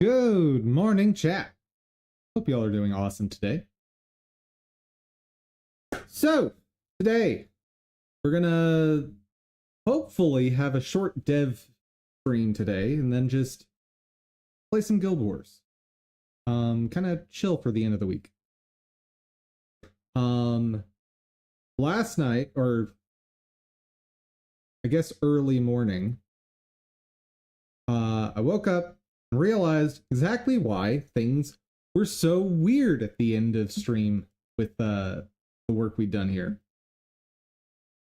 Good morning, chat. Hope y'all are doing awesome today. So, today we're gonna hopefully have a short dev stream today and then just play some Guild Wars. Kind of chill for the end of the week. Last night, or I guess early morning, I woke up and realized exactly why things were so weird at the end of stream with the work we'd done here.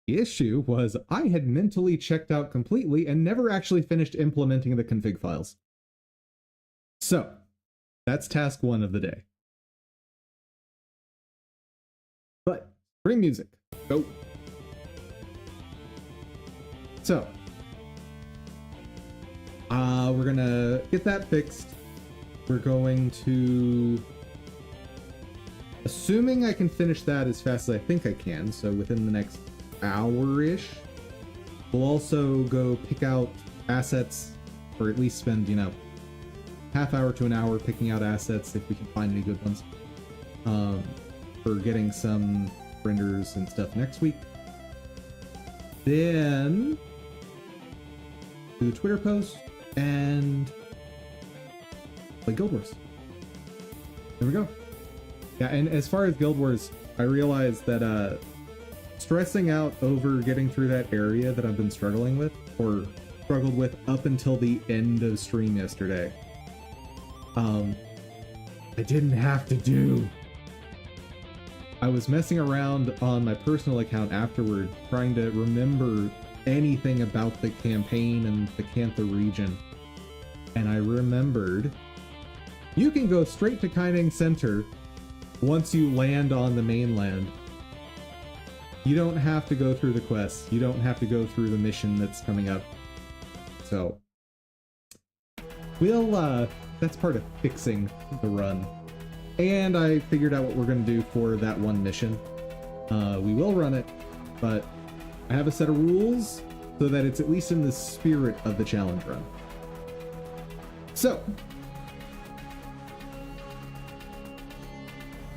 The issue was I had mentally checked out completely and never actually finished implementing the config files. So, that's task one of the day. But, stream music. Go. So, we're gonna get that fixed. We're going to, assuming I can finish that as fast as I think I can, so within the next hour-ish, we'll also go pick out assets, or at least spend, half hour to an hour picking out assets if we can find any good ones, for getting some renders and stuff next week. Then do the Twitter post and play Guild Wars. There we go. Yeah, and as far as Guild Wars, I realized that stressing out over getting through that area that I've been struggling with, or struggled with up until the end of stream yesterday, I didn't have to do. I was messing around on my personal account afterward, trying to remember anything about the campaign and the Cantha region, and I remembered you can go straight to Kaining Center once you land on the mainland. You don't have to go through the quests. You don't have to go through the mission that's coming up. So, we'll, that's part of fixing the run. And I figured out what we're going to do for that one mission. We will run it, but I have a set of rules so that it's at least in the spirit of the challenge run. So,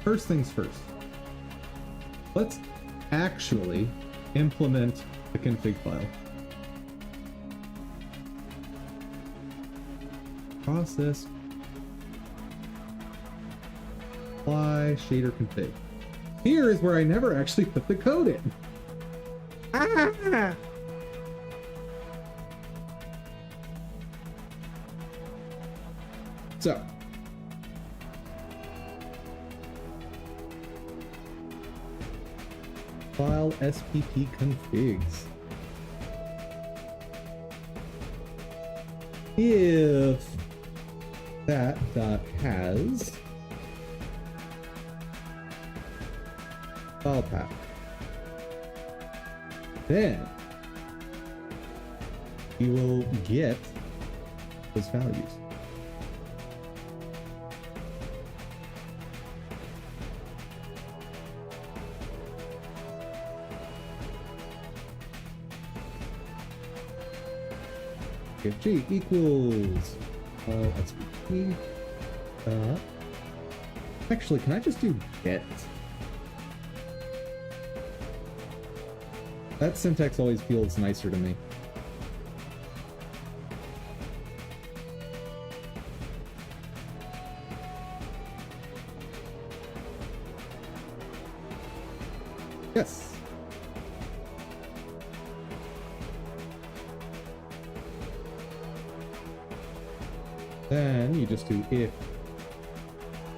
first things first. Let's actually implement the config file. Process apply shader config. Here is where I never actually put the code in. Ah! So, file spp configs. If that dot has file path, then you will get those values. If G equals SPP, actually, can I just do get? That syntax always feels nicer to me. Yes. Then you just do if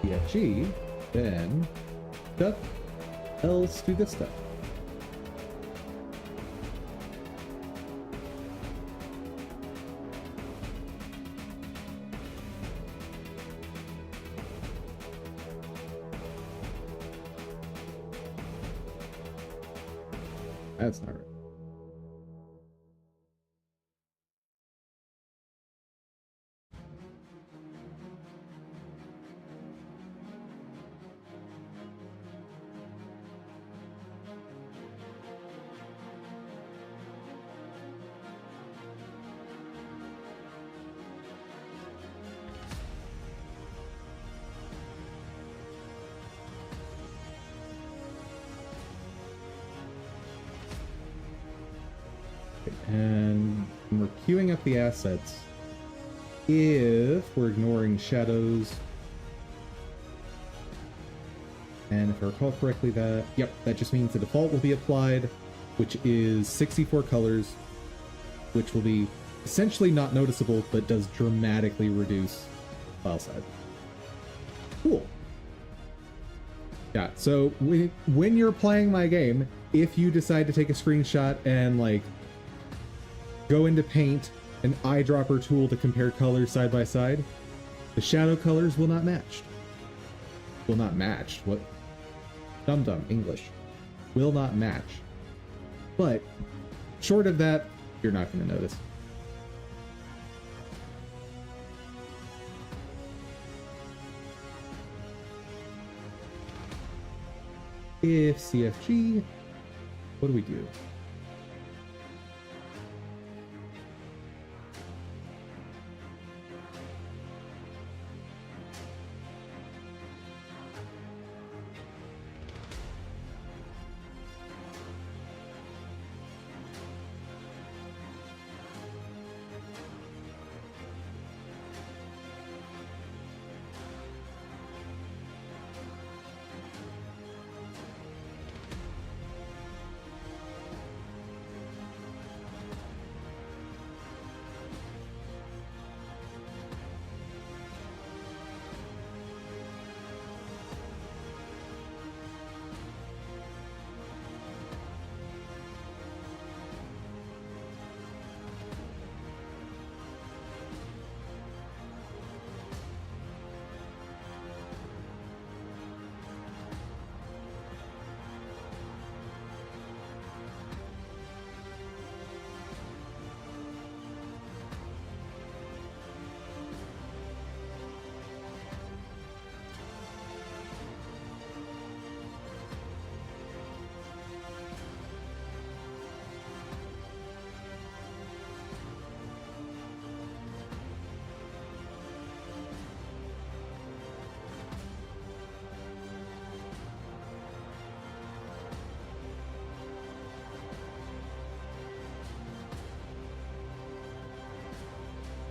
PFG, then stuff else do this stuff. That's not right. And we're queuing up the assets. If we're ignoring shadows, and if I recall correctly, that just means the default will be applied, which is 64 colors, which will be essentially not noticeable, but does dramatically reduce file size. Cool. Yeah, so when you're playing my game, if you decide to take a screenshot and like go into Paint, an eyedropper tool to compare colors side by side, the shadow colors will not match. Will not match. What? Dum-dum, English. Will not match. But short of that, you're not going to notice. If CFG, what do we do?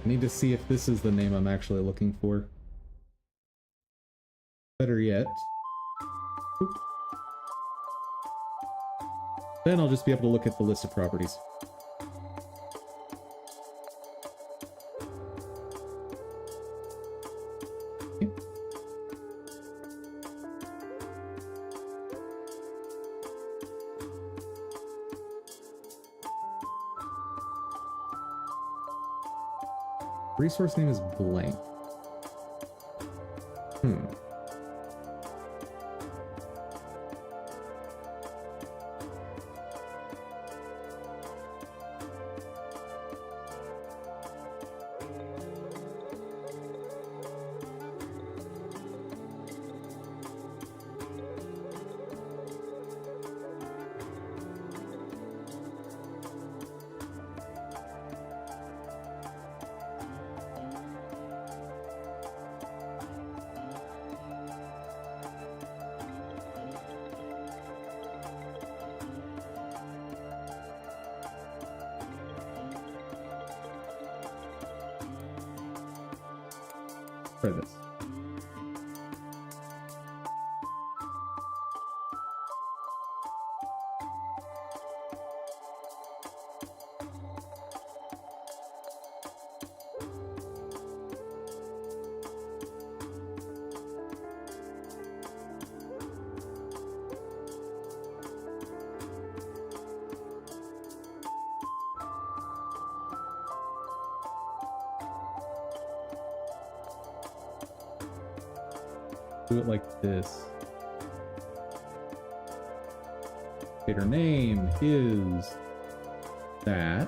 I need to see if this is the name I'm actually looking for. Better yet. Oop. Then I'll just be able to look at the list of properties. Okay. Resource name is blank. Try this. Do it like this. Creator name is that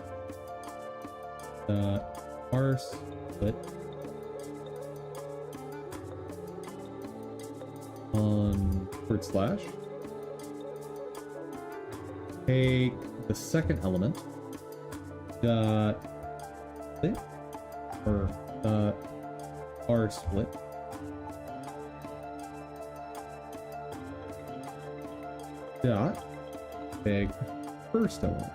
parse split on // take the second element dot split or r split dot big first element.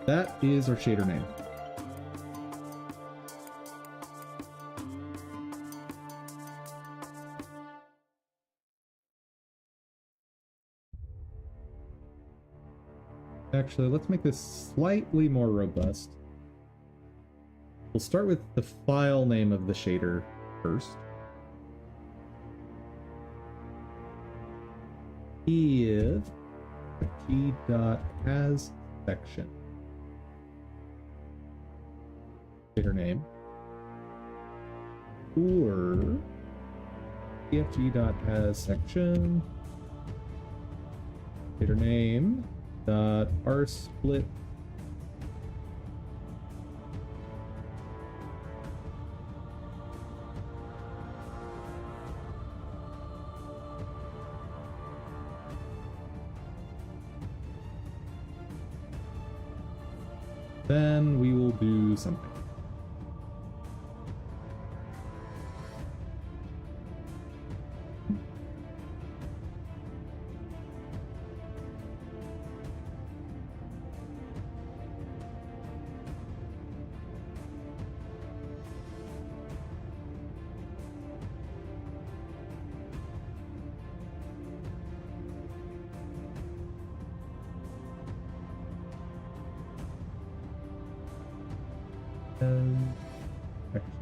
That is our shader name. Actually, let's make this slightly more robust. We'll start with the file name of the shader first. If g.has section shader name or pfg.has section shader name dot rsplit then we will do something. Section.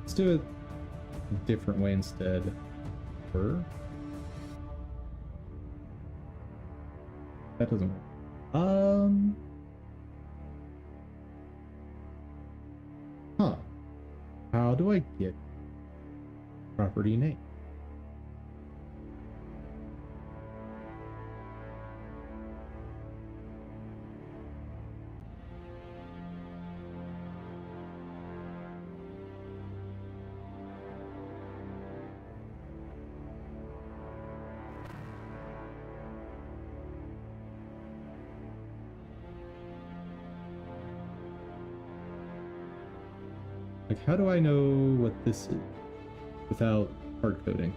Let's do it a different way instead. That doesn't work. How do I get property name? Like, how do I know what this is without hard coding?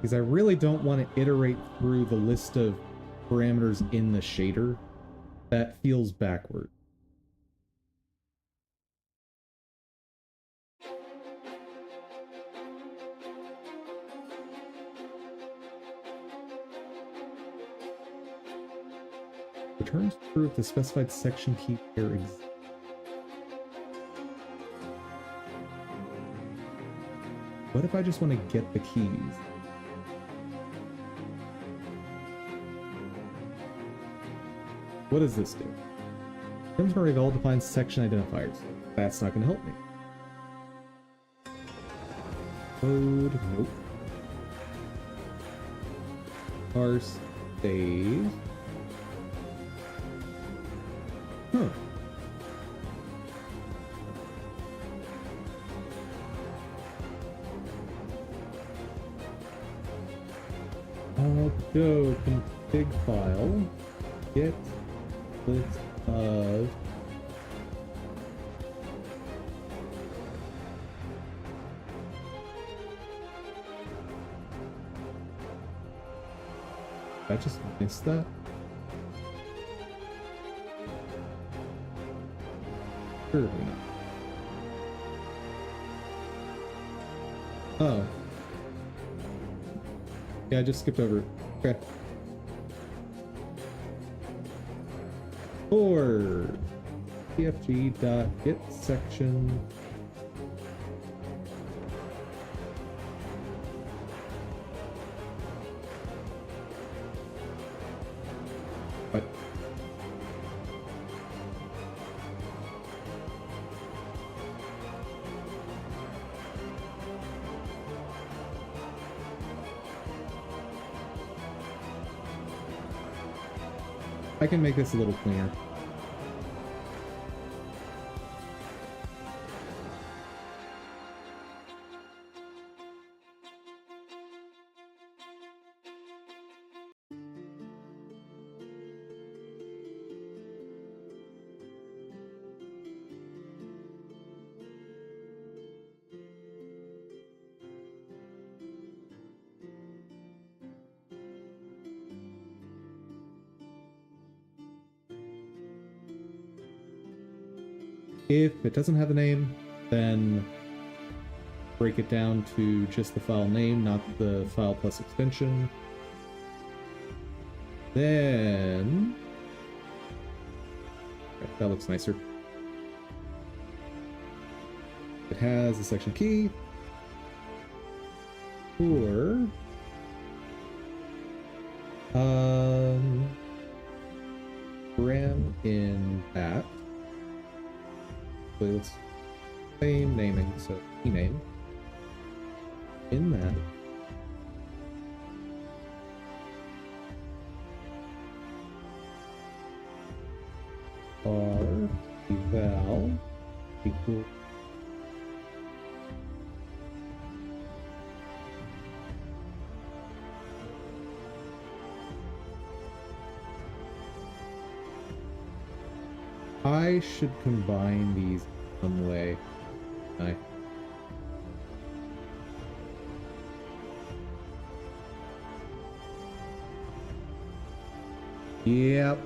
Because I really don't want to iterate through the list of parameters in the shader. That feels backward. Returns true if the specified section key pair exists. What if I just want to get the keys? What does this do? Terms are all defines section identifiers. That's not going to help me. Code, nope. Parse, save. Huh. Go config file, get list of I just missed that. Surely not. Oh. Yeah, I just skipped over it. Okay. For pfg.get section. What? I can make this a little cleaner. If it doesn't have a name, then break it down to just the file name, not the file plus extension. Then... okay, that looks nicer. It has a section key. Or... ram in that. So let's same naming, so key name in that. R eval equal I should combine these some way. Yep.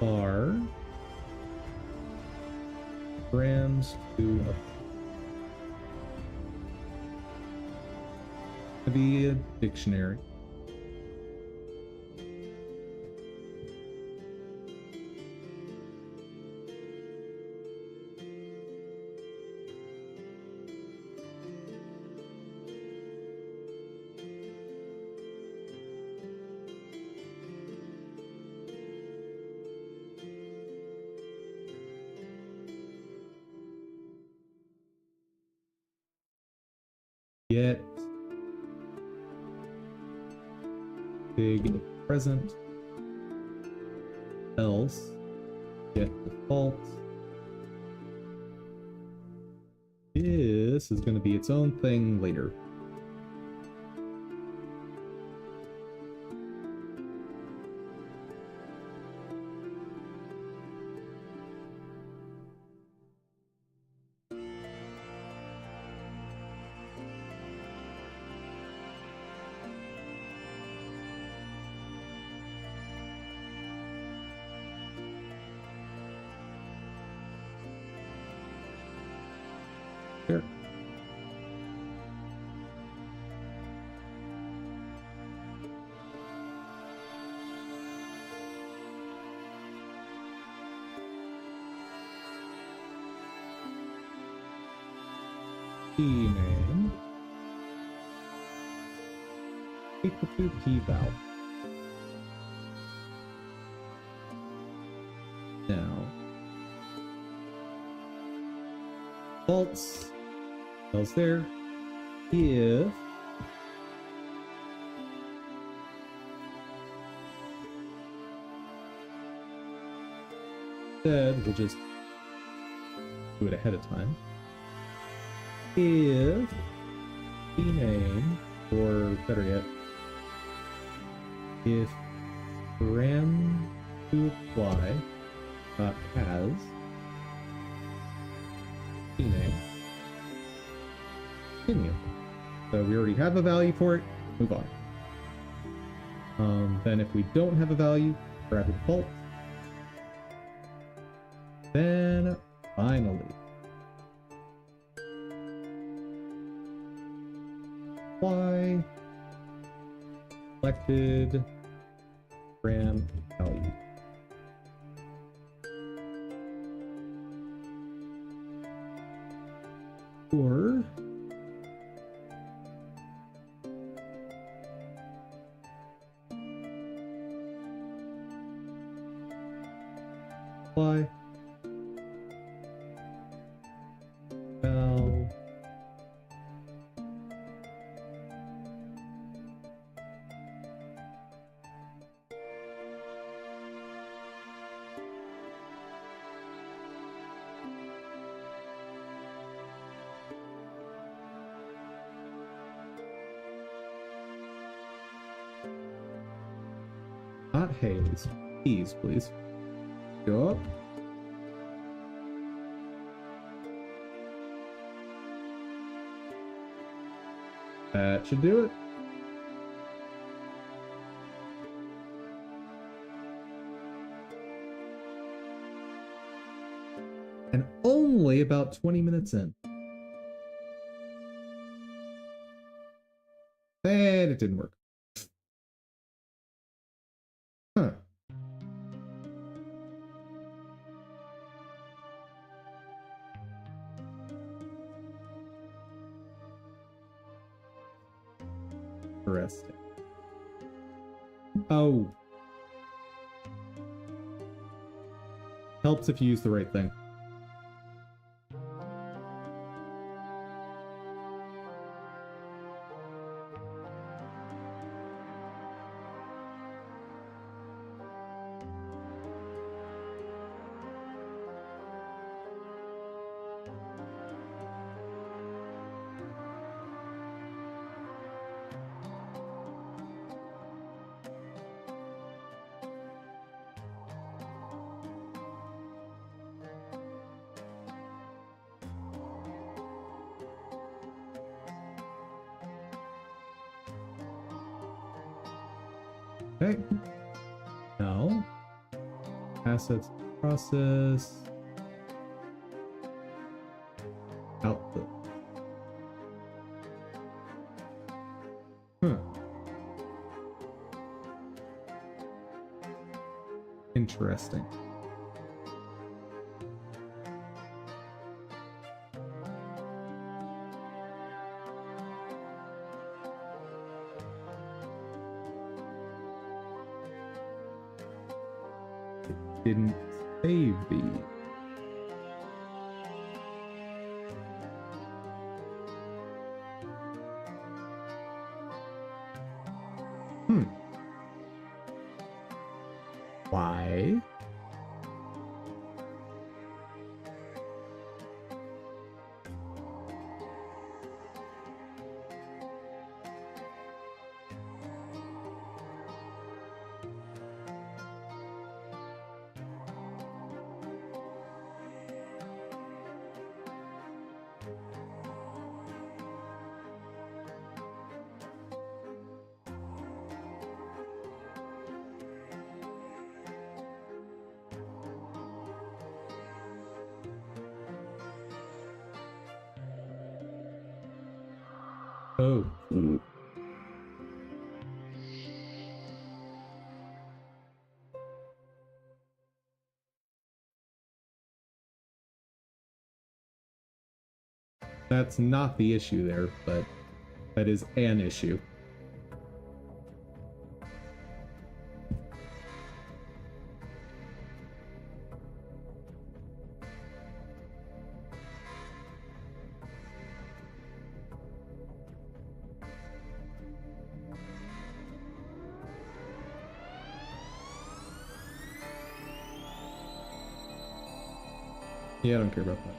R grams to be a dictionary. Get big present, else get default. This is going to be its own thing later. Sure. Key name equal to key value. Now, false tells there if instead we'll just do it ahead of time. If key name, or better yet, if param to apply has key name continue. So we already have a value for it, move on. Then if we don't have a value, grab the default. Then finally, apply selected RAM value. Or apply val not haze. Ease, please. Go up. That should do it. And only about 20 minutes in. And it didn't work. Huh. Interesting. Oh. Helps if you use the right thing. Okay. Now, assets process output. Huh. Interesting. Didn't save the why? Oh. That's not the issue there, but that is an issue. Yeah, I don't care about that.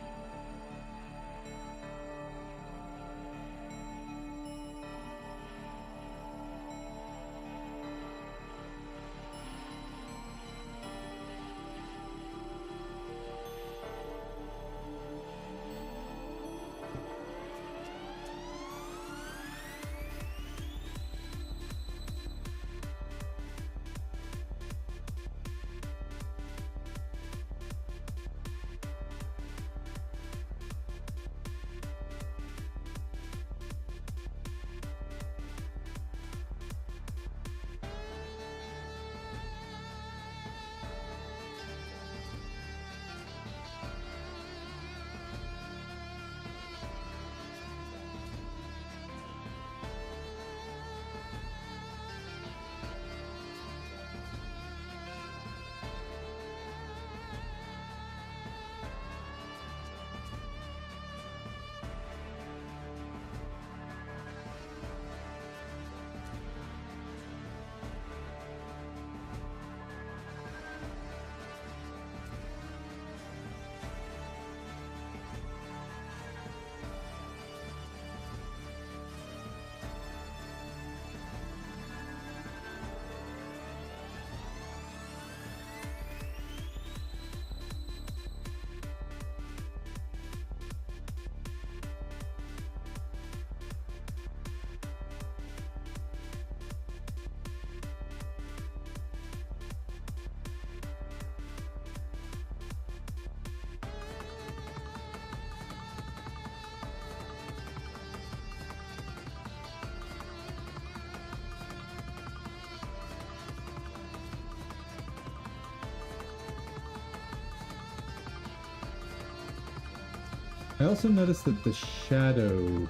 I also noticed that the shadow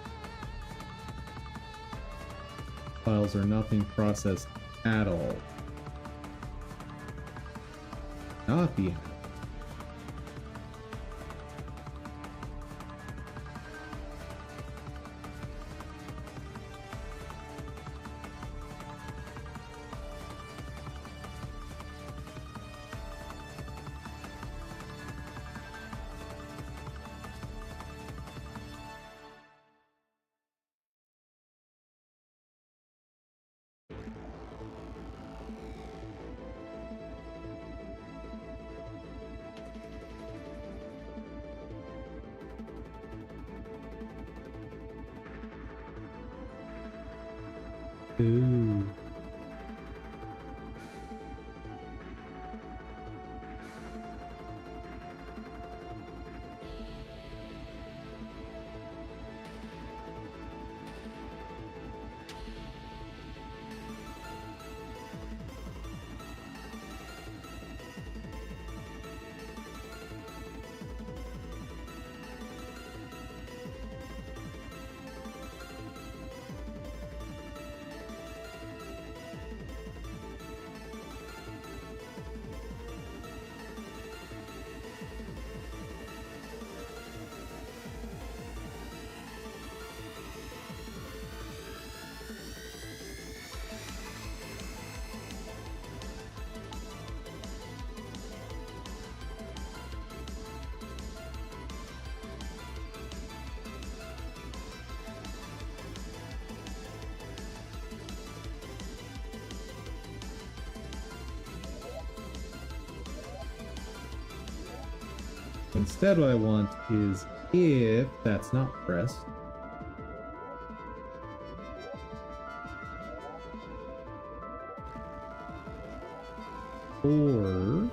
files are not being processed at all. Not being. Ooh. Instead, what I want is, if that's not pressed, or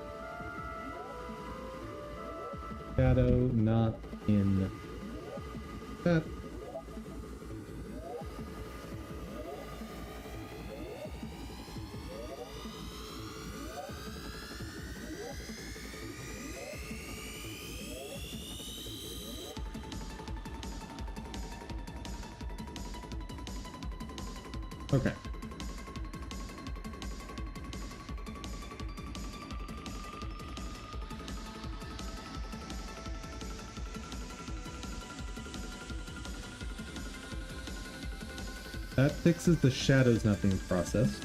shadow not in that. Okay. That fixes the shadows not being processed.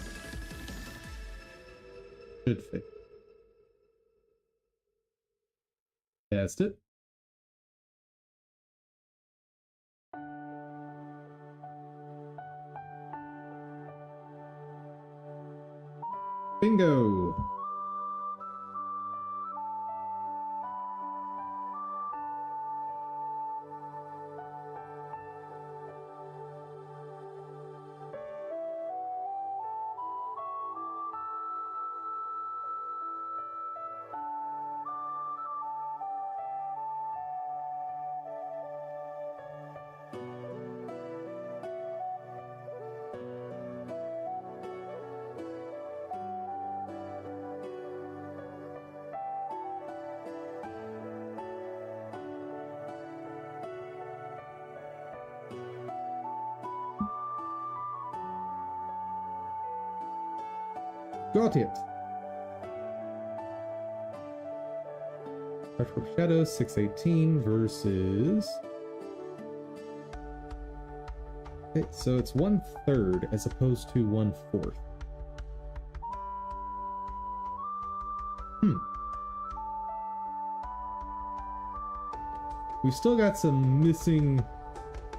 Should fix. Test it. Bingo! Got it. Retro Shadow 618 versus. Okay, so it's 1/3 as opposed to 1/4. We've still got some missing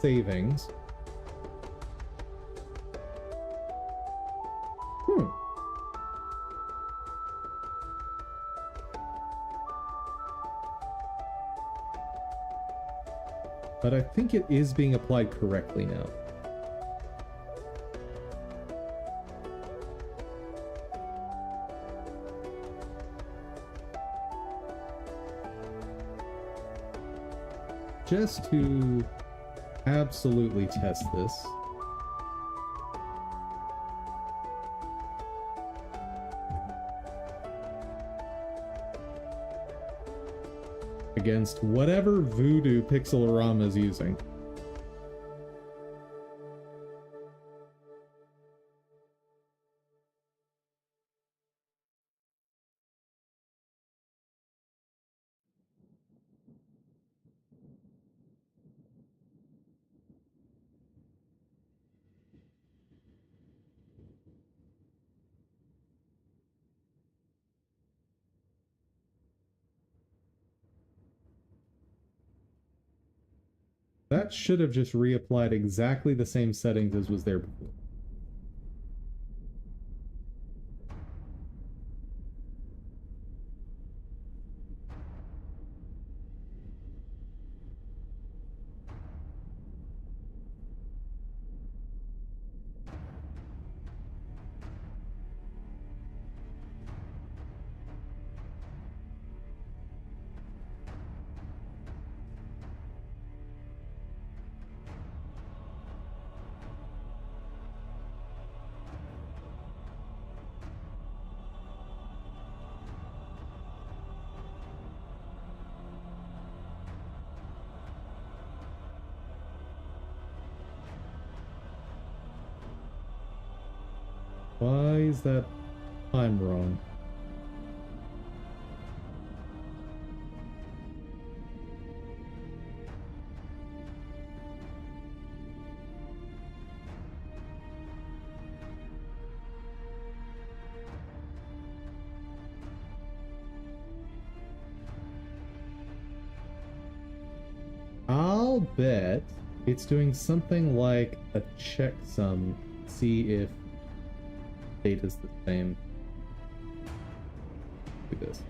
savings. But I think it is being applied correctly now. Just to absolutely test this. against whatever voodoo Pixelorama is using. That should have just reapplied exactly the same settings as was there before. Why is that time wrong? I'll bet it's doing something like a checksum, see if data's the same. Do this.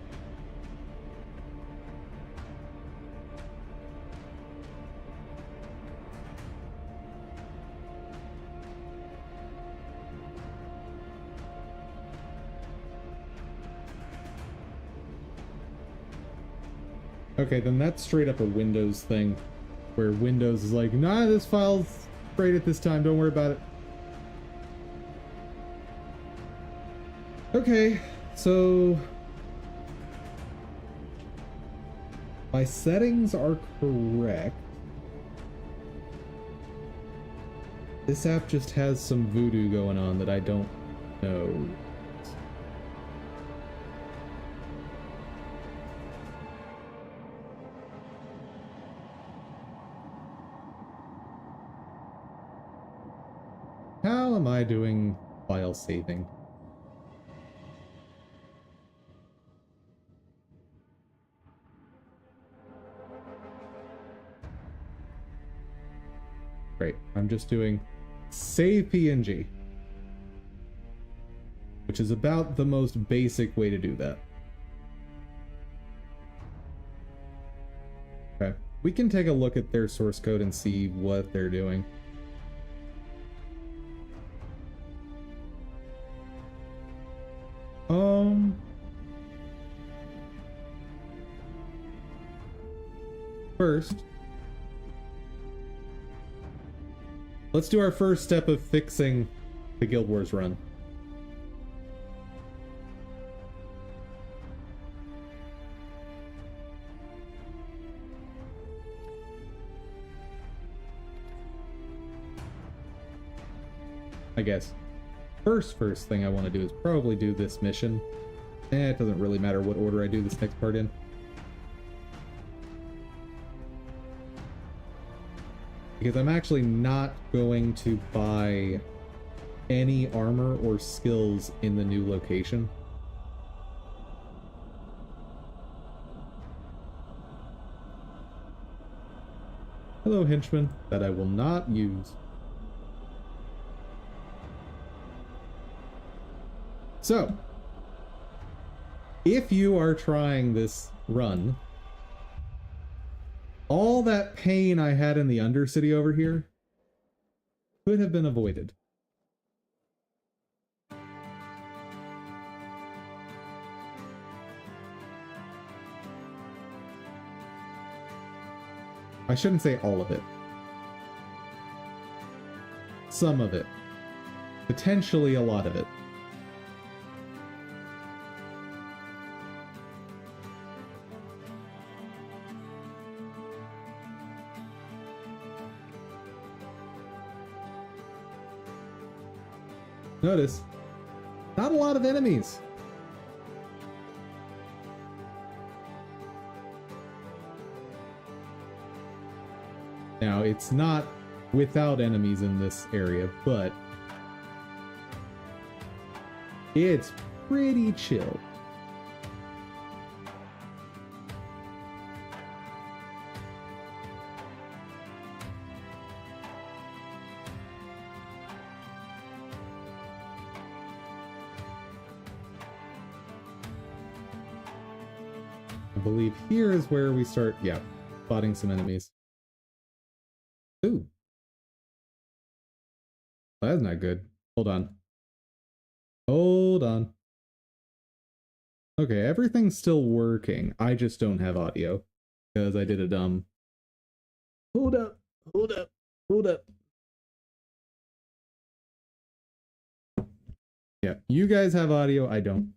Okay, then that's straight up a Windows thing, where Windows is like, nah, this file's straight at this time, don't worry about it. Okay, so my settings are correct. This app just has some voodoo going on that I don't know. How am I doing file saving? Great, I'm just doing save PNG, which is about the most basic way to do that. Okay, we can take a look at their source code and see what they're doing. First, let's do our first step of fixing the Guild Wars run. I guess. First thing I want to do is probably do this mission. It doesn't really matter what order I do this next part in. Because I'm actually not going to buy any armor or skills in the new location. Hello, henchman, that I will not use. So, if you are trying this run, all that pain I had in the Undercity over here could have been avoided. I shouldn't say all of it. Some of it. Potentially a lot of it. Notice, not a lot of enemies. Now, it's not without enemies in this area, but it's pretty chill. I believe here is where we start, yeah, spotting some enemies. Ooh. That's not good. Hold on. Hold on. Okay, everything's still working. I just don't have audio because I did a dumb. Hold up. Hold up. Hold up. Yeah, you guys have audio. I don't.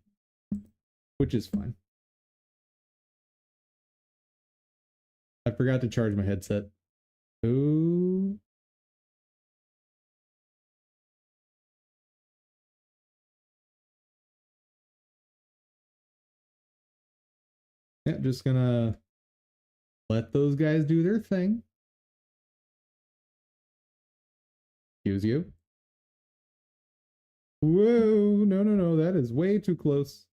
Which is fine. I forgot to charge my headset. Ooh. Yeah, just gonna let those guys do their thing. Excuse you. Whoa, no, no, no, that is way too close.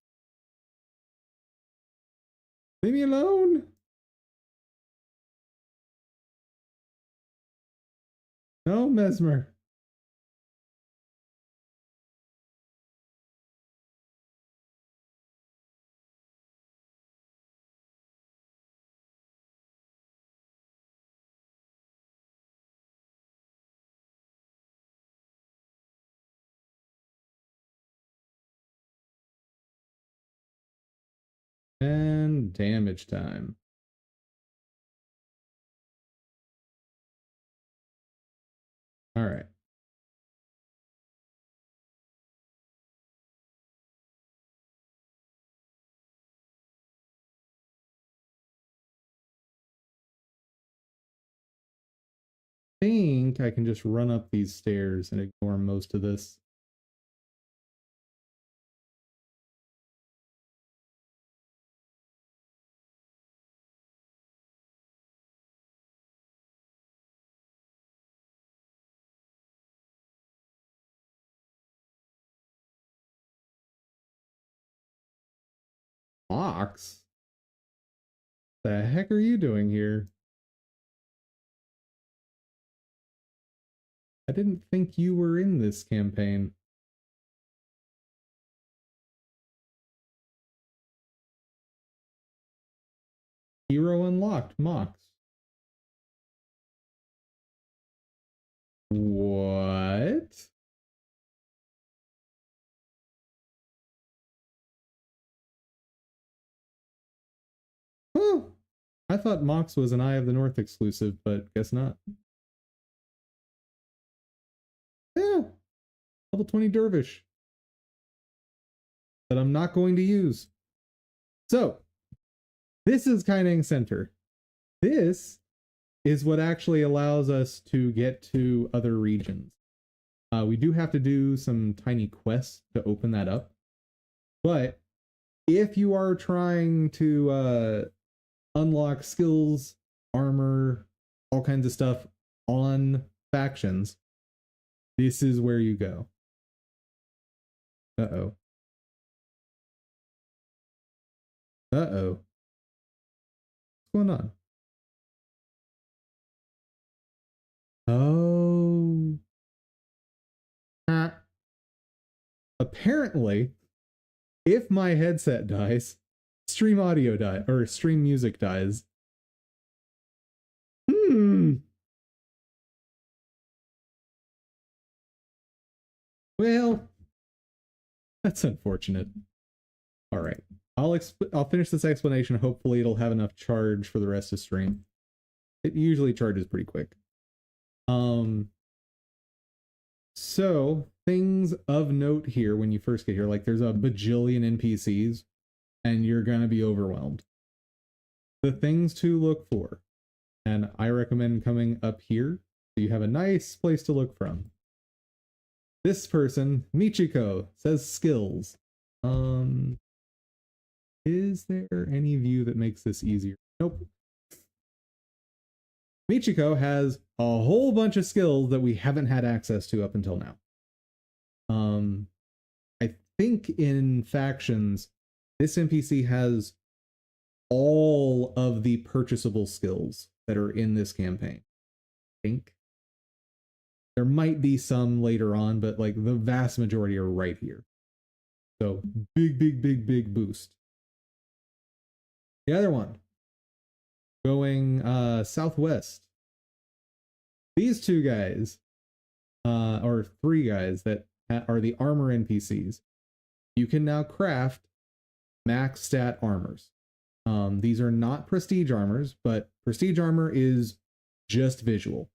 Leave me alone. No, Mesmer. And damage time. All right. I think I can just run up these stairs and ignore most of this. Mox? The heck are you doing here? I didn't think you were in this campaign. Hero unlocked, Mox. What? Huh. I thought Mox was an Eye of the North exclusive, but guess not. Yeah. Level 20 Dervish. That I'm not going to use. So, this is Kaineng Center. This is what actually allows us to get to other regions. We do have to do some tiny quests to open that up. But if you are trying to unlock skills, armor, all kinds of stuff on factions, this is where you go. Uh-oh. Uh-oh. What's going on? Oh. Apparently, if my headset dies, stream audio dies, or stream music dies. Well, that's unfortunate. All right. I'll finish this explanation. Hopefully it'll have enough charge for the rest of stream. It usually charges pretty quick. So things of note here when you first get here, like there's a bajillion NPCs and you're gonna be overwhelmed. The things to look for, and I recommend coming up here so you have a nice place to look from. this person, Michiko, says skills. Is there any view that makes this easier? Nope. Michiko has a whole bunch of skills that we haven't had access to up until now. I think in factions, this NPC has all of the purchasable skills that are in this campaign. I think there might be some later on, but like the vast majority are right here. So big boost. The other one, going southwest. These two guys, or three guys that are the armor NPCs. You can now craft max stat armors. These are not prestige armors, but prestige armor is just visual.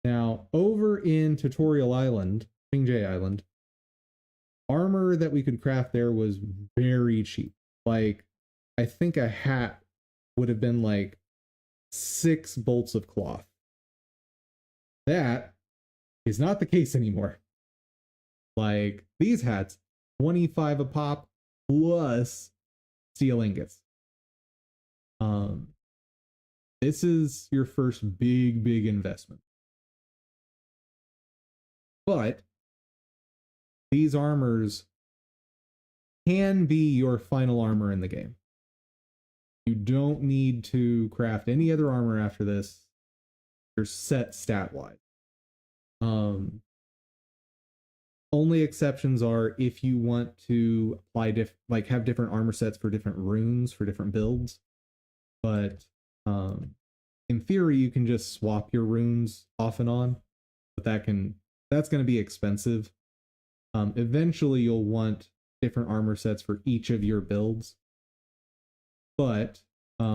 Now, over in Tutorial Island, Qingzhou Island, armor that we could craft there was very cheap. Like, I think a hat would have been like 6 bolts of cloth. That is not the case anymore. Like, these hats, 25 a pop plus steel ingots. This is your first big investment. But these armors can be your final armor in the game. You don't need to craft any other armor after this. You're set stat-wise. Only exceptions are if you want to apply have different armor sets for different runes for different builds. But in theory, you can just swap your runes off and on. But that's going to be expensive. Eventually, you'll want different armor sets for each of your builds. But if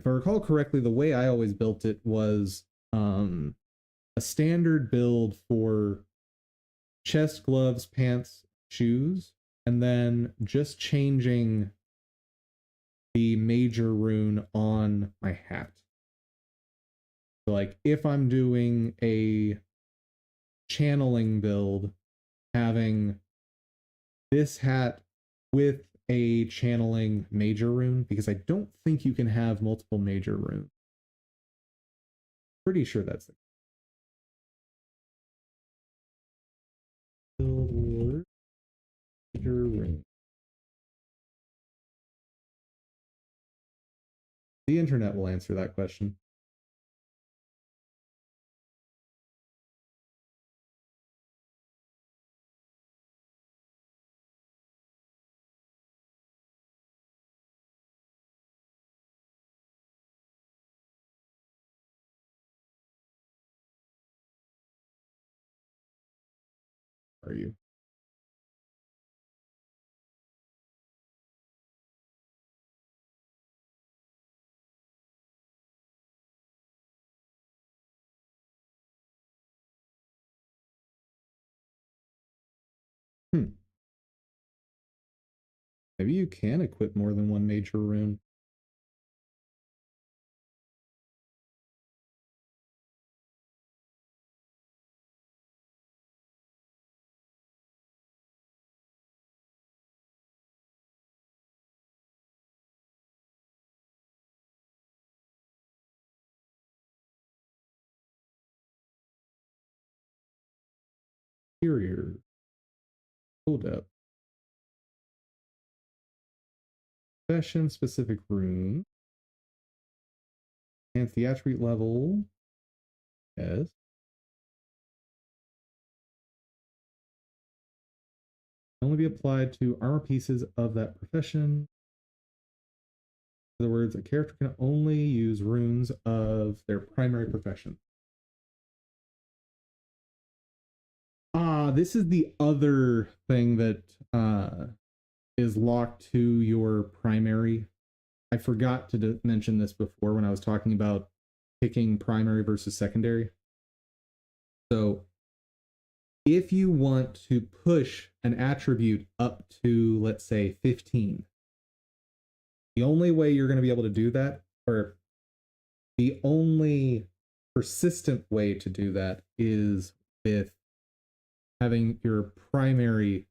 I recall correctly, the way I always built it was a standard build for chest, gloves, pants, shoes, and then just changing the major rune on my hat. So like if I'm doing a channeling build, having this hat with a channeling major rune, because I don't think you can have multiple major runes. Pretty sure that's the build order major rune. The internet will answer that question. Are you? Maybe you can equip more than one major rune. Superior. Hold up. Profession specific rune. Enhance the attribute level. Yes. Only be applied to armor pieces of that profession. In other words, a character can only use runes of their primary profession. This is the other thing that is locked to your primary. I forgot to mention this before when I was talking about picking primary versus secondary. So if you want to push an attribute up to, let's say, 15, the only way you're going to be able to do that, or The only persistent way to do that is with having your primary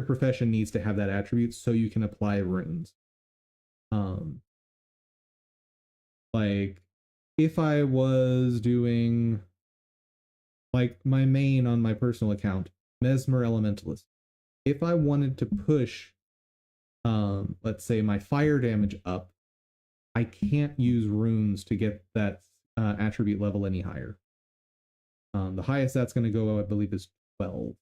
profession needs to have that attribute so you can apply runes. Um, like if I was doing like my main on my personal account, Mesmer Elementalist, if I wanted to push, let's say my fire damage up, I can't use runes to get that attribute level any higher. The highest that's going to go, I believe, is 12.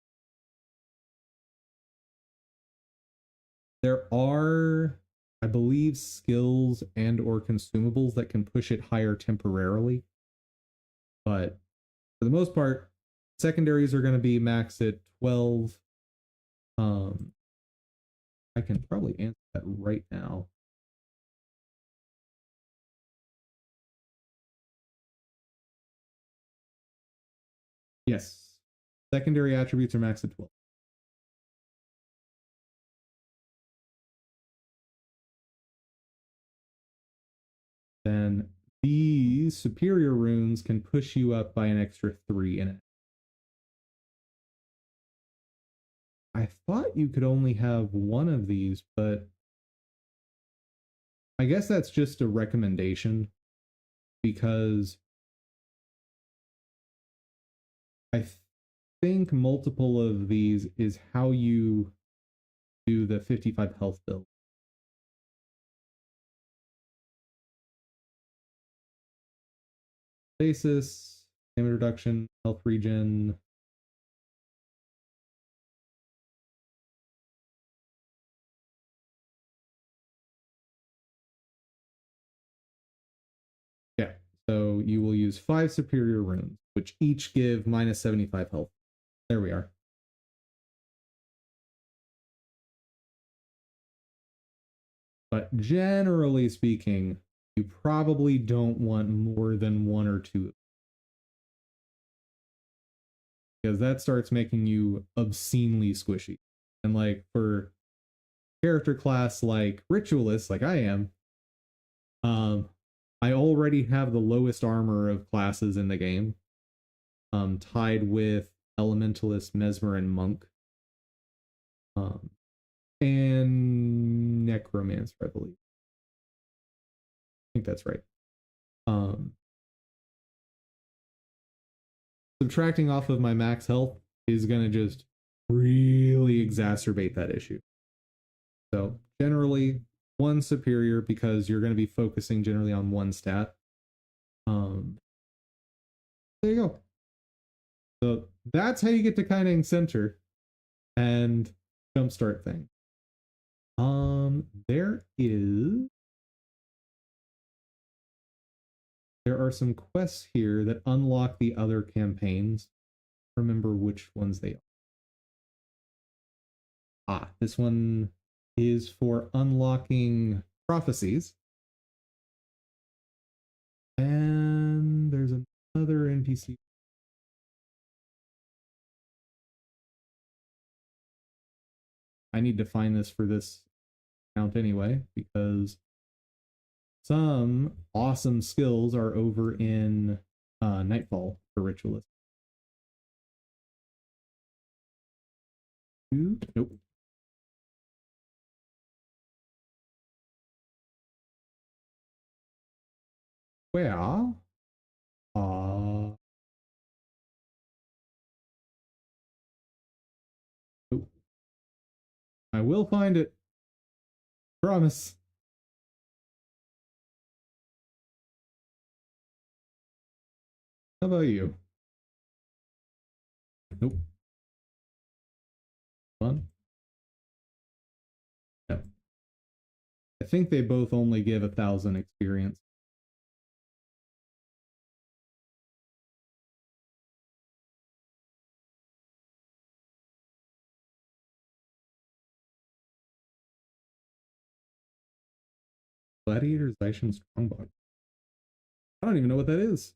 There are, I believe, skills and or consumables that can push it higher temporarily, but for the most part, secondaries are going to be maxed at 12. I can probably answer that right now. Yes, secondary attributes are maxed at 12. Then these superior runes can push you up by an extra 3 in it. I thought you could only have one of these, but I guess that's just a recommendation because I think multiple of these is how you do the 55 health build. Basis, damage reduction, health regen. Yeah, so you will use 5 superior runes, which each give minus 75 health. There we are. But generally speaking, you probably don't want more than 1 or 2. Because that starts making you obscenely squishy. And like for character class like Ritualist, like I am, I already have the lowest armor of classes in the game, tied with Elementalist, Mesmer, and Monk, and Necromancer, I believe. I think that's right. Subtracting off of my max health is going to just really exacerbate that issue. So generally, 1 superior because you're going to be focusing generally on 1 stat. There you go. So that's how you get to Kaining Center and jumpstart thing. There are some quests here that unlock the other campaigns. Remember which ones they are. This one is for unlocking prophecies. And there's another NPC. I need to find this for this account anyway, because some awesome skills are over in Nightfall for Ritualist. Nope. Where? Nope. I will find it. Promise. How about you? Nope. Fun. No. I think they both only give 1,000 experience. Gladiator Zaishin Strongbox. I don't even know what that is.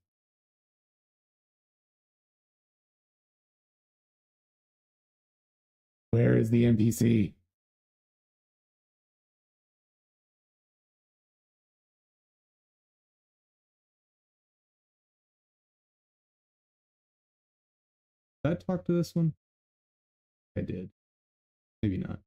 Where is the NPC? Did I talk to this one? I did. Maybe not.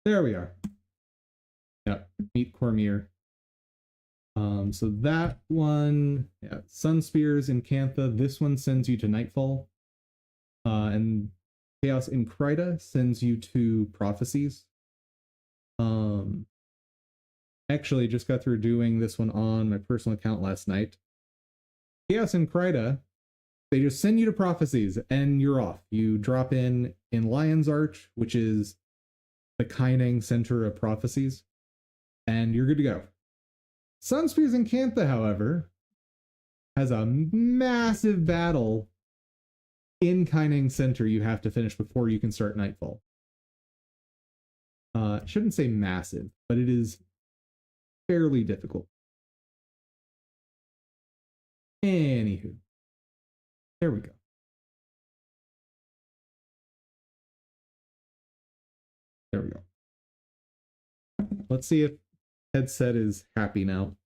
There we are. Yeah, meet Cormier. So that one, yeah, Sun Spears in Cantha. This one sends you to Nightfall. And Chaos in Kryta sends you to Prophecies. Actually, just got through doing this one on my personal account last night. Chaos in Kryta, they just send you to Prophecies and you're off. You drop in Lion's Arch, which is the Kaineng center of Prophecies, and you're good to go. Sun Spears in Cantha, however, has a massive battle in Kaineng Center you have to finish before you can start Nightfall. Shouldn't say massive, but it is fairly difficult. Anywho, there we go. There we go. Let's see if headset is happy now.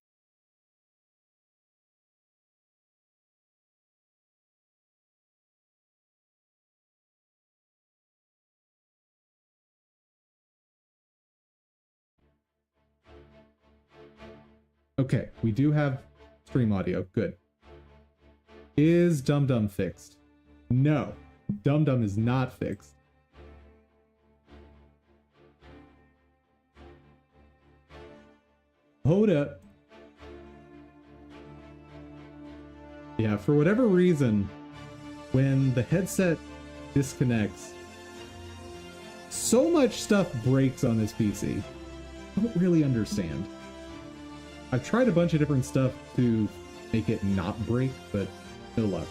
Okay, we do have stream audio. Good. Is Dum Dum fixed? No, Dum Dum is not fixed. Hold up. Yeah, for whatever reason, when the headset disconnects, so much stuff breaks on this PC. I don't really understand. I've tried a bunch of different stuff to make it not break, but no luck.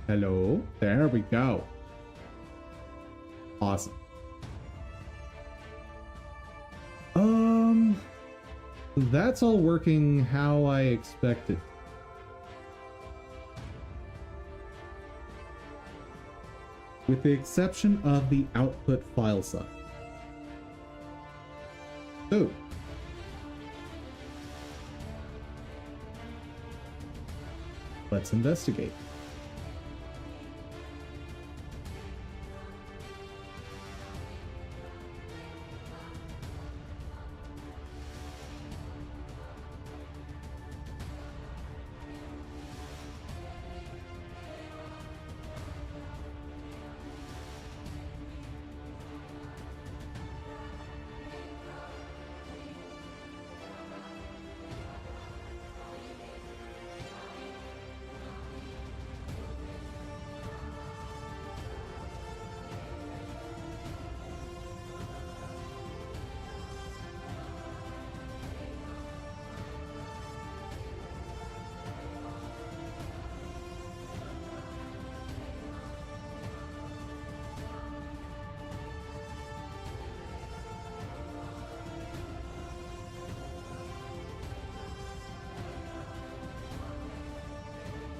Hello? There we go. Awesome. That's all working how I expected. With the exception of the output file size. So, let's investigate.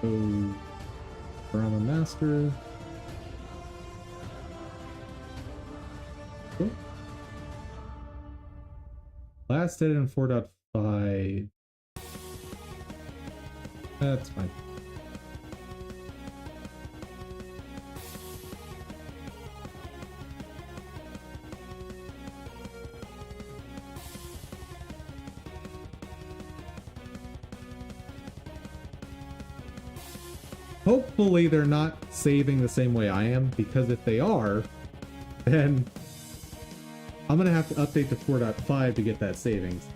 So, Brahma Master. Cool. Last edit in 4.5. That's fine. Hopefully they're not saving the same way I am, because if they are, then I'm gonna have to update to 4.5 to get that savings.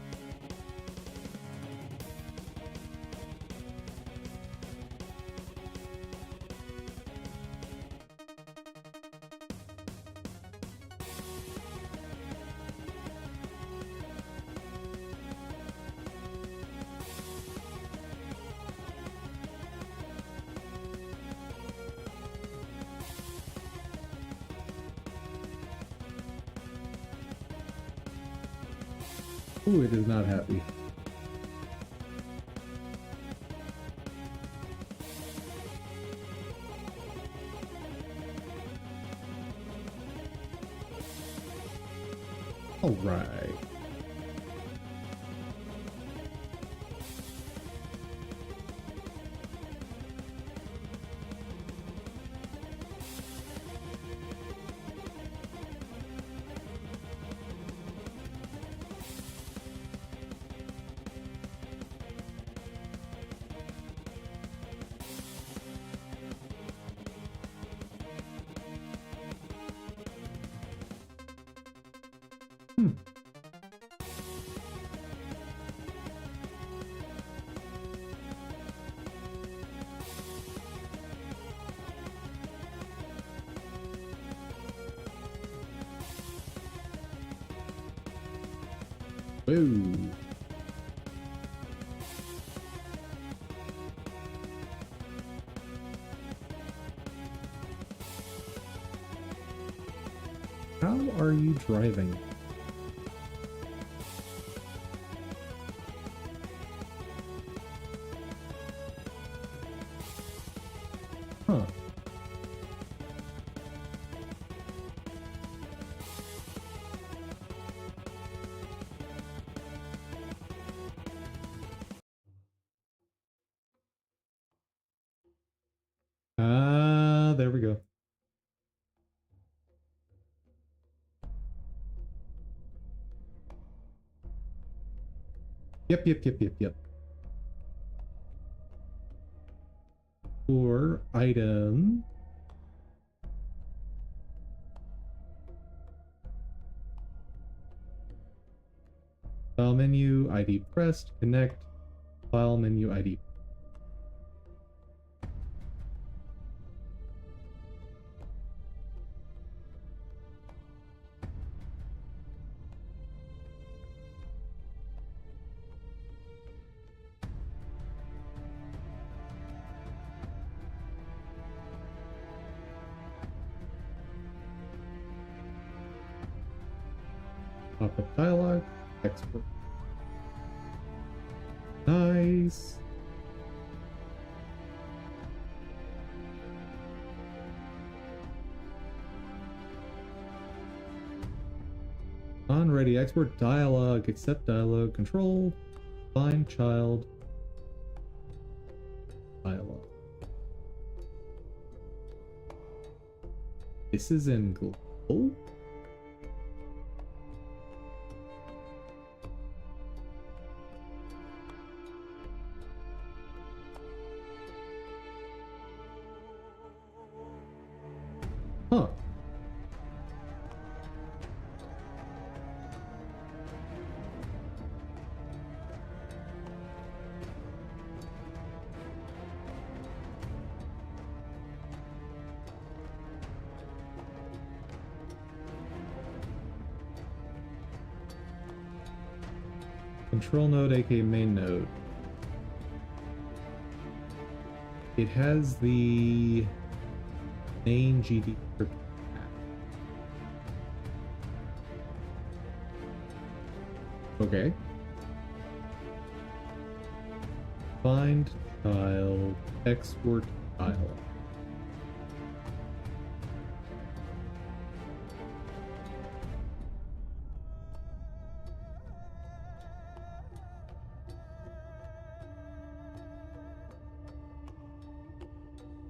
Ooh, it is not happy. All right. Whoa. How are you driving? Huh. Ah, there we go. Yep. For item. File menu, ID pressed, connect, file menu ID. Pop-up dialog, export. Nice. On ready, export dialog, accept dialog, control, find child, dialog. This is in global? Huh. Control node, aka main node. It has the main GD. Okay. Find child, export dialog.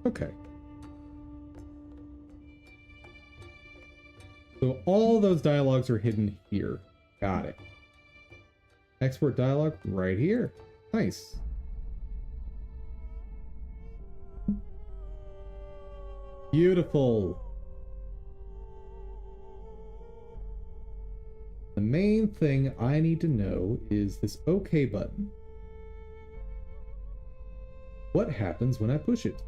Okay. So all those dialogues are hidden here. Got it. Export dialog right here. Nice. Beautiful. The main thing I need to know is this OK button. What happens when I push it?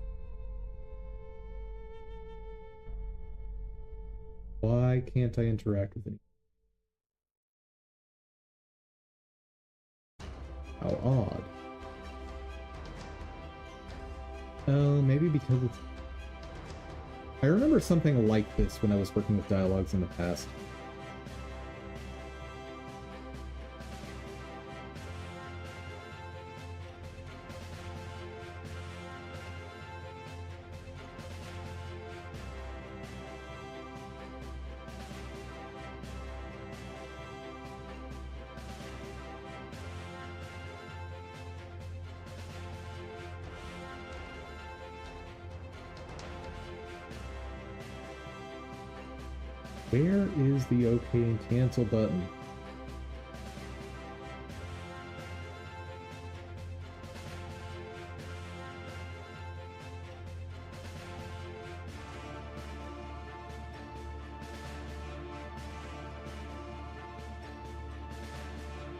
Why can't I interact with it? How odd. Oh, maybe because it's... I remember something like this when I was working with dialogues in the past. Where is the OK and cancel button?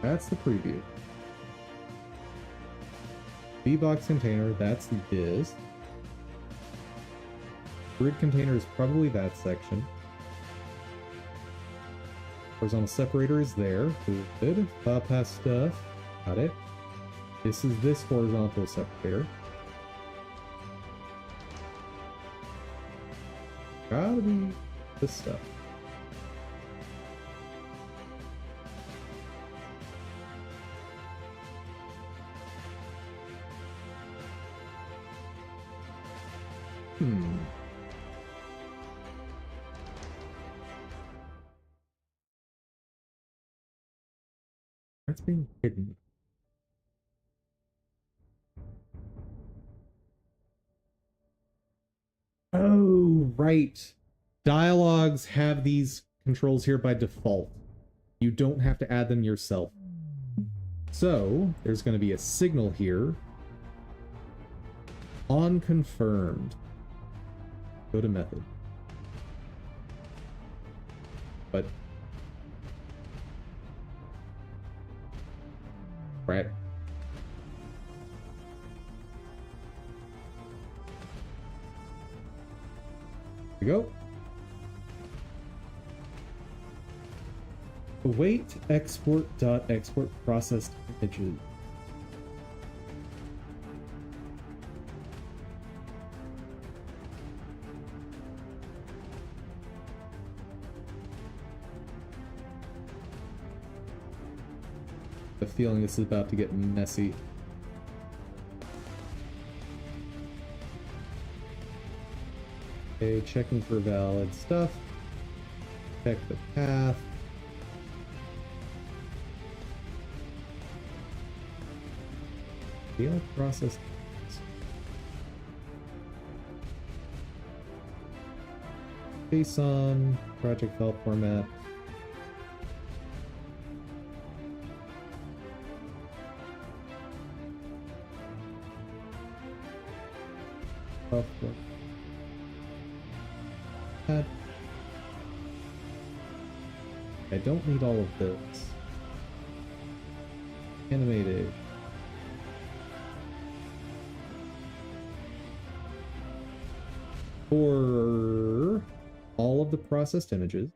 That's the preview. V-box container, that's this. Grid container is probably that section. Horizontal separator is there. Good. Bypass stuff. Got it. This is this horizontal separator. Gotta be this stuff. That's being hidden. Oh, right. Dialogues have these controls here by default. You don't have to add them yourself. So, there's going to be a signal here. On confirmed. Go to method. But right. Here we go. Await export processed images. The feeling this is about to get messy. Okay, checking for valid stuff. Check the path. Fail process. JSON, project file format. Software. I don't need all of this. Animated. For all of the processed images.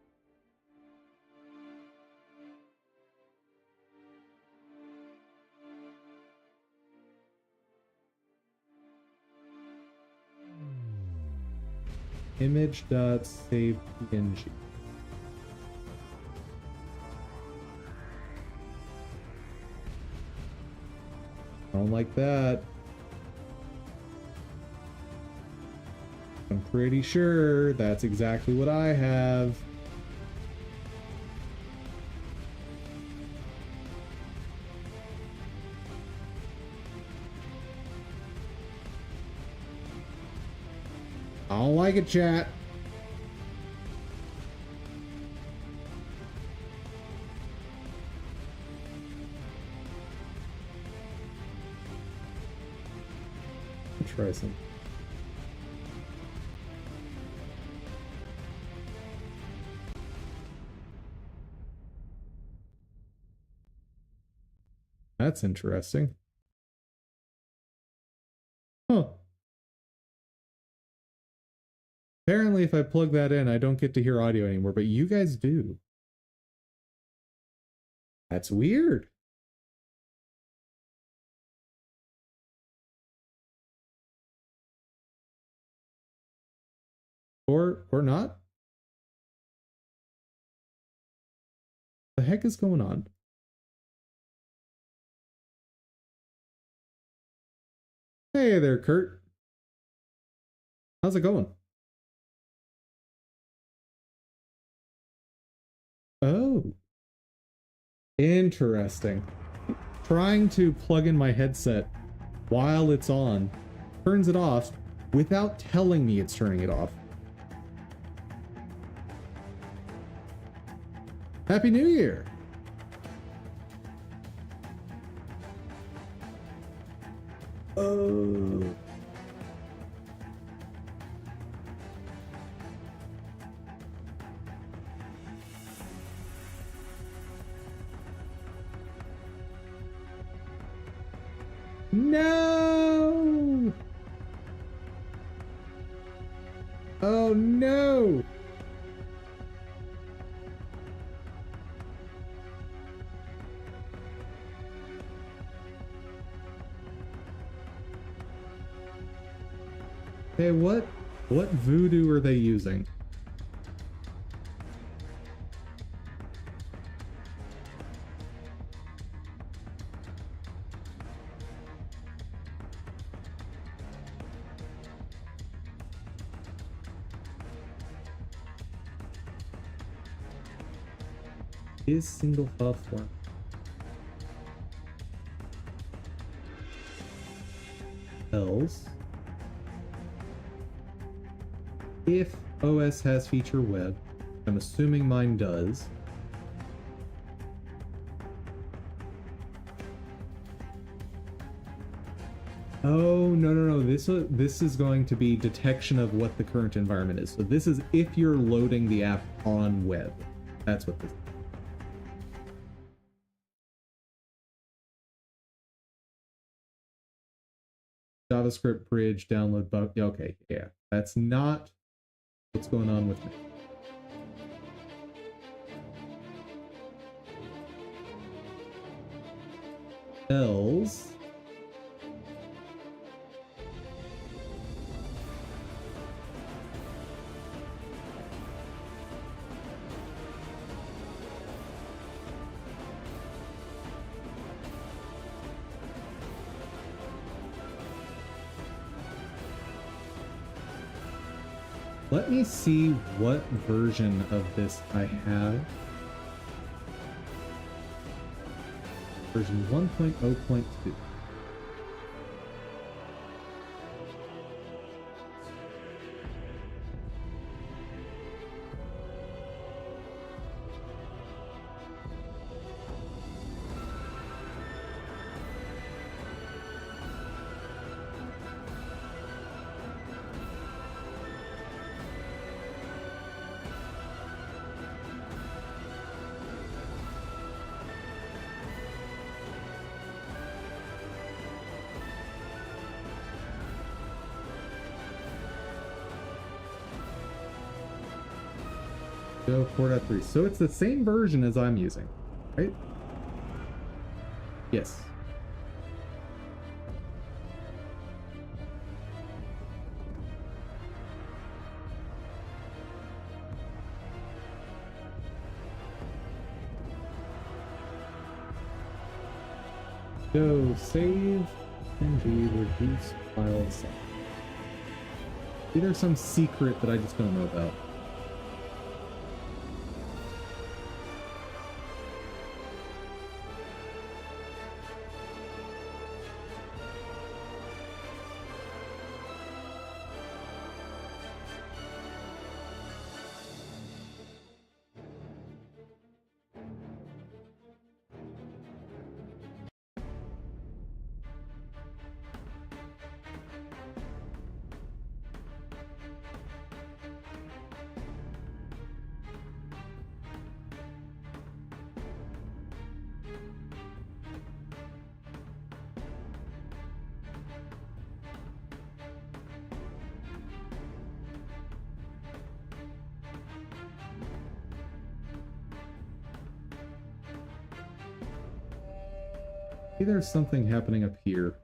Image.savepng. I don't like that. I'm pretty sure that's exactly what I have. I don't like it, chat. Let's try some. That's interesting. Huh. Apparently, if I plug that in, I don't get to hear audio anymore, but you guys do. That's weird. Or not? The heck is going on? Hey there, Kurt. How's it going? Oh. Interesting. Trying to plug in my headset while it's on turns it off without telling me it's turning it off. Happy New Year! Oh. No! Oh no! Hey, what voodoo are they using? Is single file form. Else, if OS has feature web, I'm assuming mine does. Oh, no. This is going to be detection of what the current environment is. So this is if you're loading the app on web. That's what this is. JavaScript bridge download bug. Okay, yeah. That's not what's going on with me. Else. Let me see what version of this I have. Version 1.0.2. Go 4.3. So it's the same version as I'm using, right? Yes. Go save ng reduce file size. Either some secret that I just don't know about. Maybe there's something happening up here.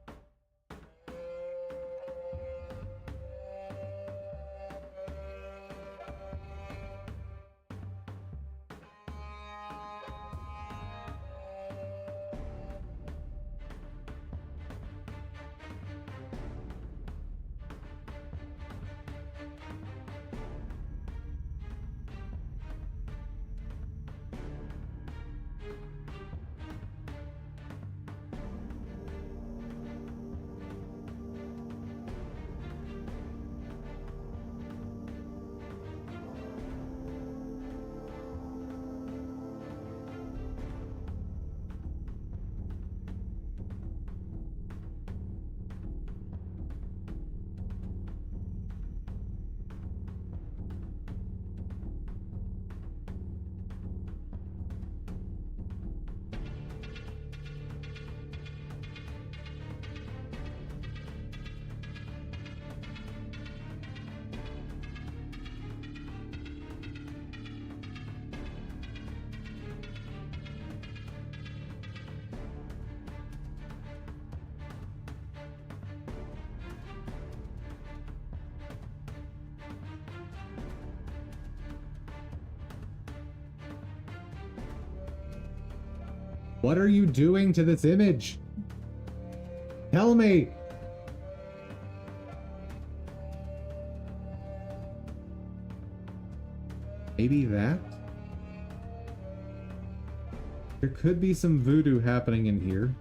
What are you doing to this image? Tell me! Maybe that? There could be some voodoo happening in here.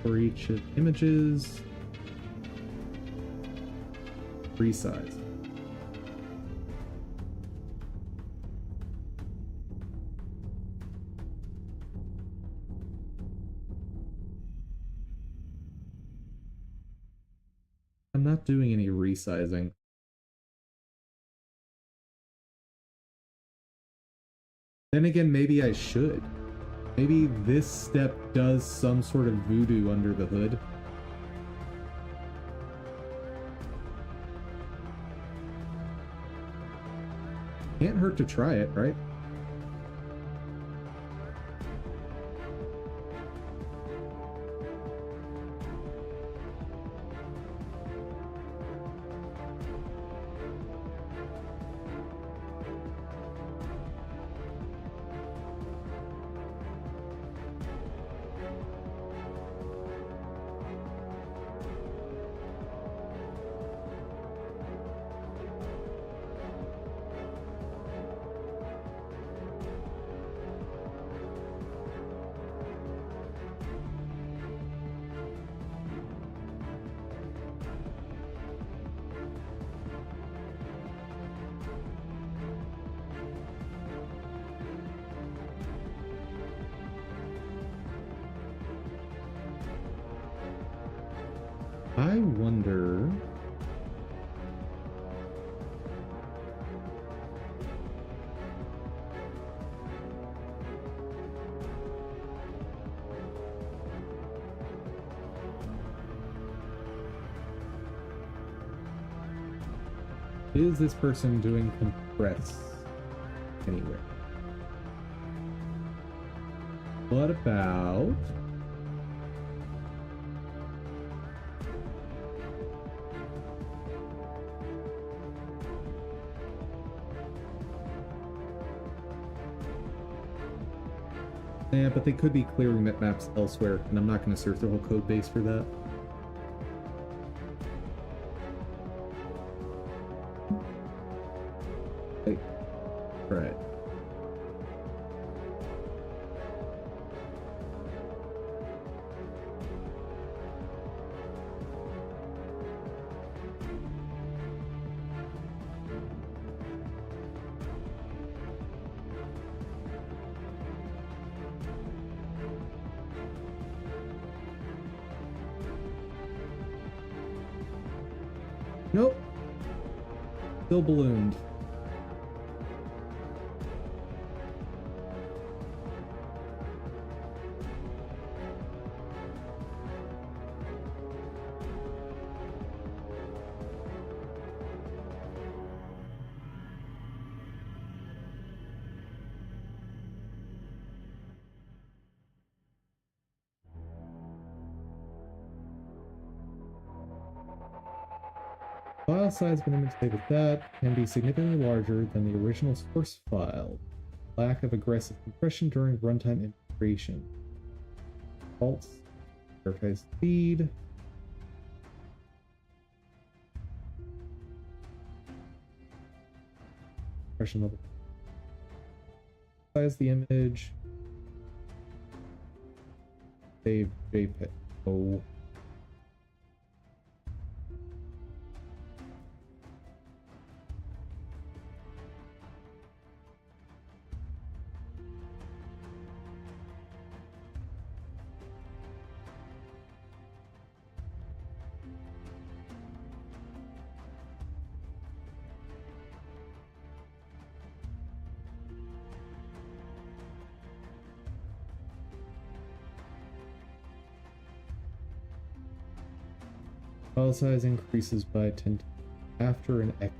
For each of images, resize. I'm not doing any resizing. Then again, maybe I should. Maybe this step does some sort of voodoo under the hood. Can't hurt to try it, right? I wonder... Is this person doing compress anywhere? What about... Yeah, but they could be clearing maps elsewhere, and I'm not going to search the whole code base for that. Hey. Right. Nope. Still ballooned. File size of an image labeled that can be significantly larger than the original source file. Lack of aggressive compression during runtime integration. Faults. Prioritize speed. Compression level. Size the image. Save JPEG. Oh. File size increases by 10 after an X.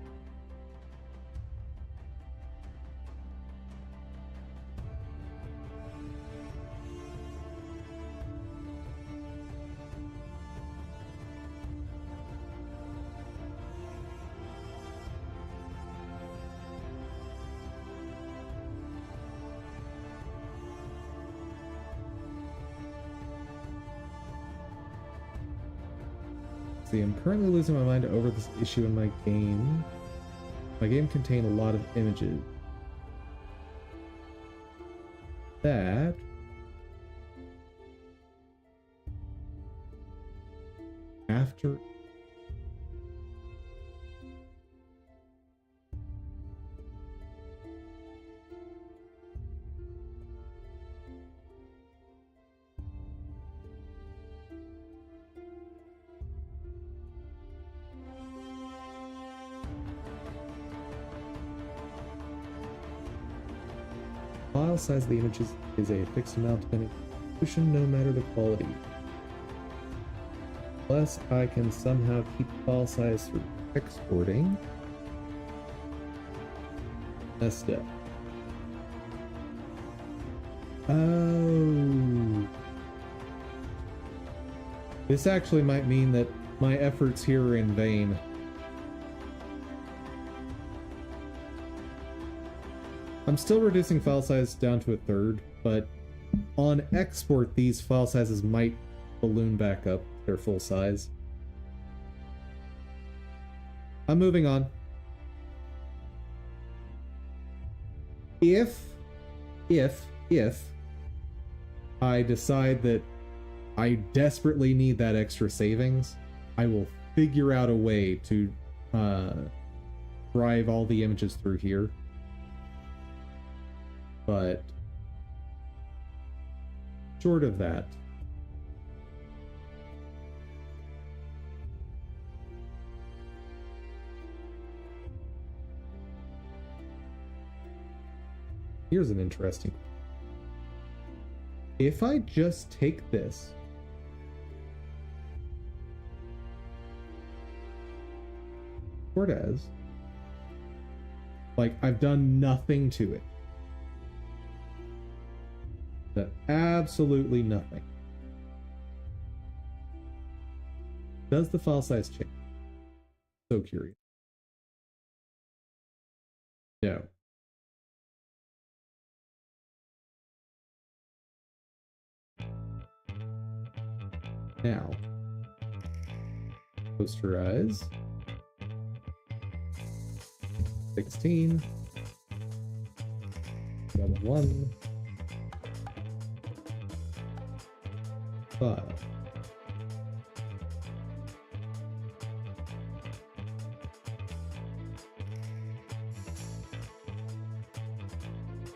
see. I'm currently losing my mind over this issue in my game. My game contained a lot of images that after file size of the images is a fixed amount depending on the resolution, no matter the quality. Unless I can somehow keep the file size through exporting. Messed up. Oh. This actually might mean that my efforts here are in vain. I'm still reducing file size down to a third, but on export, these file sizes might balloon back up their full size. I'm moving on. If I decide that I desperately need that extra savings, I will figure out a way to drive all the images through here. But short of that, here's an interesting. If I just take this sort as, like, I've done nothing to it. Absolutely nothing. Does the file size change? So curious. No. Now, posterize 16, level 1. File.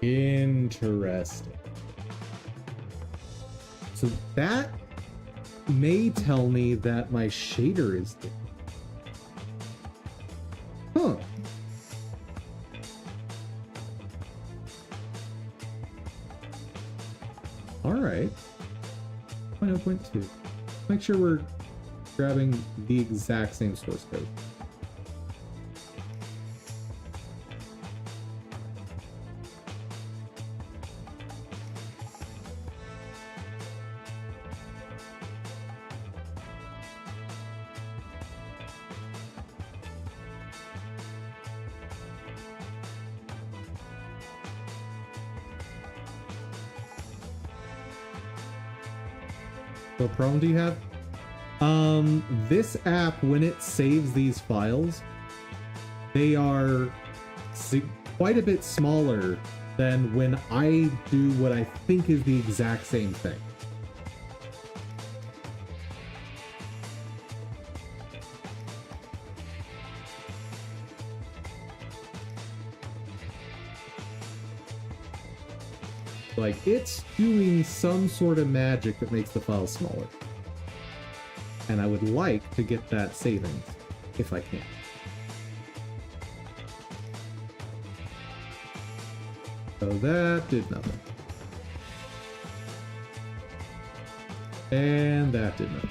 Interesting. So that may tell me that my shader is different. Huh. All right. 0.2. Make sure we're grabbing the exact same source code. What problem do you have? This app, when it saves these files, they are quite a bit smaller than when I do what I think is the exact same thing. Like, it's doing some sort of magic that makes the file smaller. And I would like to get that savings, if I can. So that did nothing. And that did nothing.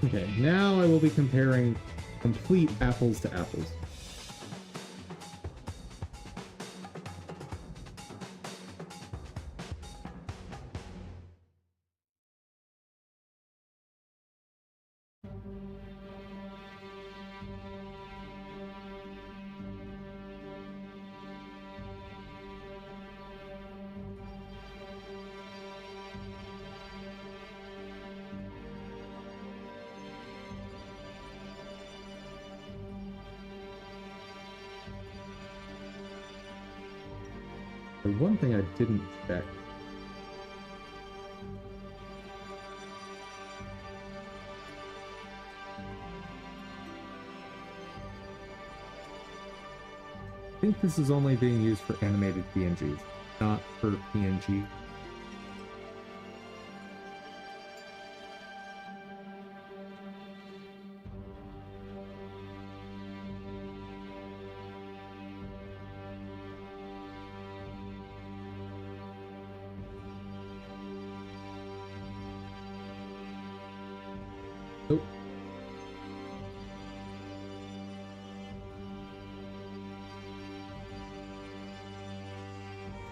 Okay, now I will be comparing complete apples to apples. The one thing I didn't check. I think this is only being used for animated PNGs, not for PNG. Nope.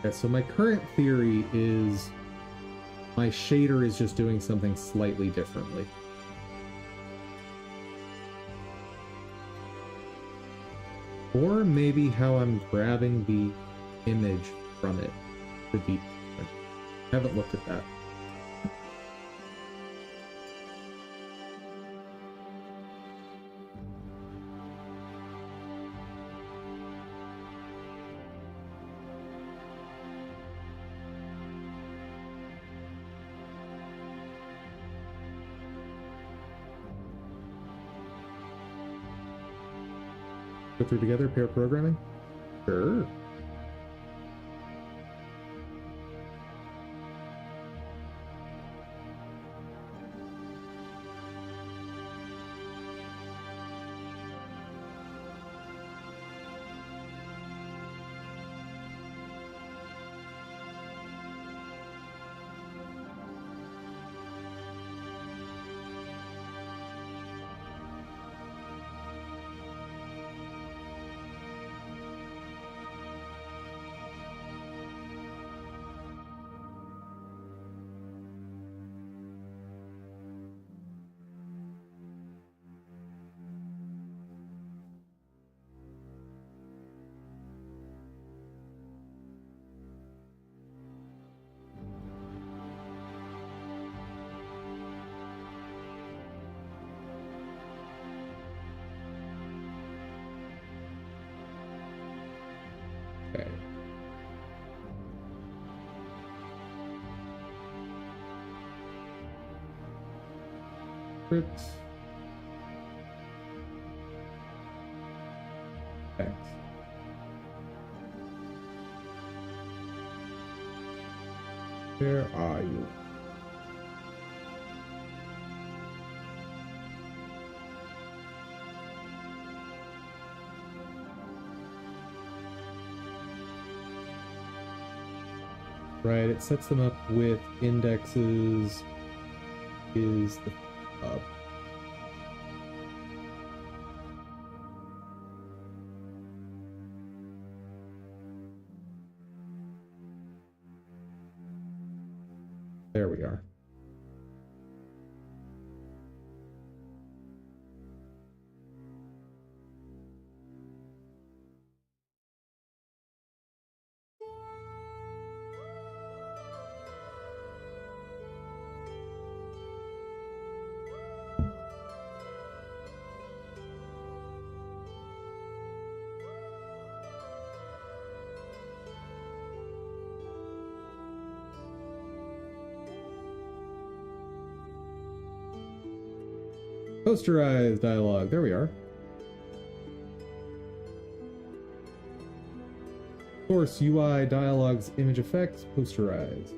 Yeah, so my current theory is my shader is just doing something slightly differently. Or maybe how I'm grabbing the image from it could be different. I haven't looked at that. Go through together, pair programming? Sure. Okay. Script. X. Where are you? Right, it sets them up with indexes is the hub. There we are. Posterize dialogue. There we are. Source UI dialogues image effects posterize.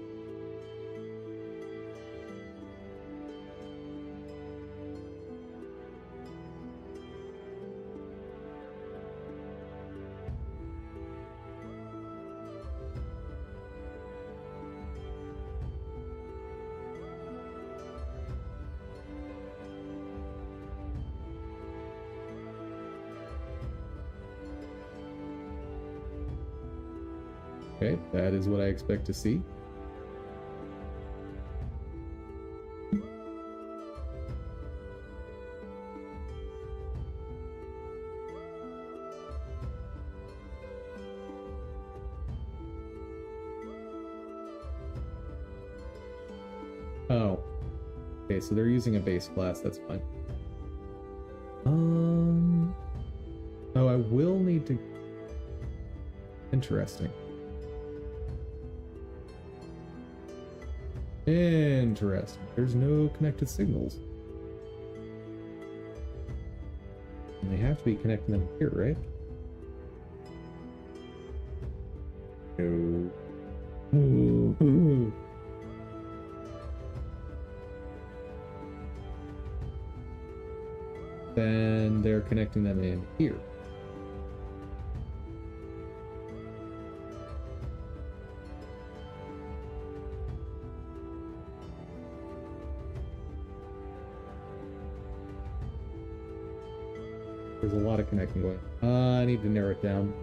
Okay, that is what I expect to see. Oh. Okay, so they're using a base class, that's fine. Oh, I will need to... Interesting. Interesting. There's no connected signals. And they have to be connecting them here, right? No. Ooh. Then they're connecting them in here. There's a lot of connecting going on. I need to narrow it down.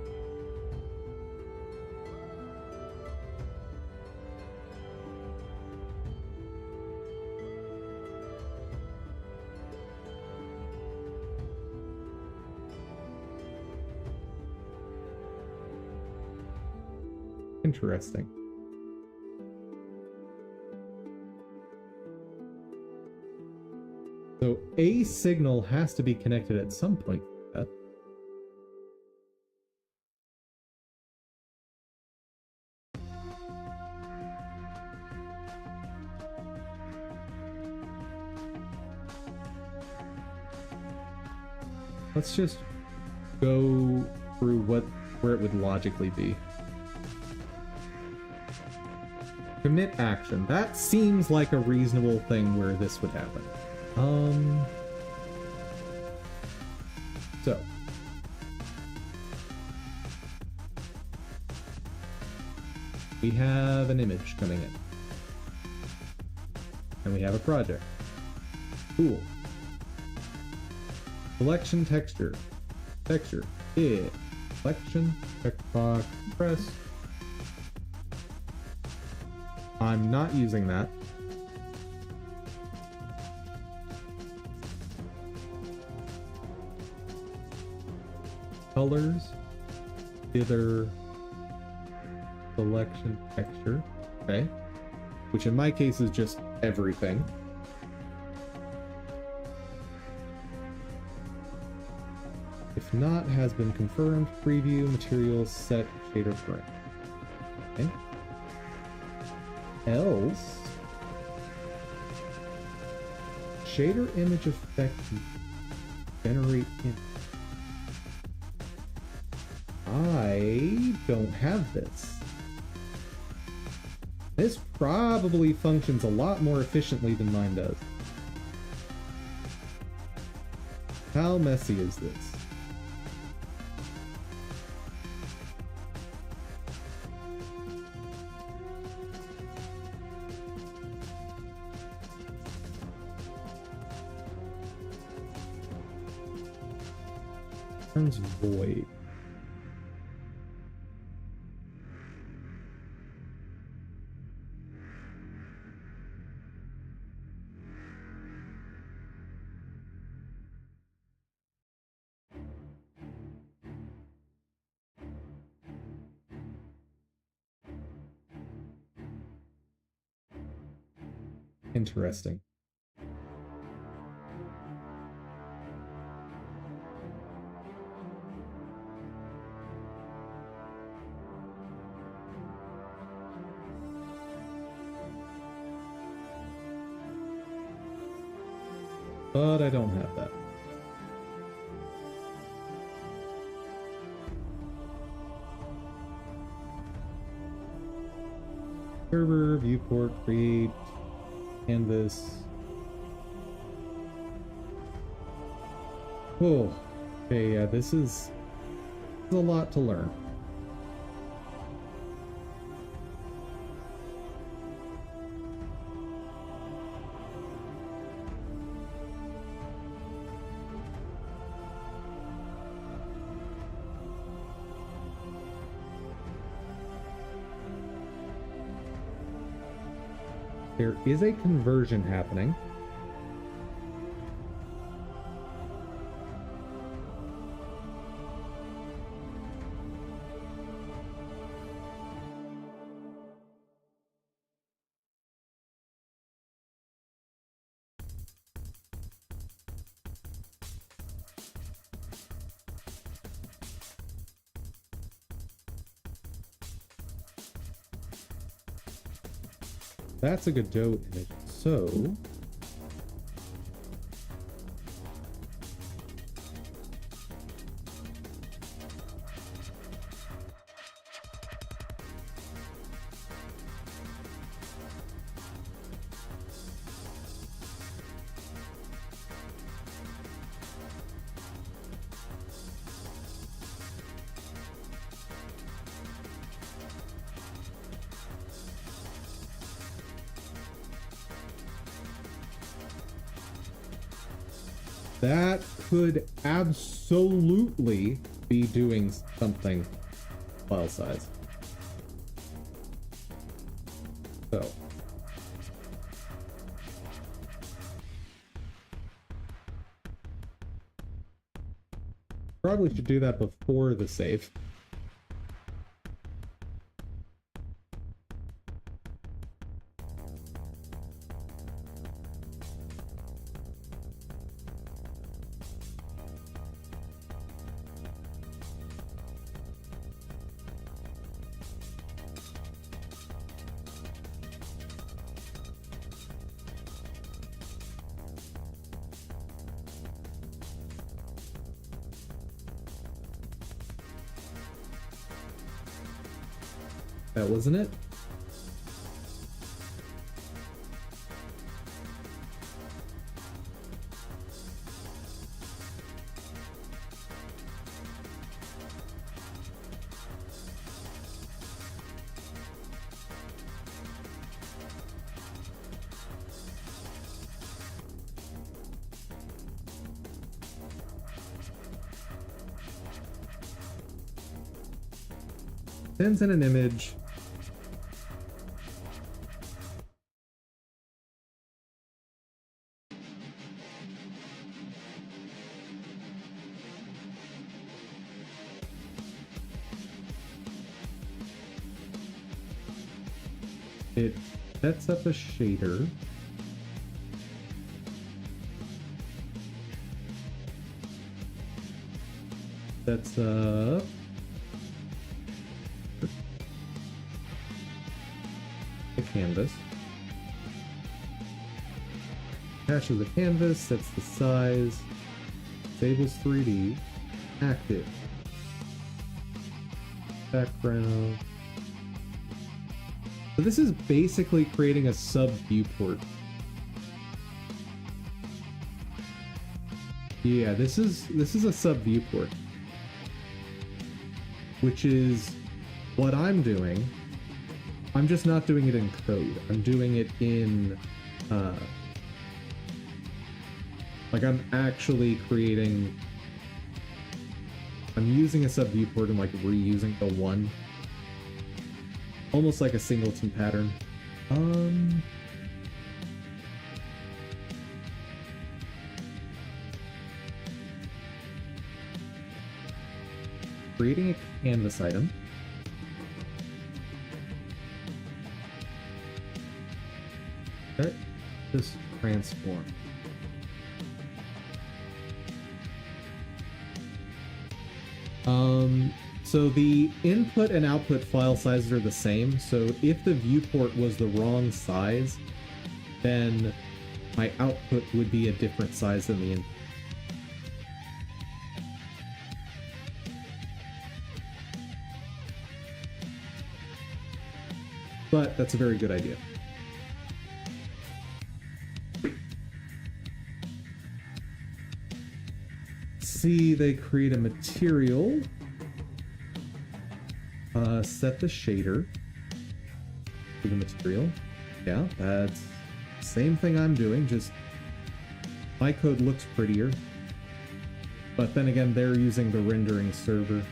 Interesting. So a signal has to be connected at some point. Let's just go through where it would logically be. Commit action. That seems like a reasonable thing where this would happen. So. We have an image coming in. And we have a project. Cool. Selection texture. Texture. Yeah. Selection. Checkbox. Press. I'm not using that. Colors. Either selection texture. Okay. Which in my case is just everything. If not, has been confirmed. Preview, materials, set, shader, frame. Okay. Else, shader image effect, generate image. I don't have this. This probably functions a lot more efficiently than mine does. How messy is this? Turns void. Interesting. But I don't have that. Server, viewport, create, canvas. Oh, okay, yeah, this is a lot to learn. There is a conversion happening. That's a Godot image. So that could absolutely be doing something file size. So probably should do that before the save. That wasn't it? Sends in an image. It sets up a shader. Sets up a canvas. Caches the canvas, sets the size, disables 3D, active, background. So this is basically creating a sub viewport. Yeah, this is a sub viewport, which is what I'm doing. I'm just not doing it in code. I'm doing it in like I'm actually creating. I'm using a sub viewport and like reusing the one. Almost like a singleton pattern. Creating a canvas item. Okay, just transform. So the input and output file sizes are the same. So if the viewport was the wrong size, then my output would be a different size than the input. But that's a very good idea. See, they create a material. Set the shader to the material. Yeah, that's the same thing I'm doing, just my code looks prettier. But then again, they're using the rendering server,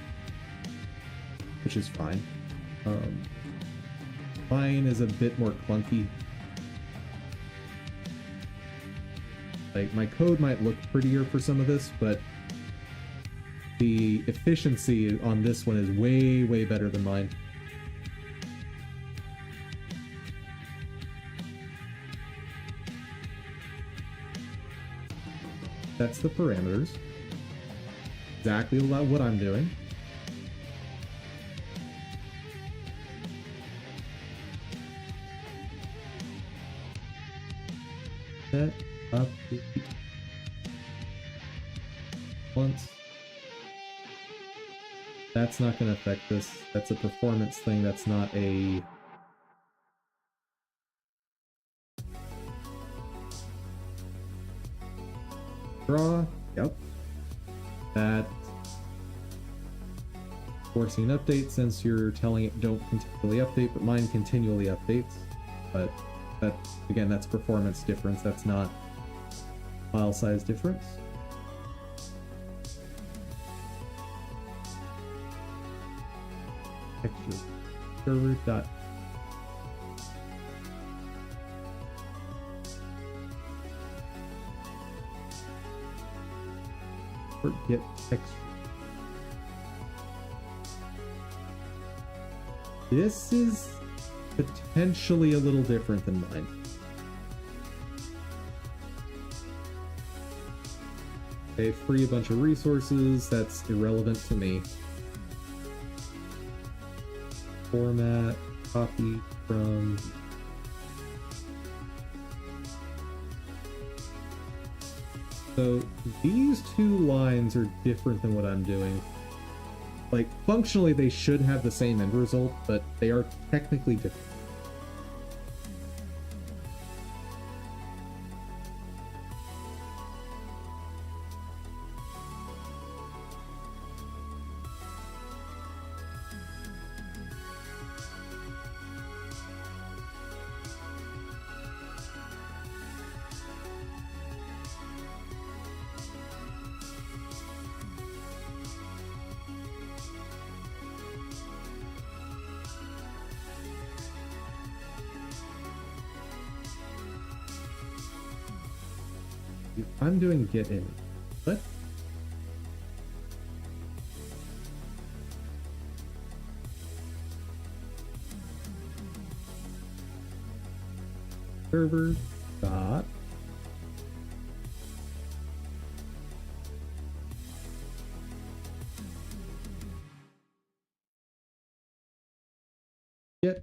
which is fine. Mine is a bit more clunky. Like, my code might look prettier for some of this, but the efficiency on this one is way, way better than mine. That's the parameters. Exactly what I'm doing. Set up once. That's not going to affect this. That's a performance thing. That's not a... Draw. Yep. That... Forcing an update since you're telling it don't continually update, but mine continually updates. But that, again, that's performance difference. That's not file size difference. Texture server dot get texture. This is potentially a little different than mine. Okay, free a bunch of resources. That's irrelevant to me. Format, copy from... So these two lines are different than what I'm doing. Like, functionally they should have the same end result, but they are technically different. I'm doing get in. What? Server dot get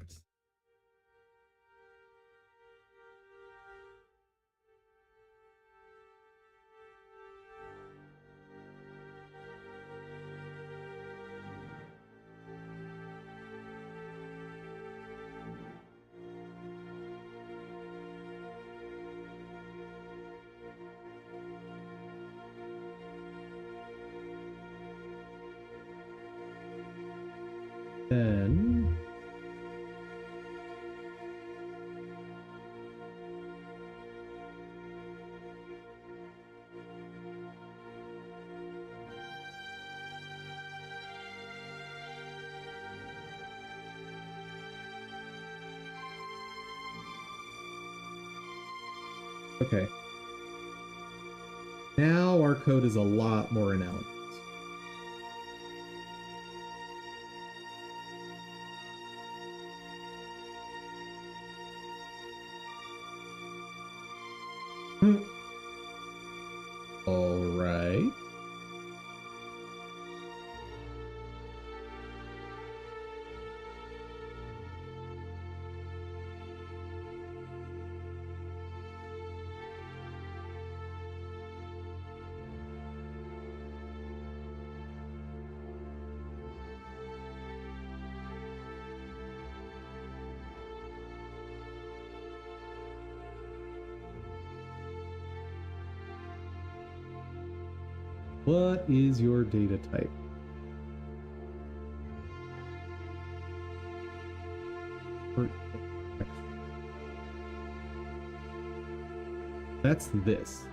then okay. Now our code is a lot more analogous. All right. What is your data type? That's this.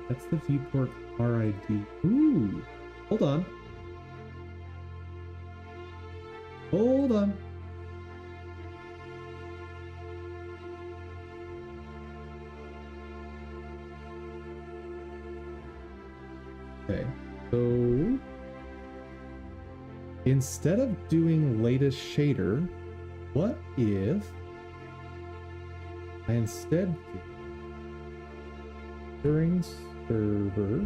That's the viewport RID. Ooh, hold on. Hold on. Okay, so instead of doing latest shader, what if I instead do during server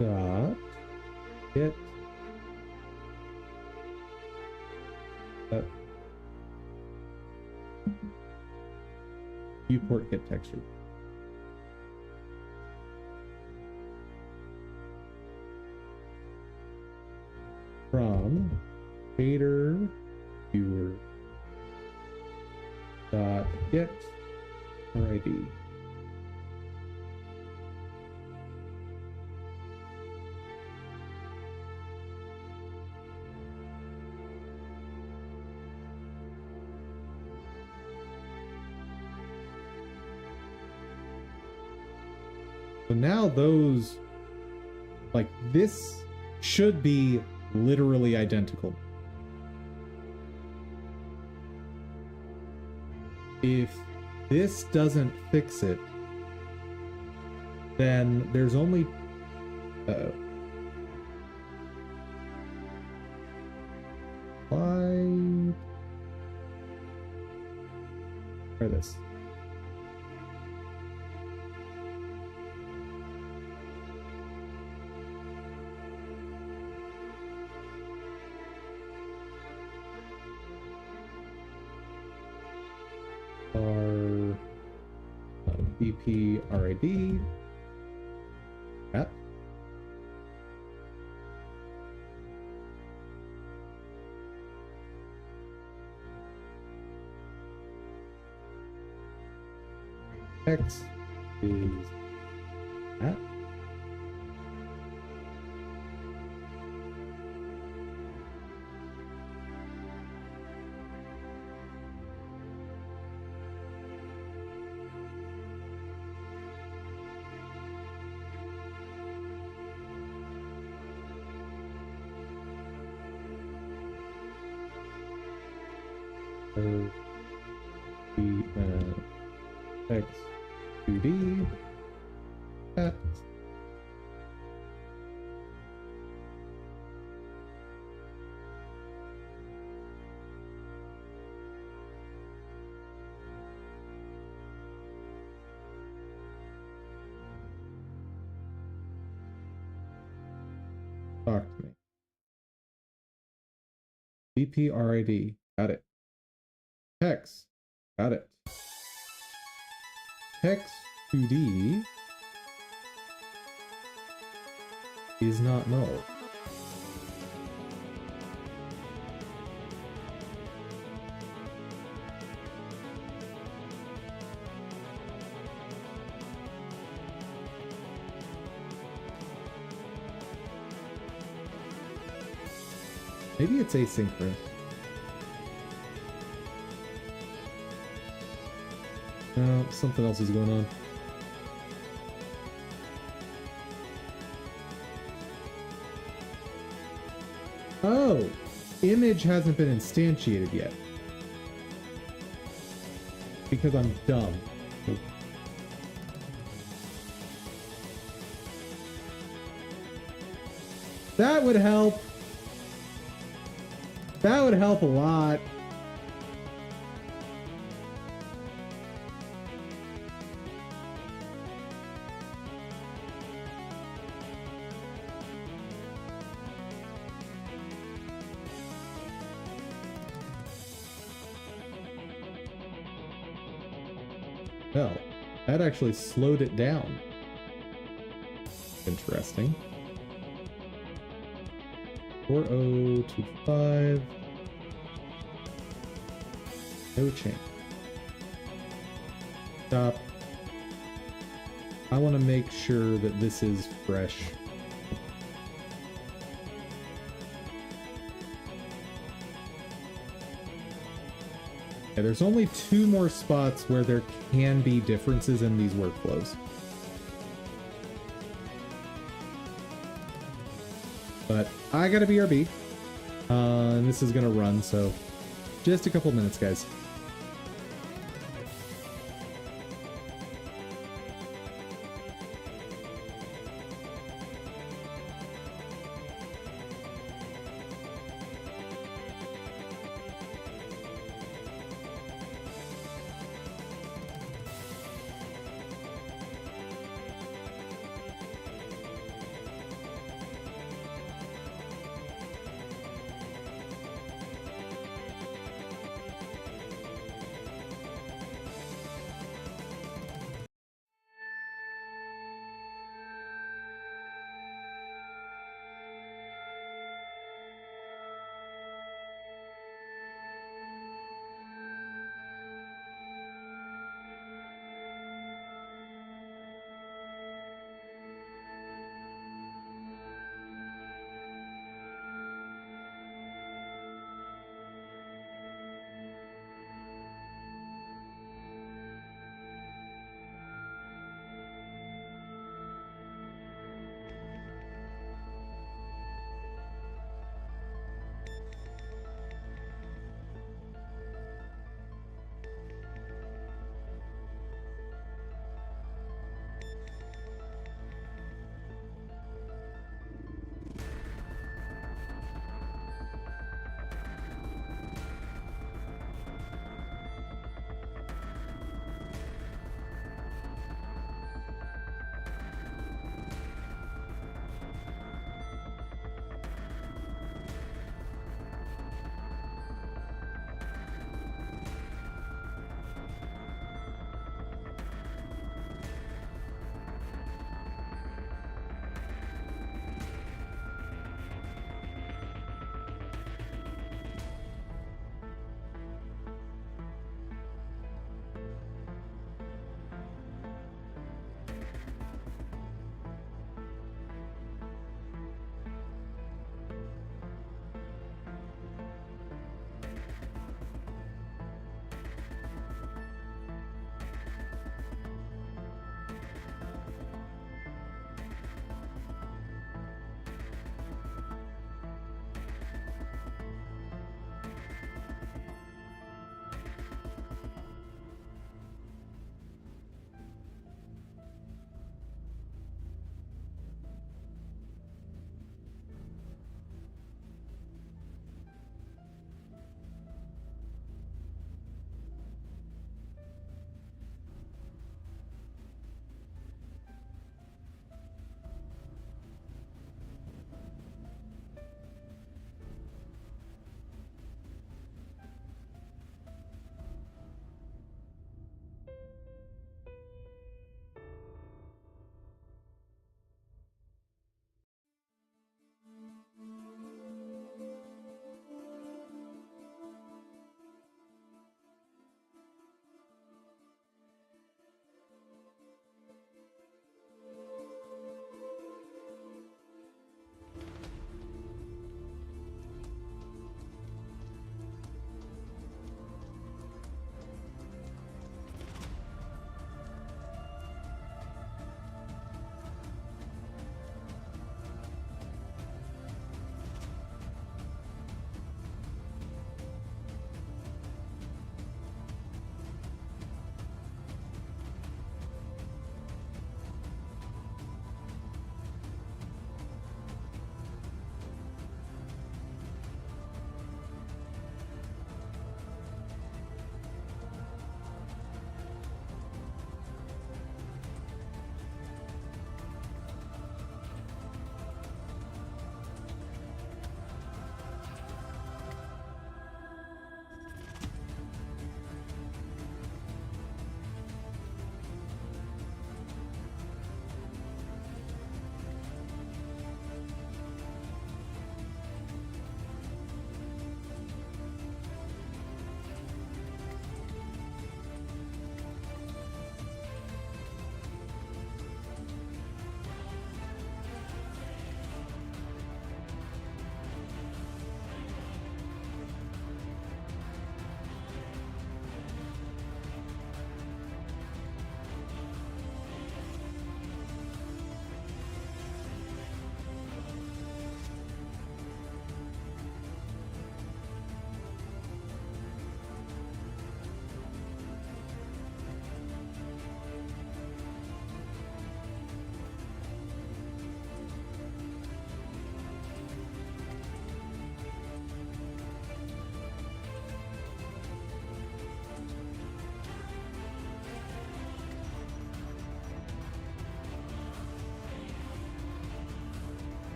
dot get viewport get texture. From shader viewer dot get RID. So now those, like, this should be literally identical. If this doesn't fix it, then there's only why try this. Our BP RID app. X is app. So the X2D at talk to me. BPRID, got it. Hex, got it. Hex 2D is not null. Maybe it's asynchronous. No, something else is going on. Oh, image hasn't been instantiated yet. Because I'm dumb. That would help. That would help a lot. Well, that actually slowed it down. Interesting. 4025. No change. Stop. I want to make sure that this is fresh. Yeah, there's only 2 more spots where there can be differences in these workflows. But I gotta BRB. And this is gonna run, so just a couple minutes, guys.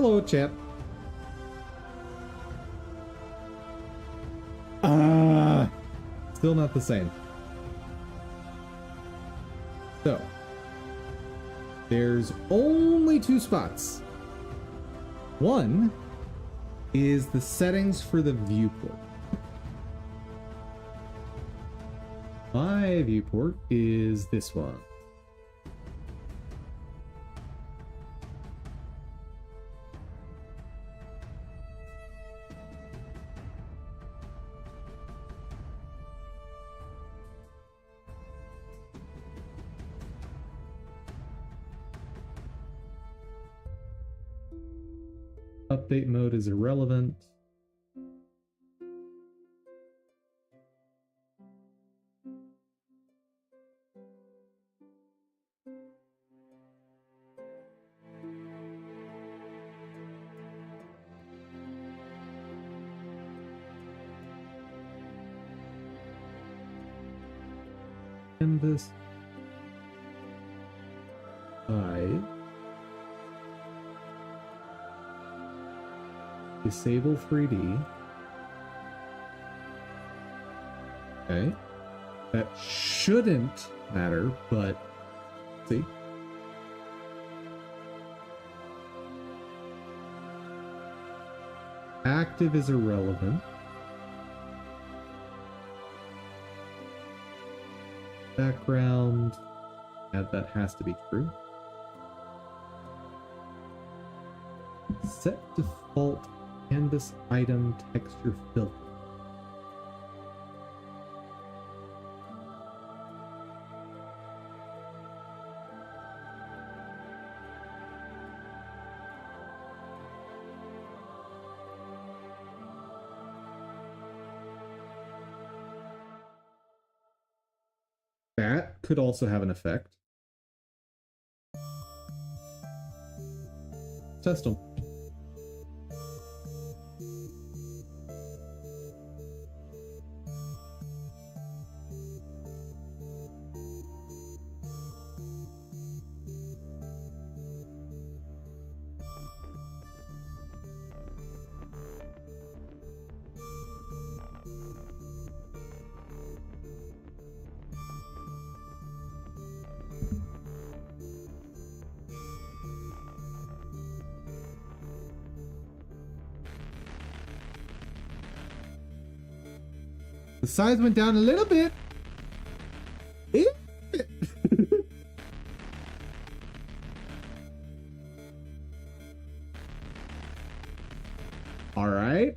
Hello, chat. Still not the same. So, there's only 2 spots. One is the settings for the viewport. My viewport is this one. Update mode is irrelevant. Canvas 5. Disable 3D. Okay. That shouldn't matter, but see. Active is irrelevant. Background. Yeah, that has to be true. Set default canvas item texture filter. That could also have an effect. Test them. The size went down a little bit. All right.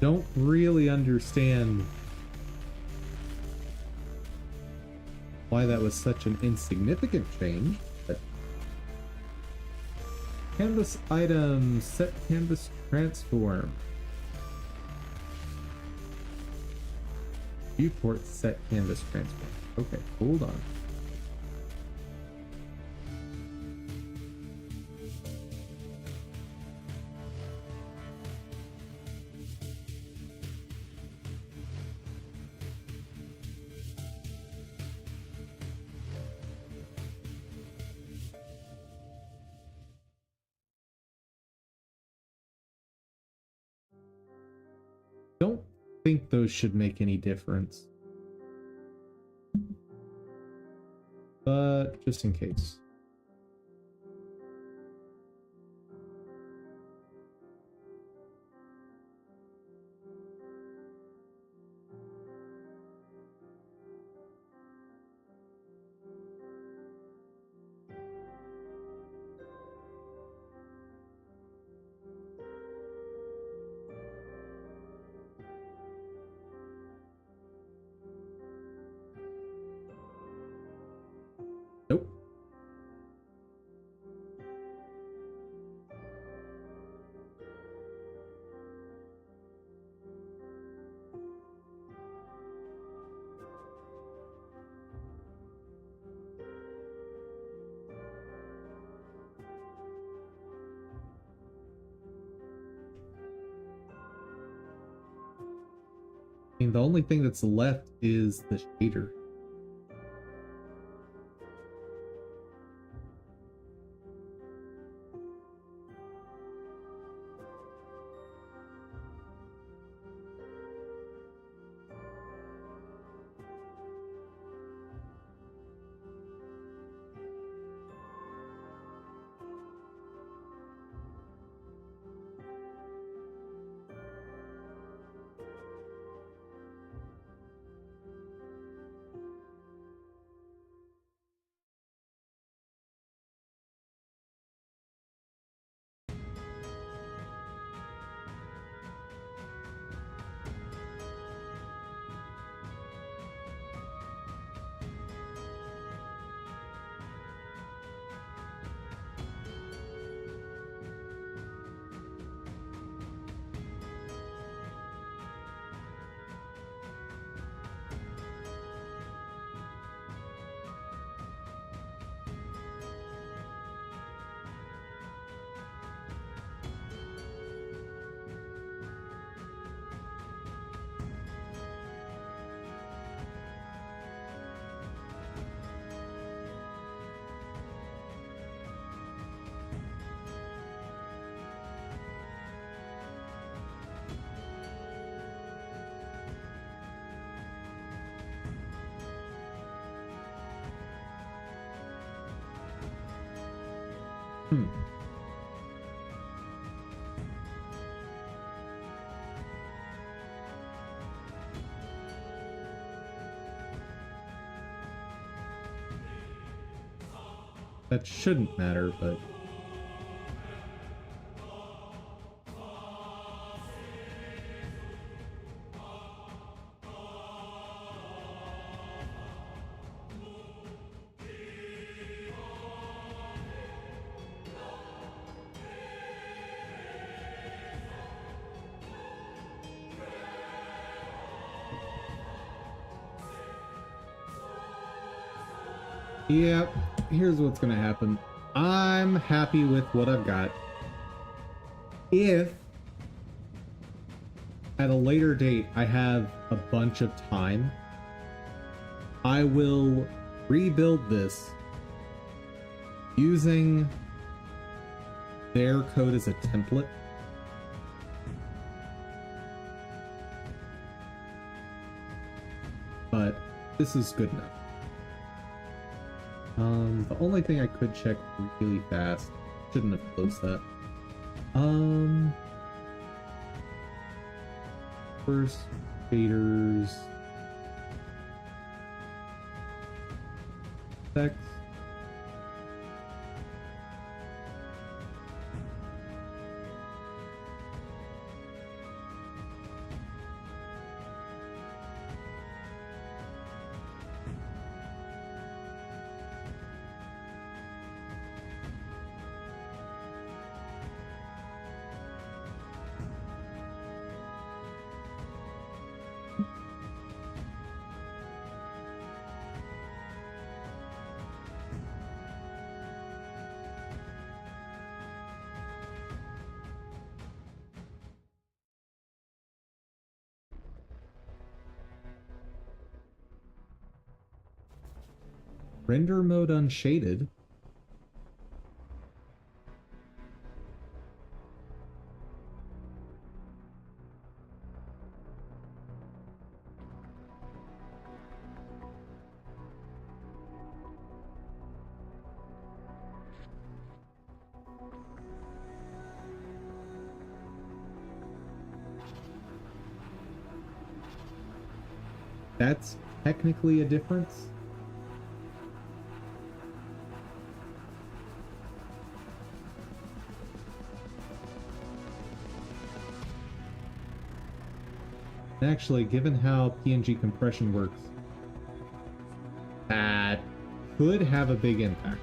Don't really understand why that was such an insignificant change, but canvas item, set canvas transform. Viewport set canvas transform. Okay, hold on. Don't think those should make any difference, but just in case. Nope. mean, the only thing that's left is the shader. That shouldn't matter, but... Yep, here's what's gonna happen. I'm happy with what I've got. If at a later date I have a bunch of time, I will rebuild this using their code as a template. But this is good enough. The only thing I could check really fast, shouldn't have closed that. First, shaders, effects. Render mode unshaded. That's technically a difference. Actually, given how PNG compression works, that could have a big impact.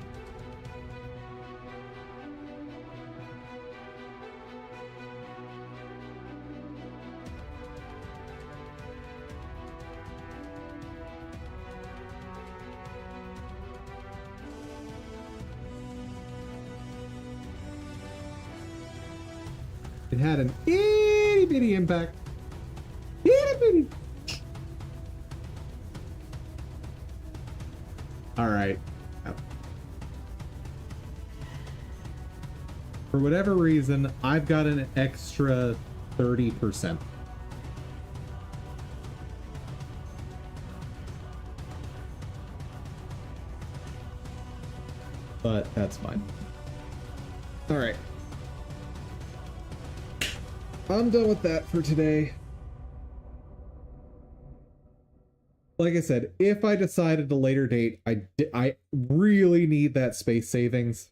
It had an itty bitty impact. Itty bitty. All right. For whatever reason, I've got an extra 30%. But that's fine. All right. I'm done with that for today. Like I said, if I decide at a later date I really need that space savings,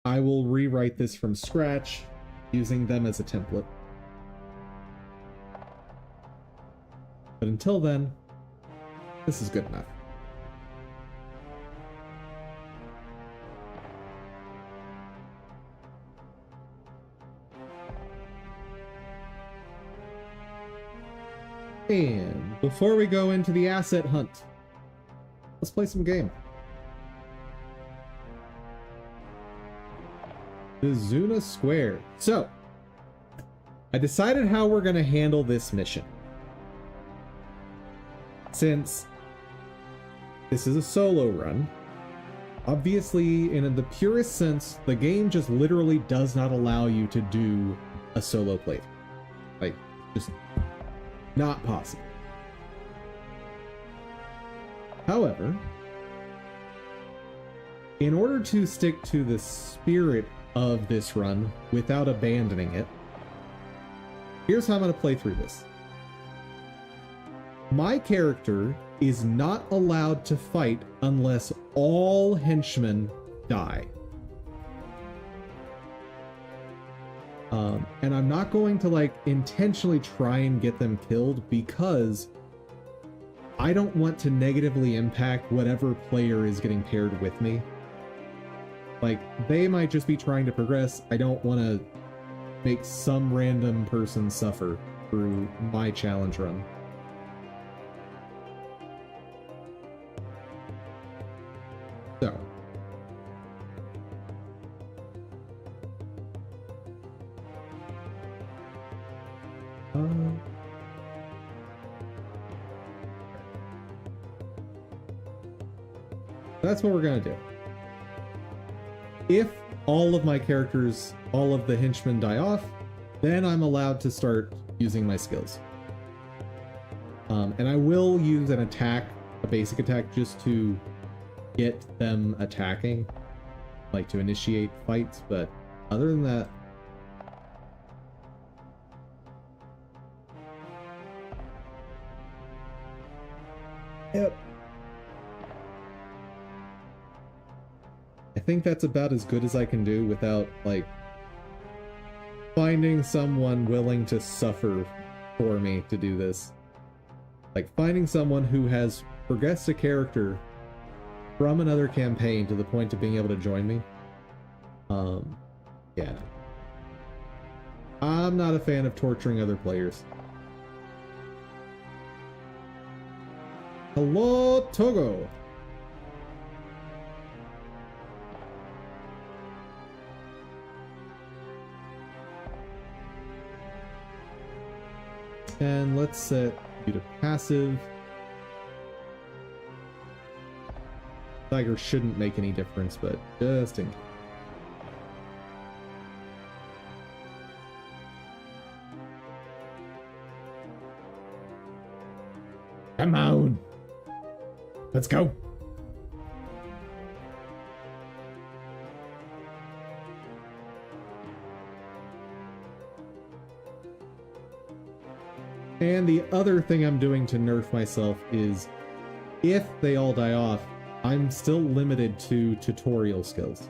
I will rewrite this from scratch using them as a template. But until then, this is good enough. And before we go into the asset hunt, let's play some game. The Zuna Square. So, I decided how we're going to handle this mission. Since this is a solo run, obviously, in the purest sense, the game just literally does not allow you to do a solo playthrough. Like, just not possible. However, in order to stick to the spirit of this run without abandoning it, here's how I'm going to play through this. My character is not allowed to fight unless all henchmen die. And I'm not going to like intentionally try and get them killed because I don't want to negatively impact whatever player is getting paired with me. Like, they might just be trying to progress. I don't want to make some random person suffer through my challenge run. So. That's what we're gonna do. If all of my characters, all of the henchmen die off, then I'm allowed to start using my skills. And I will use an attack, a basic attack, just to get them attacking, like to initiate fights, but other than that, yep. I think that's about as good as I can do without, like, finding someone willing to suffer for me to do this. Like, finding someone who has progressed a character from another campaign to the point of being able to join me. Yeah. I'm not a fan of torturing other players. Hello, Togo! And let's set you to passive. Tiger shouldn't make any difference, but just in case. Come on! Let's go! And the other thing I'm doing to nerf myself is, if they all die off, I'm still limited to tutorial skills.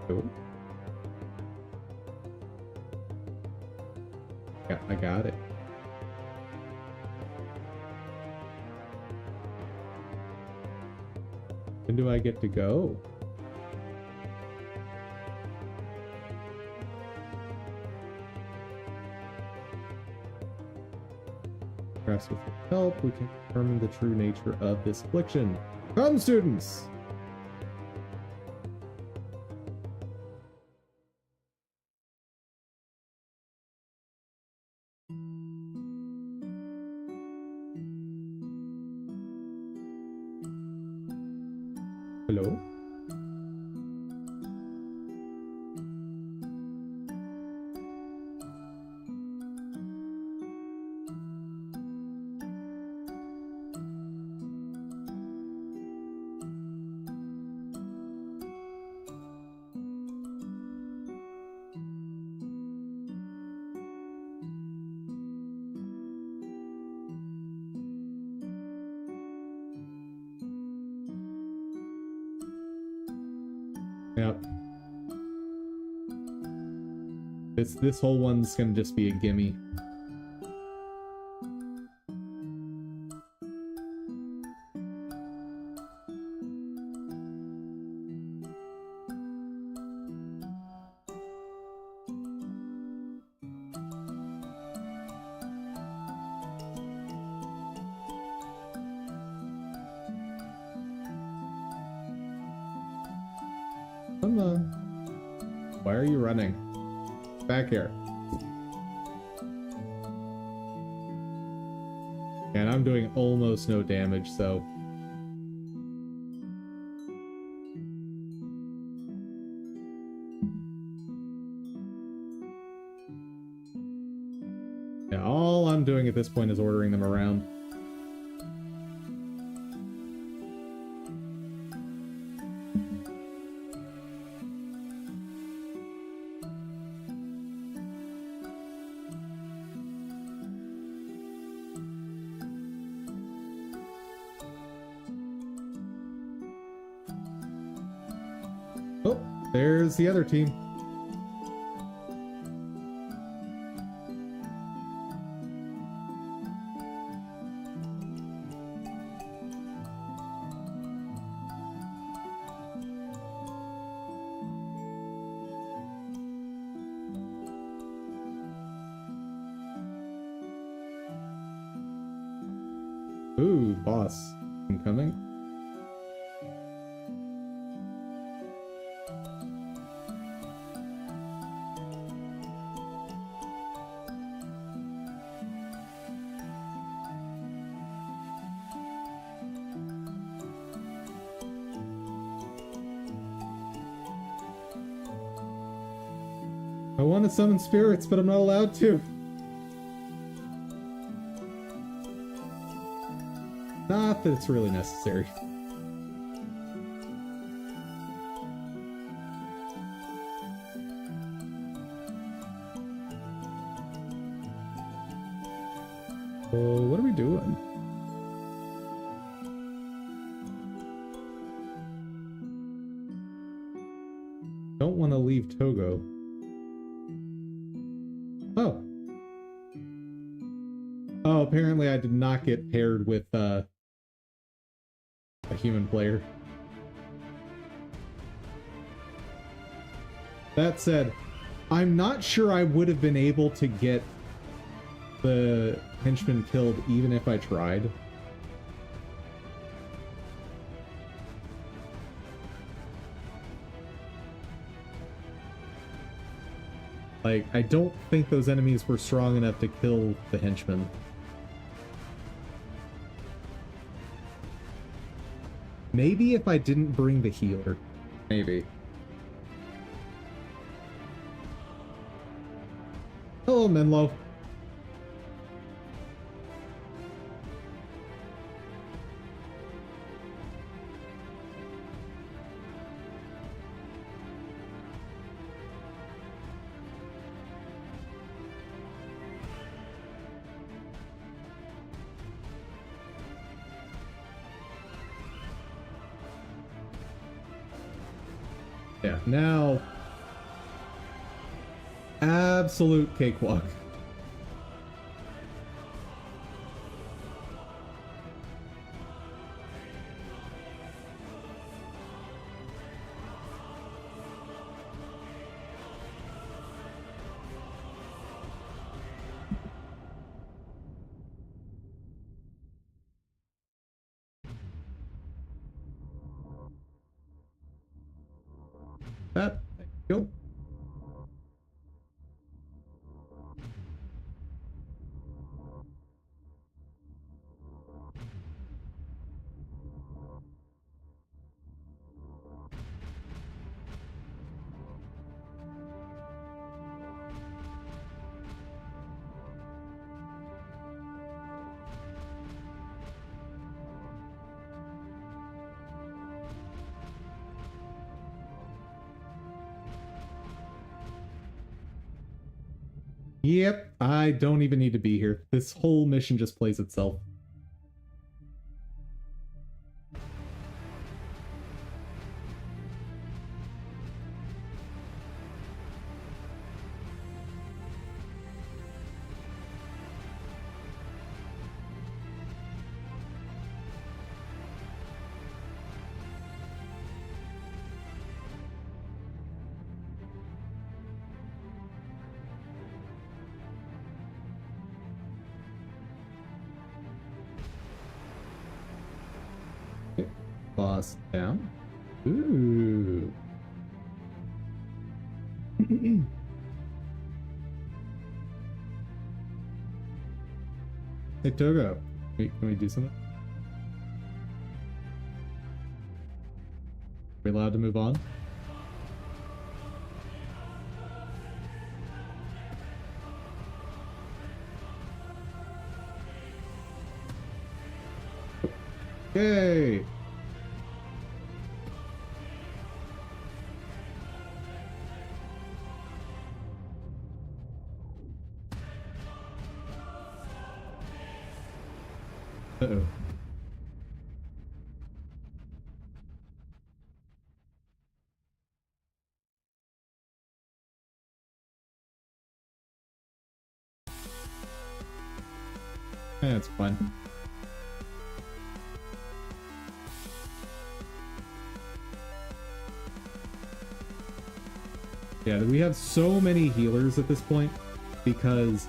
Cool. Yeah, I got it. When do I get to go? Perhaps with help, we can determine the true nature of this affliction. Come, students! Hello? Yep. This whole one's gonna just be a gimme. Come on. Why are you running? Back here. And I'm doing almost no damage, so... yeah, all I'm doing at this point is ordering them around. Oh, there's the other team. Ooh, boss incoming. I want to summon spirits, but I'm not allowed to. Not that it's really necessary. Oh, what are we doing? Don't want to leave Togo. Oh. Oh, apparently I did not get paired with a human player. That said, I'm not sure I would have been able to get the henchman killed even if I tried. Like, I don't think those enemies were strong enough to kill the henchman. Maybe if I didn't bring the healer. Maybe. Hello, Menlo. Yeah, now... absolute cakewalk. That, go. Yep, I don't even need to be here. This whole mission just plays itself. Okay. Boss down. Ooh. Hey Togo, can we do something? Are we allowed to move on? Yay! Uh-oh. That's fine. Yeah, we have so many healers at this point because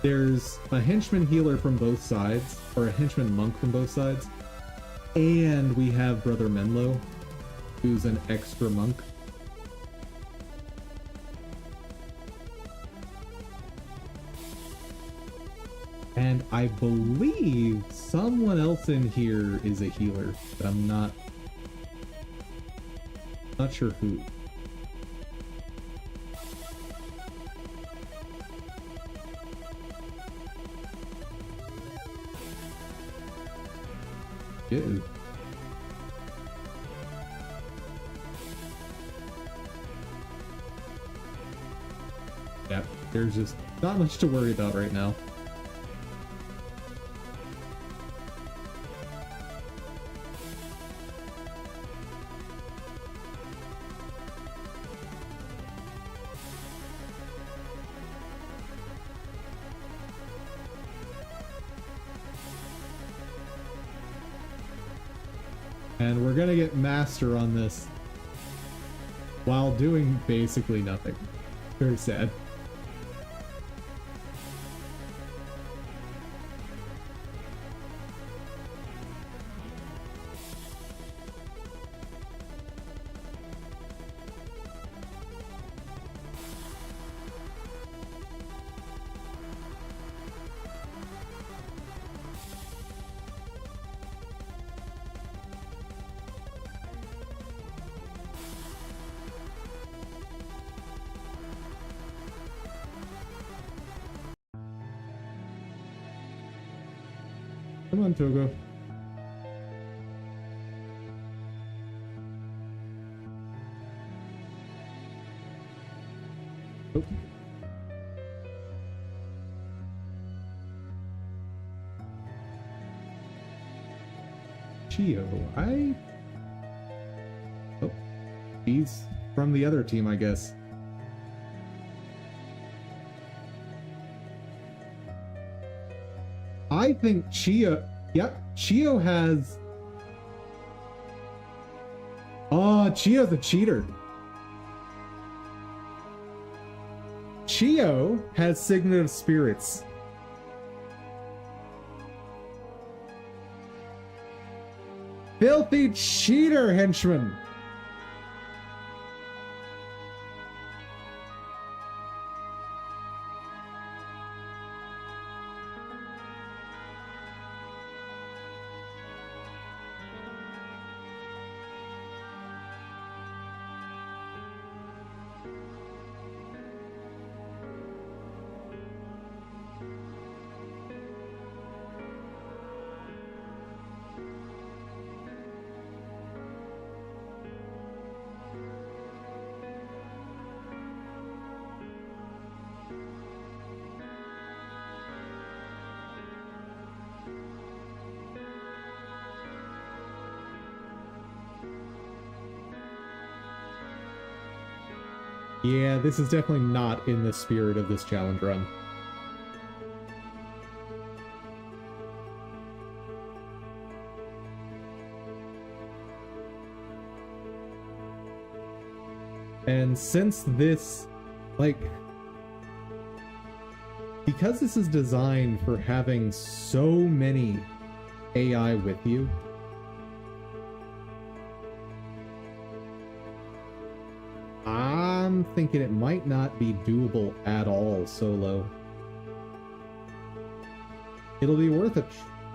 there's a henchman healer from both sides, or a henchman monk from both sides, and we have Brother Menlo, who's an extra monk. And I believe someone else in here is a healer, but I'm not sure who. Ew. Yeah, there's just not much to worry about right now. And we're gonna get master on this while doing basically nothing. Very sad. Come on, Togo. Oh. Chio, Oh, he's from the other team, I guess. I think Chio... Yep, Chio has... Oh, Chio's a cheater. Chio has Signet of Spirits. Filthy cheater, henchman! Yeah, this is definitely not in the spirit of this challenge run. And since this, like, because this is designed for having so many AI with you, I'm thinking it might not be doable at all solo. It'll be worth a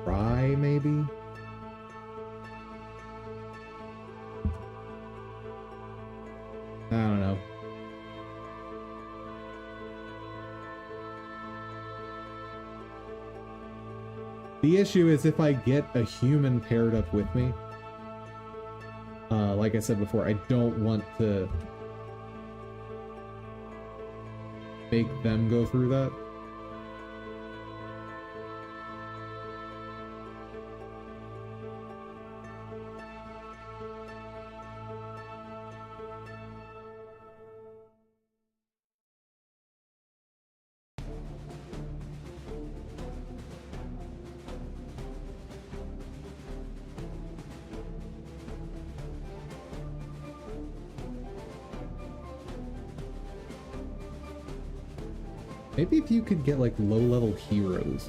try, maybe? I don't know. The issue is if I get a human paired up with me, like I said before, I don't want to make them go through that. Maybe if you could get like low-level heroes,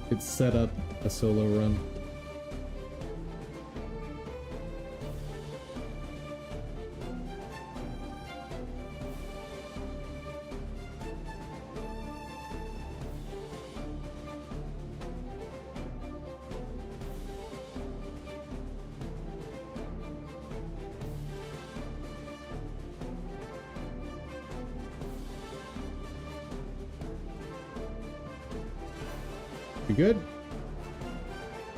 it's set up a solo run. We good?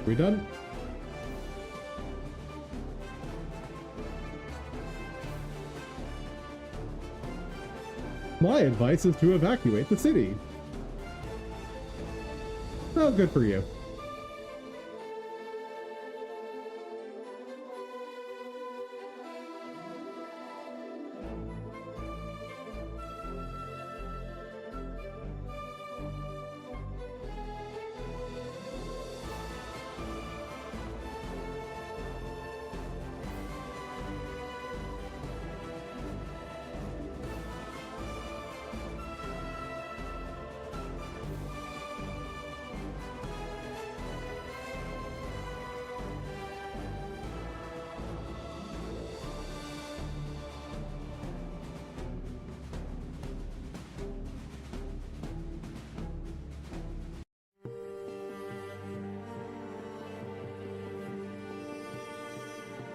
We done? My advice is to evacuate the city. Oh, good for you.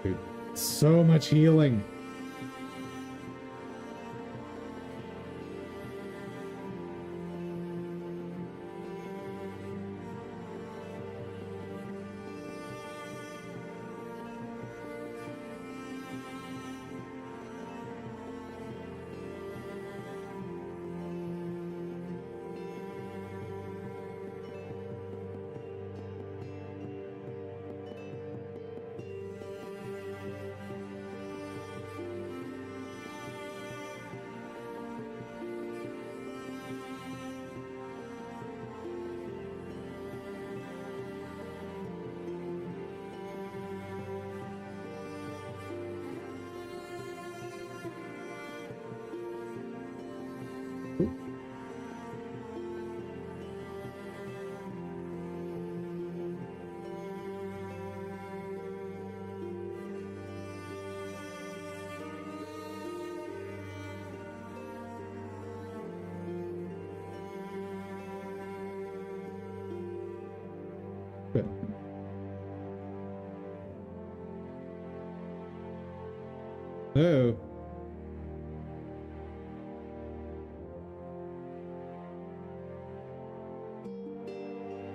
Dude, so much healing. Good. Oh.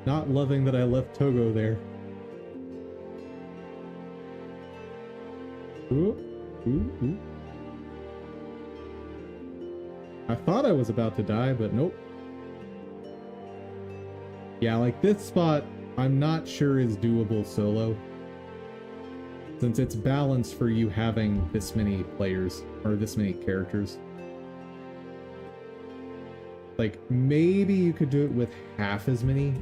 Not loving that I left Togo there. Ooh, ooh, ooh. I thought I was about to die, but nope. Yeah, like this spot, I'm not sure is doable solo. since it's balanced for you having this many players or this many characters. Like, maybe you could do it with half as many.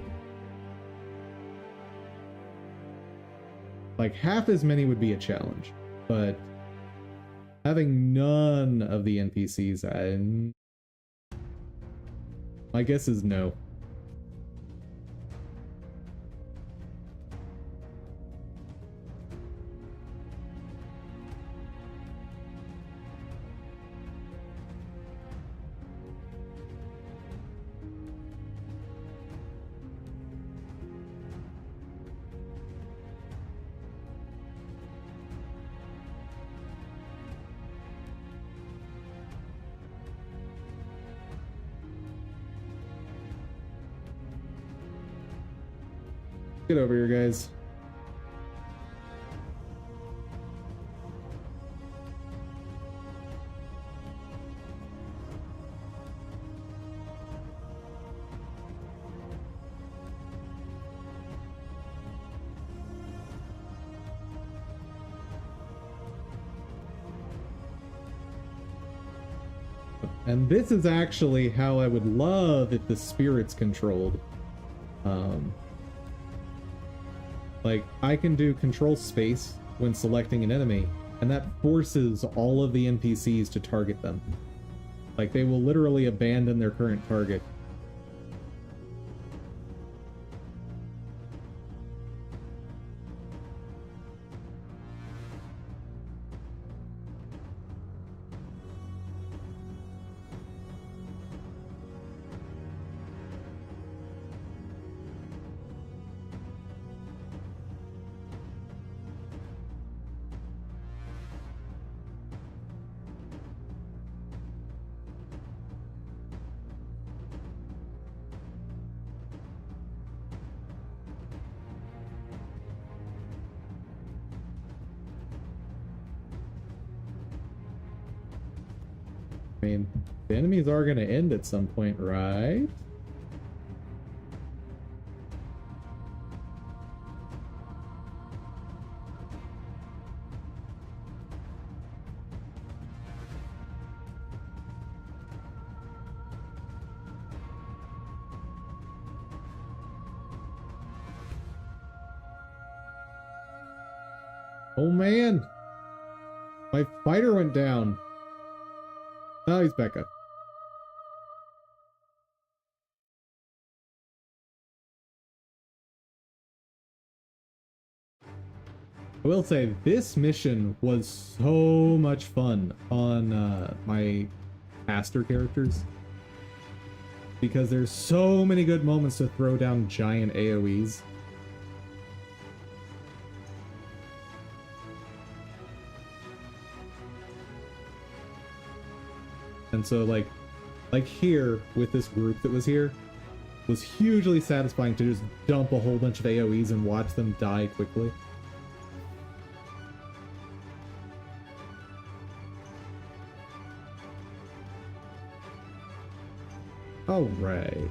Like, half as many would be a challenge, but having none of the NPCs, my guess is no. Get over here, guys. And this is actually how I would love if the spirits controlled. Like, I can do control space when selecting an enemy, and that forces all of the NPCs to target them. Like, they will literally abandon their current target. I mean, the enemies are going to end at some point, right? Oh man! My fighter went down. Oh, he's back up. I will say, this mission was so much fun on my Aster characters. Because there's so many good moments to throw down giant AoEs. And so like here with this group that was here, was hugely satisfying to just dump a whole bunch of AoEs and watch them die quickly. All right.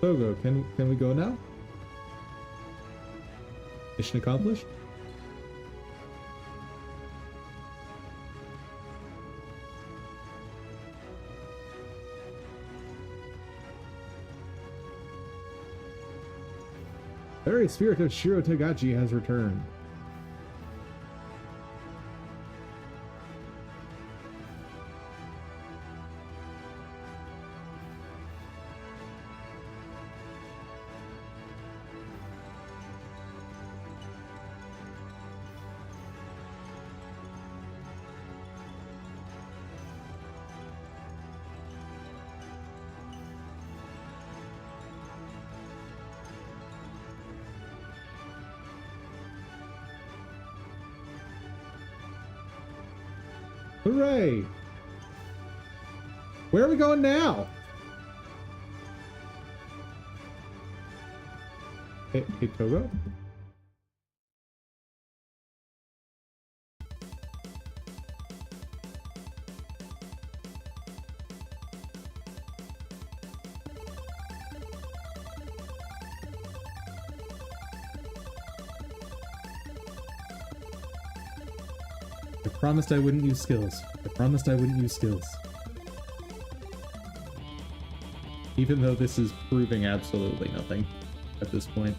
Togo, can we go now? Mission accomplished? Very spirit of Shiro Togachi has returned. Hooray! Where are we going now? Hey, Togo? I promised I wouldn't use skills. I promised I wouldn't use skills. Even though this is proving absolutely nothing at this point.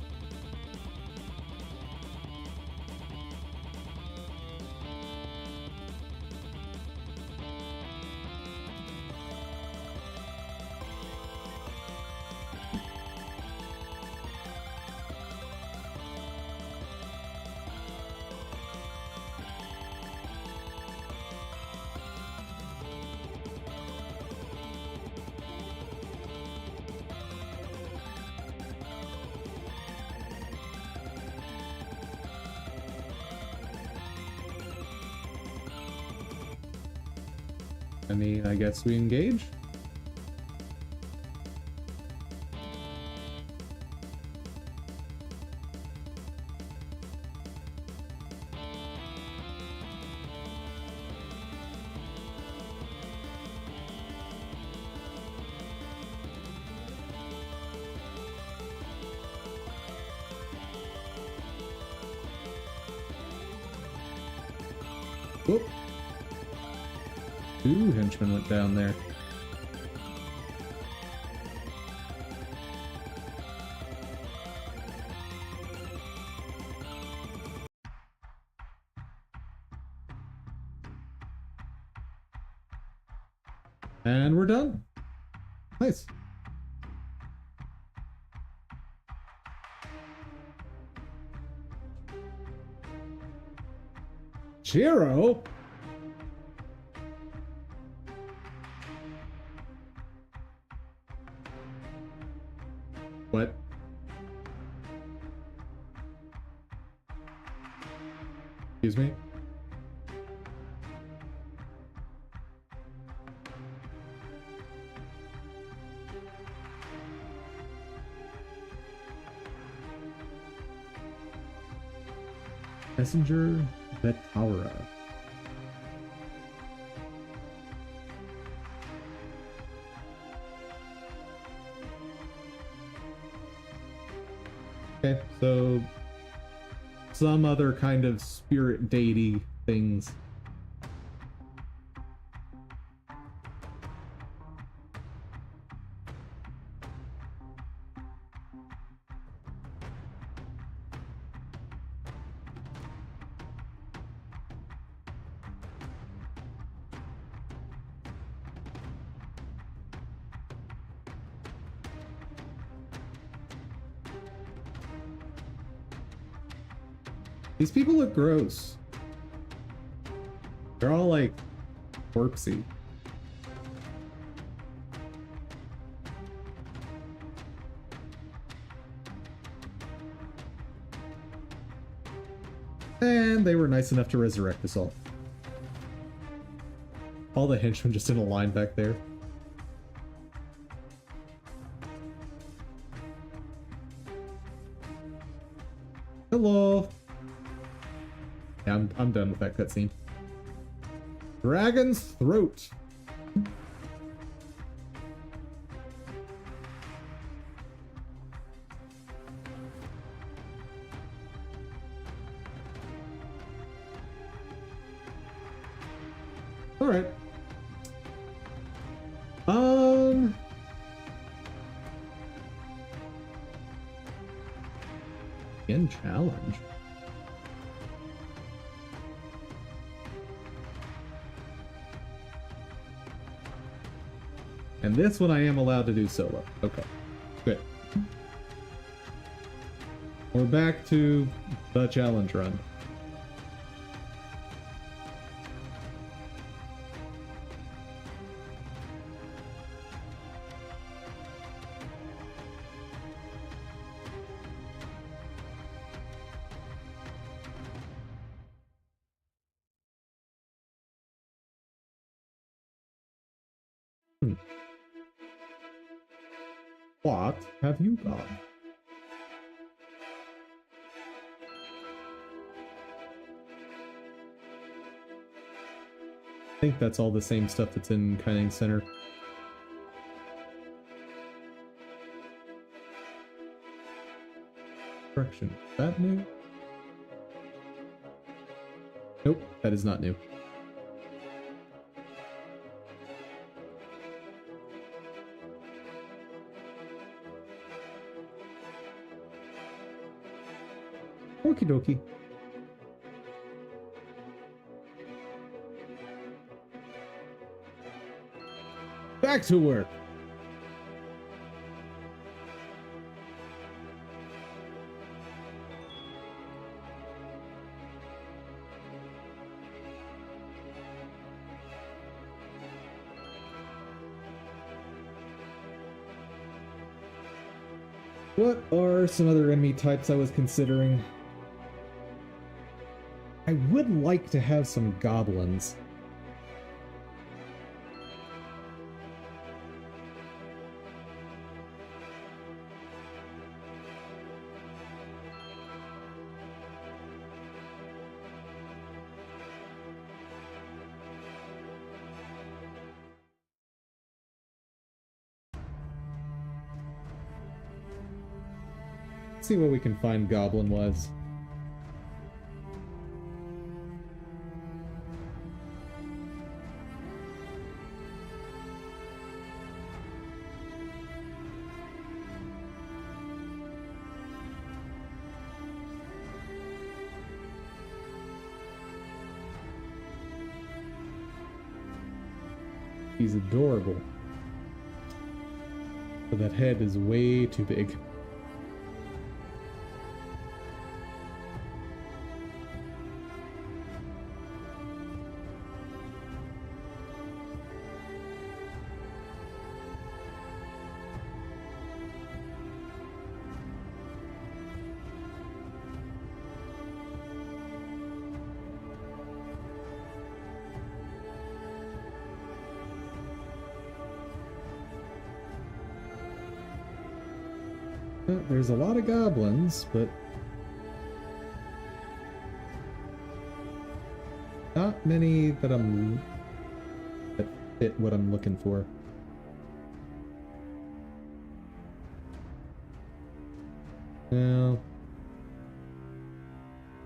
I mean, I guess we engage. Whoop. Two henchmen went down there. And we're done. Nice. Jiro? What? Excuse me? Messenger Vetaura. Okay, so some other kind of spirit deity things. These people look gross. They're all like corpsey. And they were nice enough to resurrect us all. All the henchmen just in a line back there. Hello. Yeah, I'm done with that cutscene. Dragon's Throat. All right. Again, challenge. And this one I am allowed to do solo. Okay, good. We're back to the challenge run. What have you got? I think that's all the same stuff that's in Kaining Center. Correction, is that new? Nope, that is not new. Okie dokie. Back to work. What are some other enemy types I was considering? I would like to have some goblins. Let's see what we can find goblin-wise. He's adorable. But that head is way too big. There's a lot of goblins, but not many that fit what I'm looking for. No.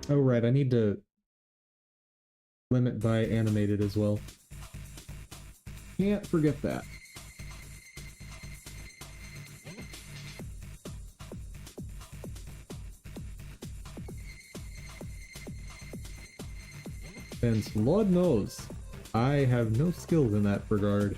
Oh right, I need to limit by animated as well. Can't forget that. And Lord knows, I have no skills in that regard.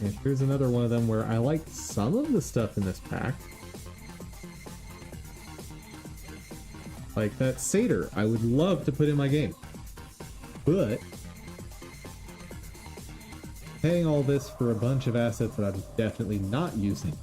And here's another one of them where I like some of the stuff in this pack. Like that satyr, I would love to put in my game. But paying all this for a bunch of assets that I'm definitely not using.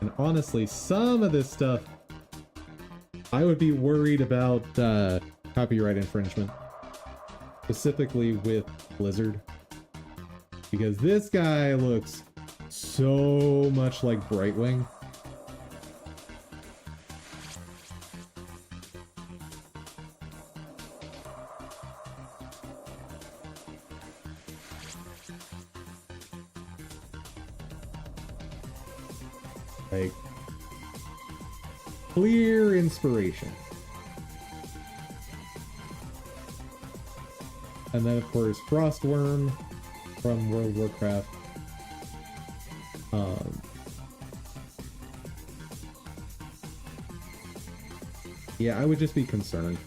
And honestly, some of this stuff, I would be worried about copyright infringement. Specifically with Blizzard. Because this guy looks so much like Brightwing. Like, clear inspiration. And then, of course, Frostworm from World of Warcraft. Yeah, I would just be concerned.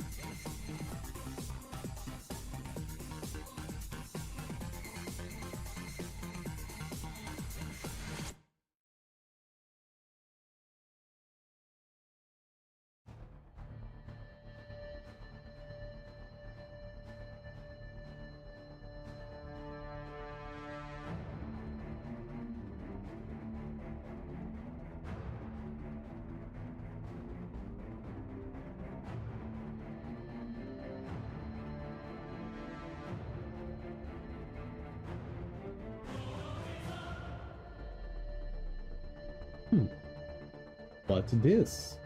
Hmm. What's this?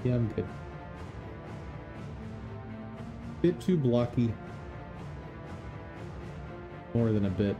Yeah, I'm good. Bit too blocky. More than a bit.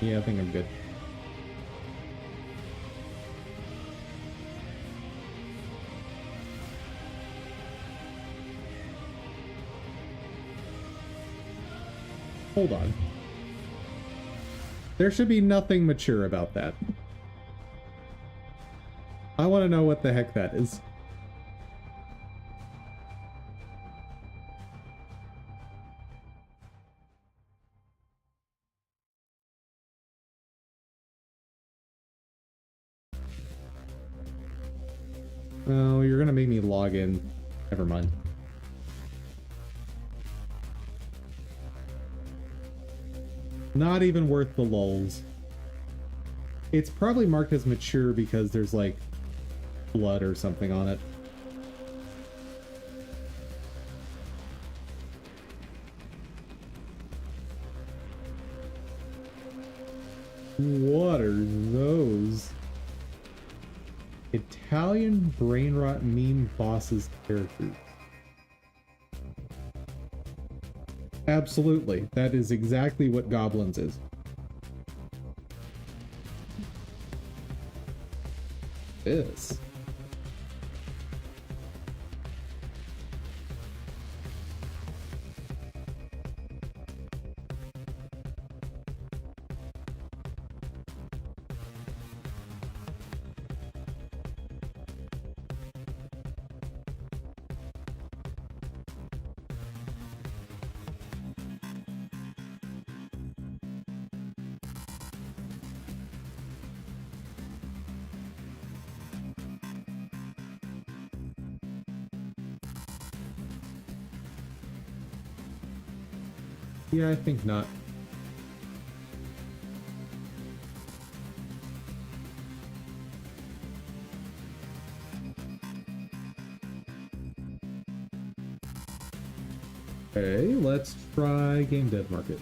Yeah, I think I'm good. Hold on. There should be nothing mature about that. I want to know what the heck that is. Oh, you're gonna make me log in. Never mind. Not even worth the lulz. It's probably marked as mature because there's like blood or something on it. What are those? Italian brainrot meme bosses characters. Absolutely. That is exactly what Goblins is. This. Yeah, I think not. Okay, let's try Game Dev Market.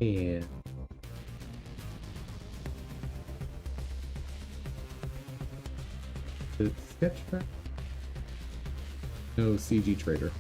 And is it Sketchfab? No, CG Trader.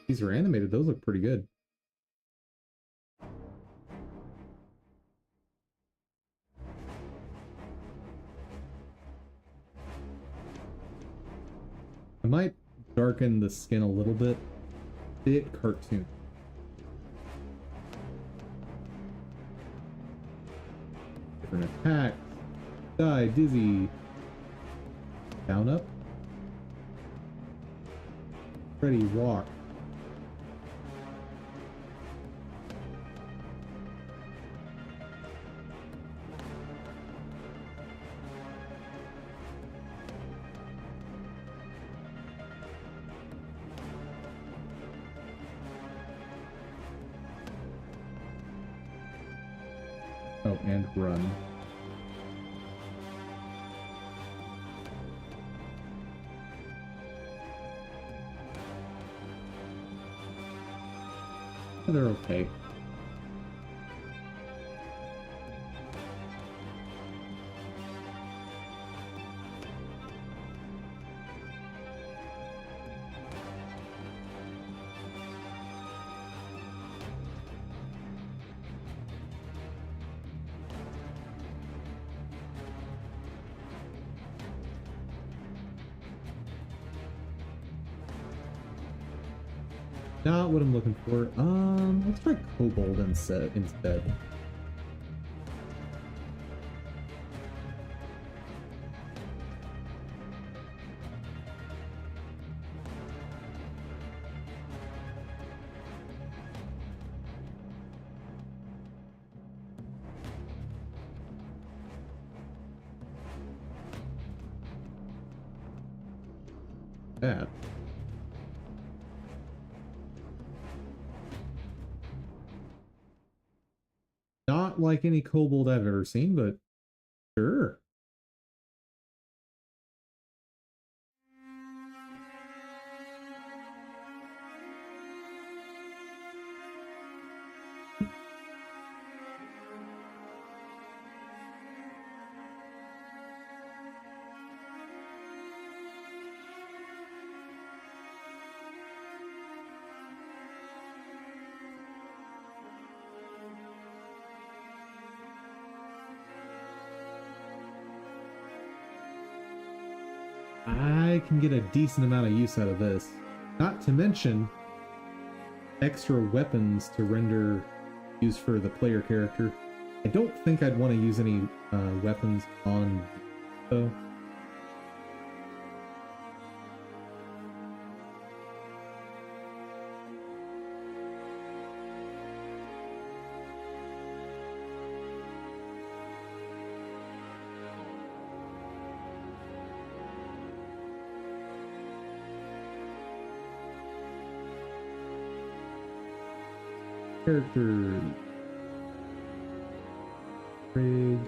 These are animated. Those look pretty good. I might darken the skin a little bit. Bit cartoon. Different attacks. Die, dizzy. Down up. Ready, walk. Oh, and run. They're okay. Not what I'm looking for. Let's try Kobold instead. That. Not like any Kobold I've ever seen, but sure. I can get a decent amount of use out of this. Not to mention extra weapons to render use for the player character. I don't think I'd want to use any weapons on though. Character rig.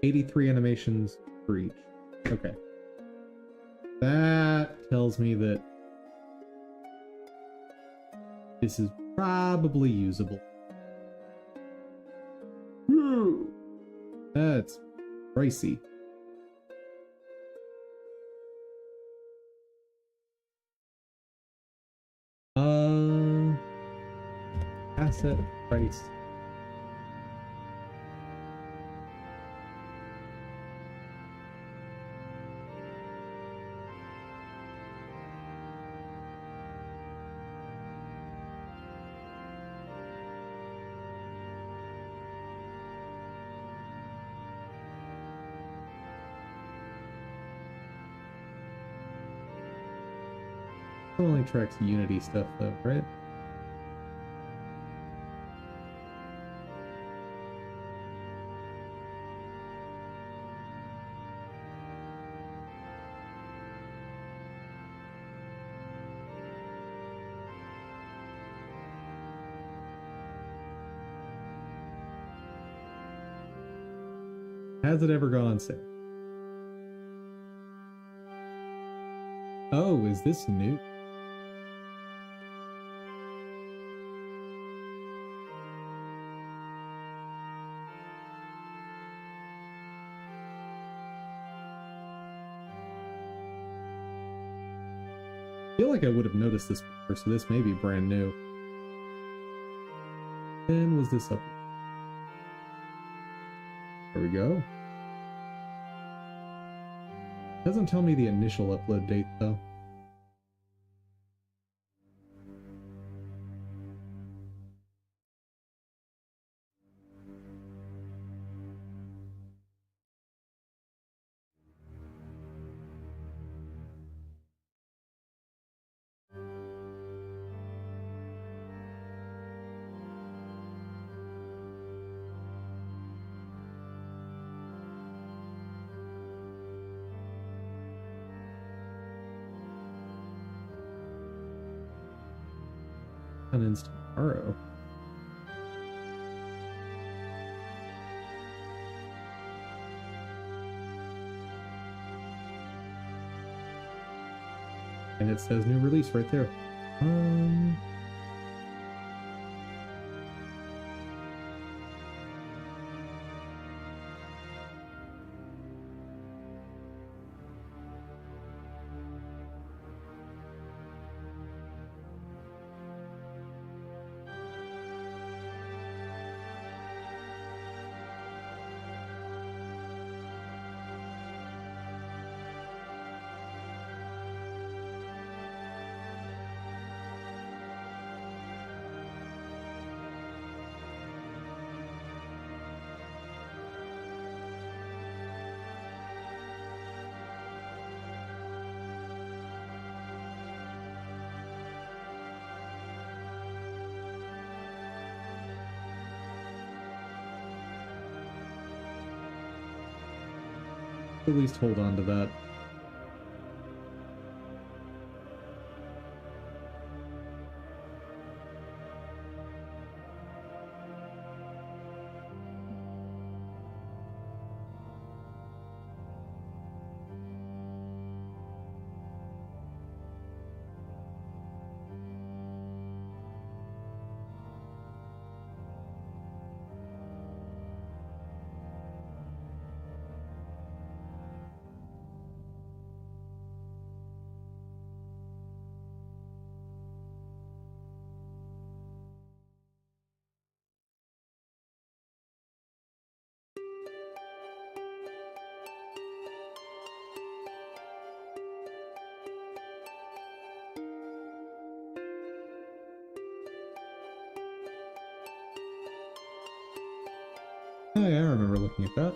$83 animations for each. Okay. That tells me that this is probably usable. That's pricey. Asset price. It only tracks Unity stuff though, right? Has it ever gone on sale? Oh, is this new? I feel like I would have noticed this before, so this may be brand new. When was this up? There we go. Doesn't tell me the initial upload date though. Ends tomorrow. And it says new release right there. At least hold on to that. Oh, yeah, I remember looking at that.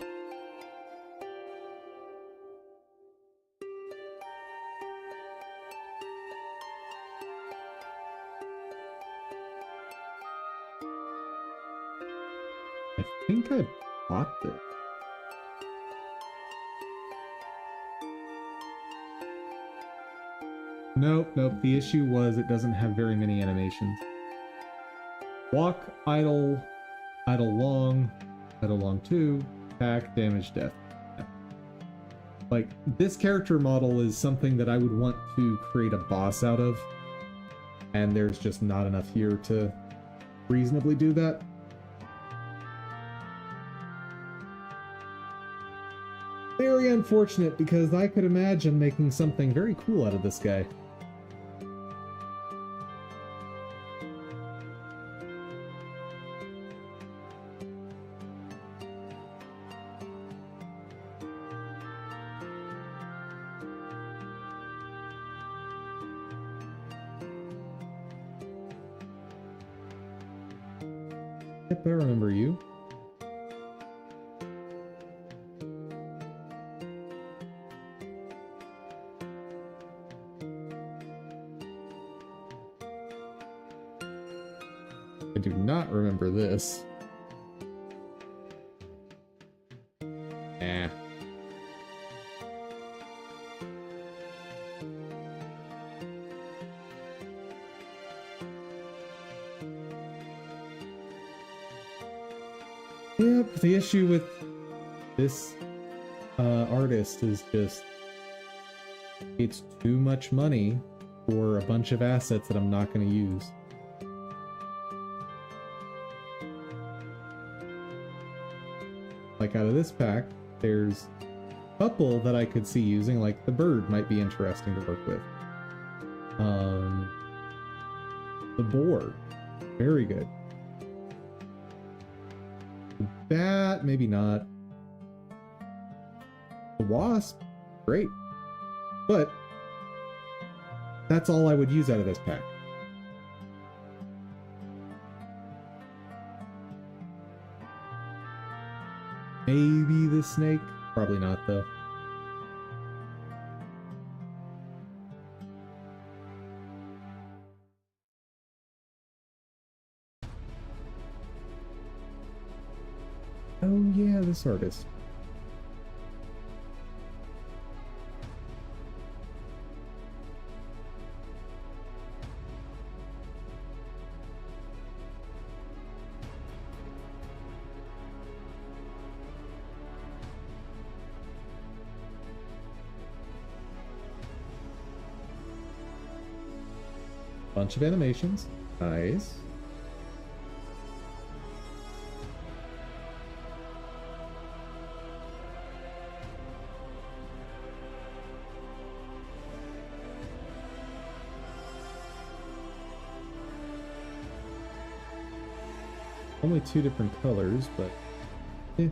I think I bought this. Nope. The issue was it doesn't have very many animations. Walk, idle, idle long 2, attack, damage, death. Like, this character model is something that I would want to create a boss out of, and there's just not enough here to reasonably do that. Very unfortunate, because I could imagine making something very cool out of this guy. Yep, I remember you. I do not remember this. Eh. Yep, the issue with this artist is just it's too much money for a bunch of assets that I'm not going to use. Like, out of this pack, there's a couple that I could see using, like the bird might be interesting to work with. The boar, very good. The bat, maybe not. The wasp, great. But that's all I would use out of this pack. Maybe the snake? Probably not, though. Oh yeah, this artist. Bunch of animations. Nice. Only 2 different colors, but yeah.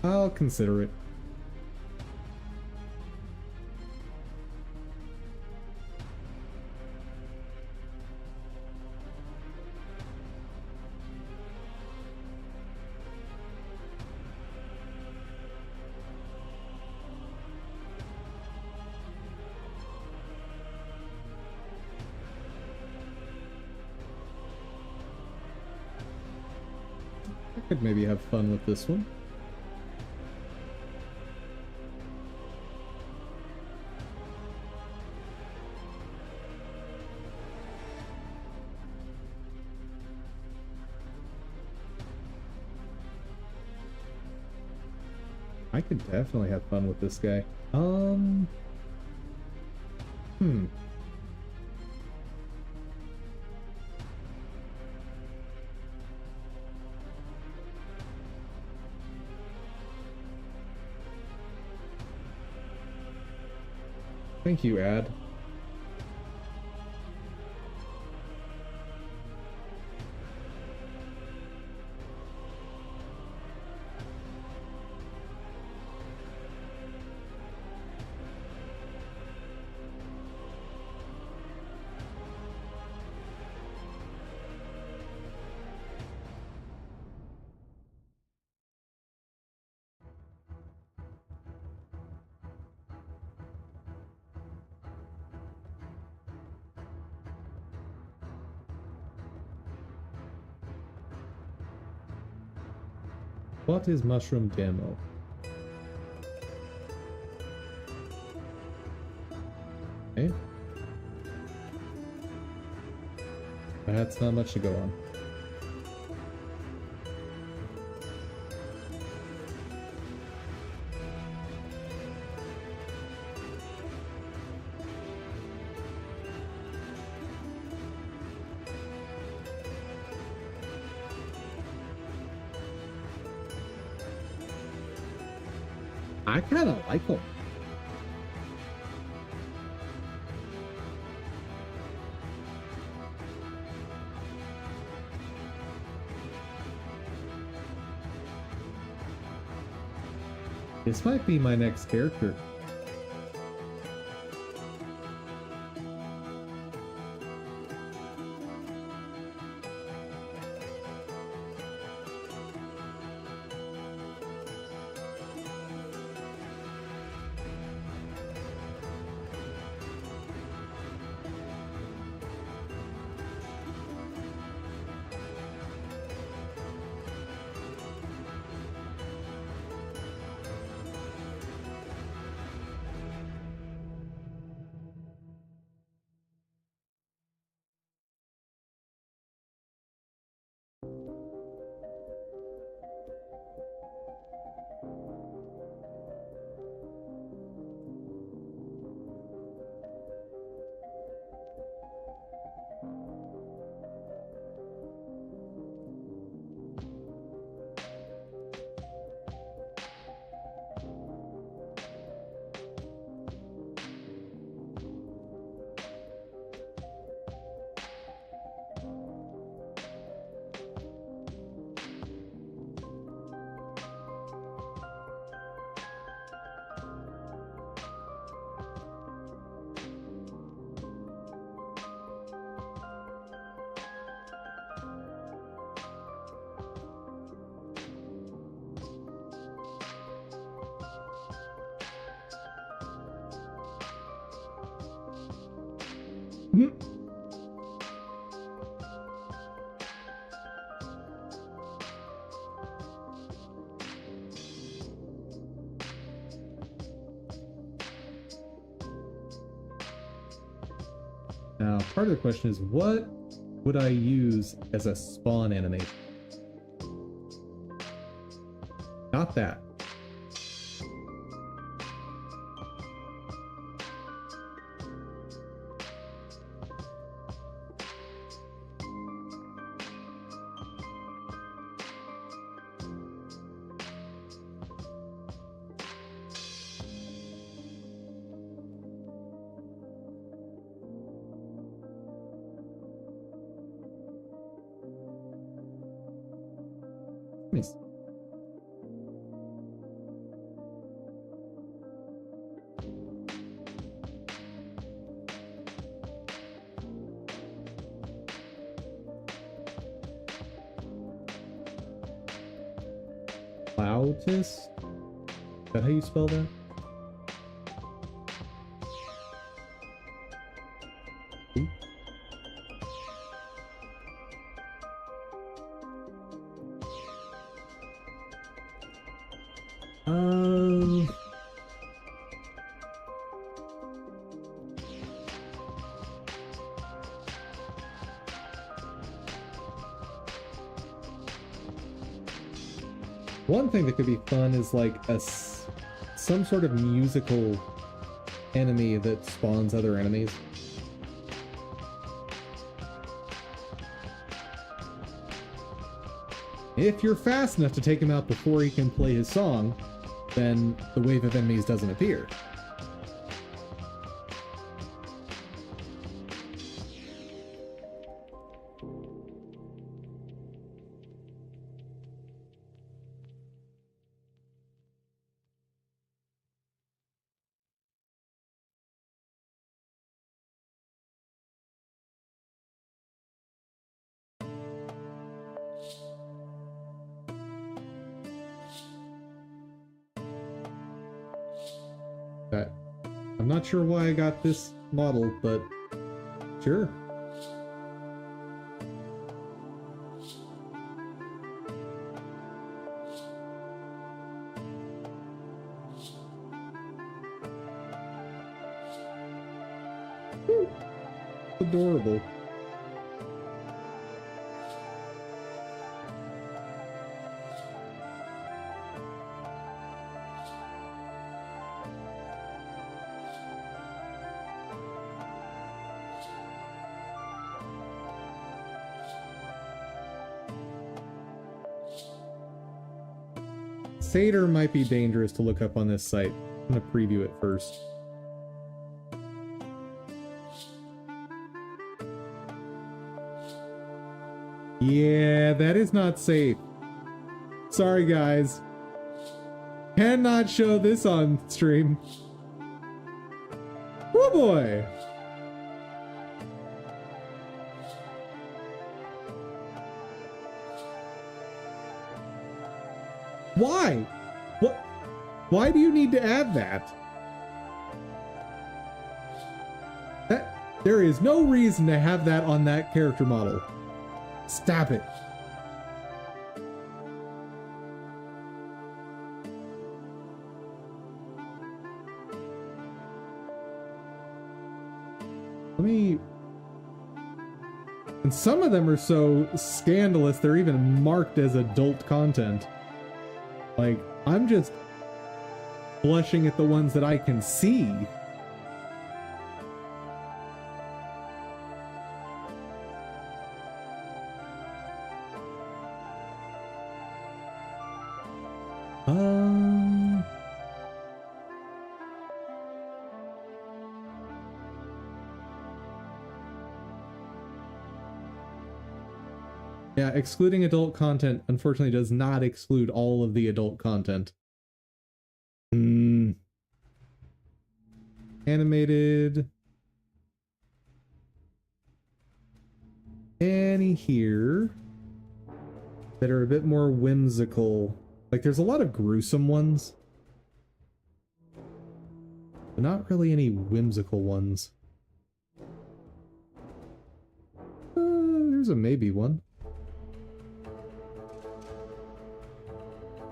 I'll consider it. I could maybe have fun with this one. I could definitely have fun with this guy. Thank you, Ad. What is mushroom demo? Okay. That's not much to go on. I kind of like them. This might be my next character. Now, part of the question is, what would I use as a spawn animation? Got that. Nice. Plautus? Is that how you spell that? One thing that could be fun is like some sort of musical enemy that spawns other enemies. If you're fast enough to take him out before he can play his song, then the wave of enemies doesn't appear. I'm not sure why I got this model, but sure. Adorable. Satyr might be dangerous to look up on this site. I'm gonna preview it first. Yeah, that is not safe. Sorry, guys. Cannot show this on stream. Oh boy! Why? What? Why do you need to add that? There is no reason to have that on that character model. Stop it. Let me... And some of them are so scandalous, they're even marked as adult content. Like, I'm just blushing at the ones that I can see. Yeah, excluding adult content unfortunately does not exclude all of the adult content. Animated. Any here that are a bit more whimsical. Like, there's a lot of gruesome ones, but not really any whimsical ones. There's a maybe one.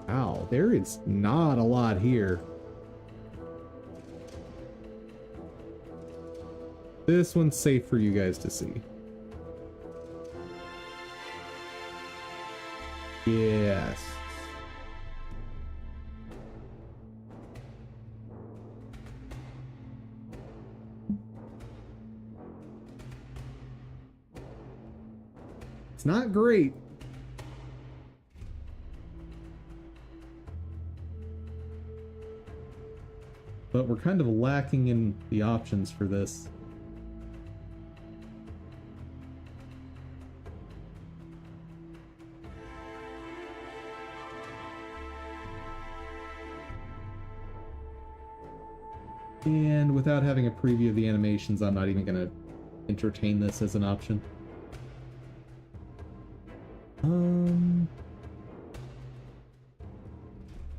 Wow, there is not a lot here. This one's safe for you guys to see. Yes. It's not great. But we're kind of lacking in the options for this. And without having a preview of the animations, I'm not even going to entertain this as an option.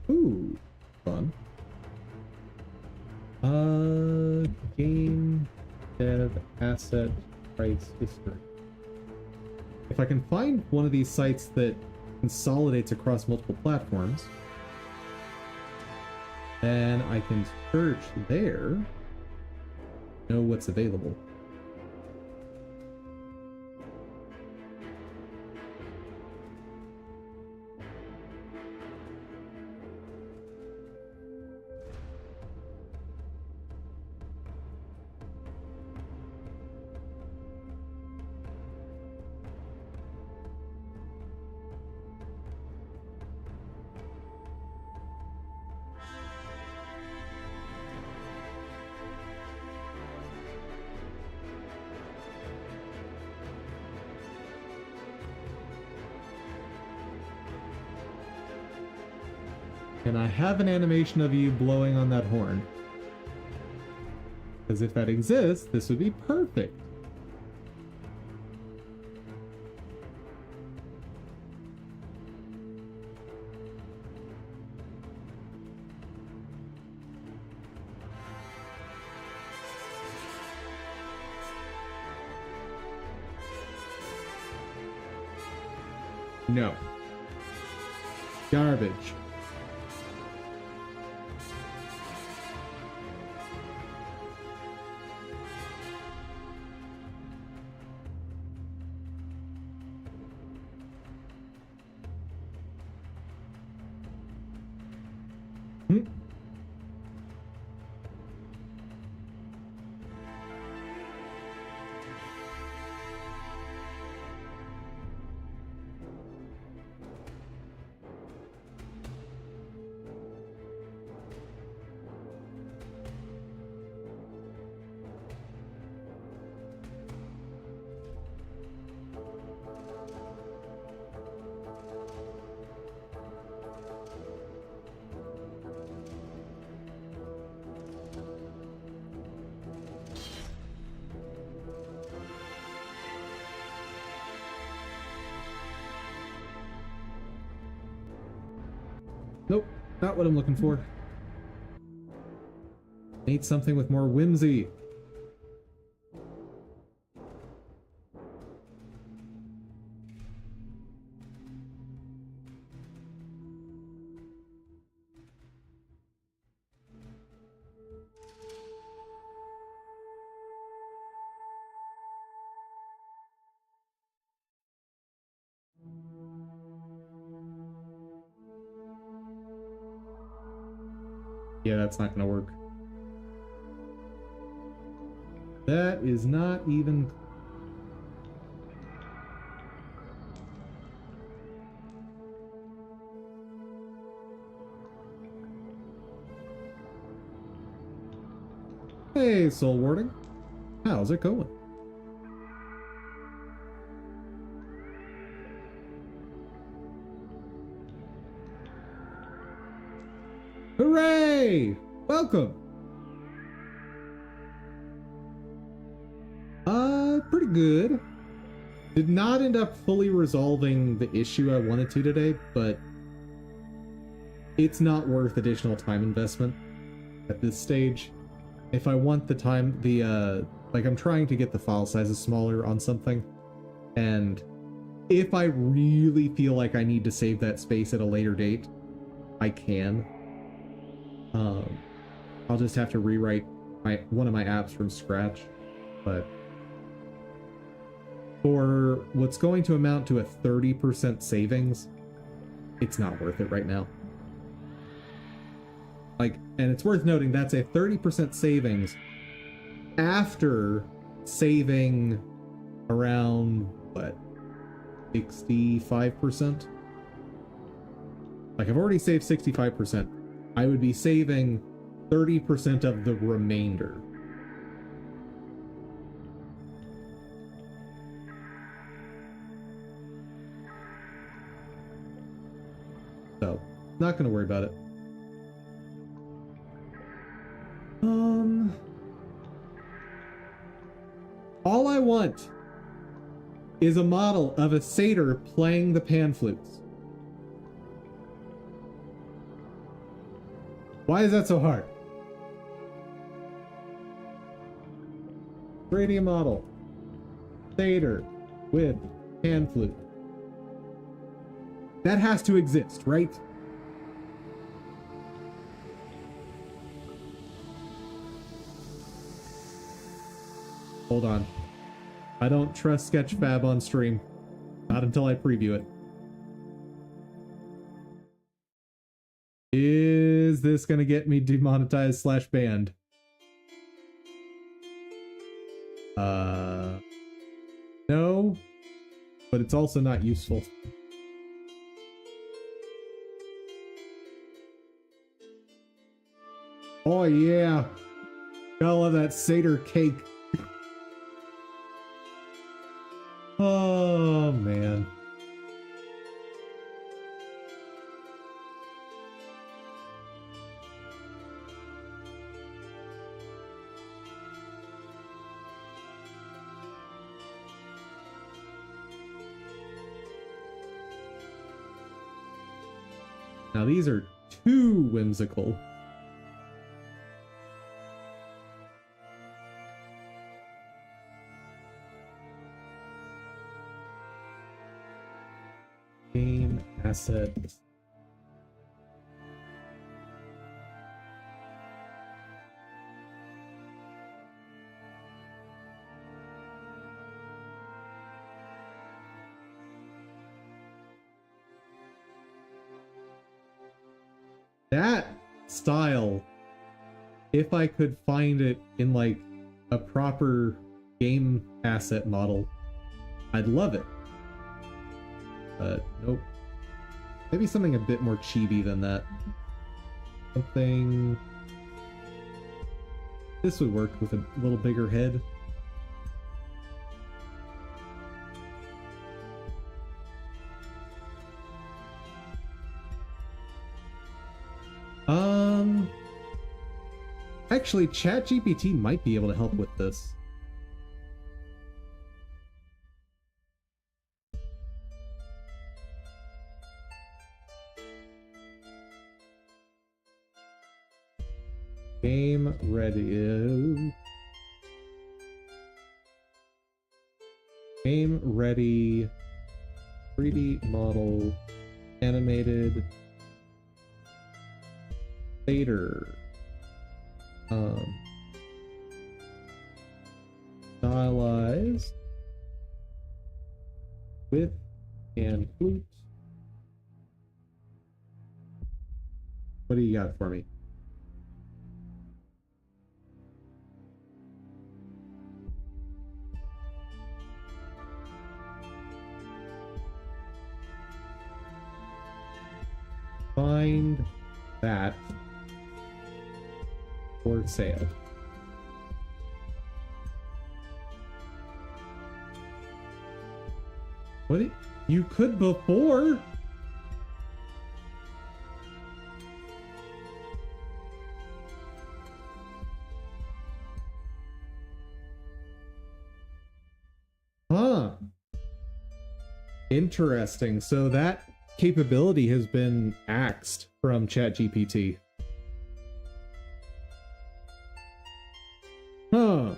Ooh, fun. Game dev asset price history. If I can find one of these sites that consolidates across multiple platforms, then I can search there, know what's available. And I have an animation of you blowing on that horn. Because if that exists, this would be perfect. No. Garbage. Nope, not what I'm looking for. Need something with more whimsy. Yeah, that's not gonna work. That is not even... Hey, Soul Warding. How's it going? Hooray! Welcome! Pretty good. Did not end up fully resolving the issue I wanted to today, but it's not worth additional time investment at this stage. If I want the time, like I'm trying to get the file sizes smaller on something, and if I really feel like I need to save that space at a later date, I can. I'll just have to rewrite one of my apps from scratch, but for what's going to amount to a 30% savings, it's not worth it right now. Like, and it's worth noting that's a 30% savings after saving around, what, 65%. Like, I've already saved 65%. I would be saving 30% of the remainder. So, not gonna worry about it. All I want is a model of a satyr playing the pan flutes. Why is that so hard? Create a model. Satyr with pan flute. That has to exist, right? Hold on. I don't trust Sketchfab on stream. Not until I preview it. Is this gonna get me demonetized / banned? No. But it's also not useful. Oh yeah. Gotta love that satyr cake. Oh, man. Now these are too whimsical. Game asset. That style, if I could find it in like a proper game asset model, I'd love it. But nope. Maybe something a bit more chibi than that. Something... This would work with a little bigger head. Actually, ChatGPT might be able to help with this. Game ready. Game ready. 3D model. Animated. Satyr. Stylized. With and flute. What do you got for me? Find that for sale. What? You could before? Huh. Interesting. So that capability has been axed from ChatGPT. Huh.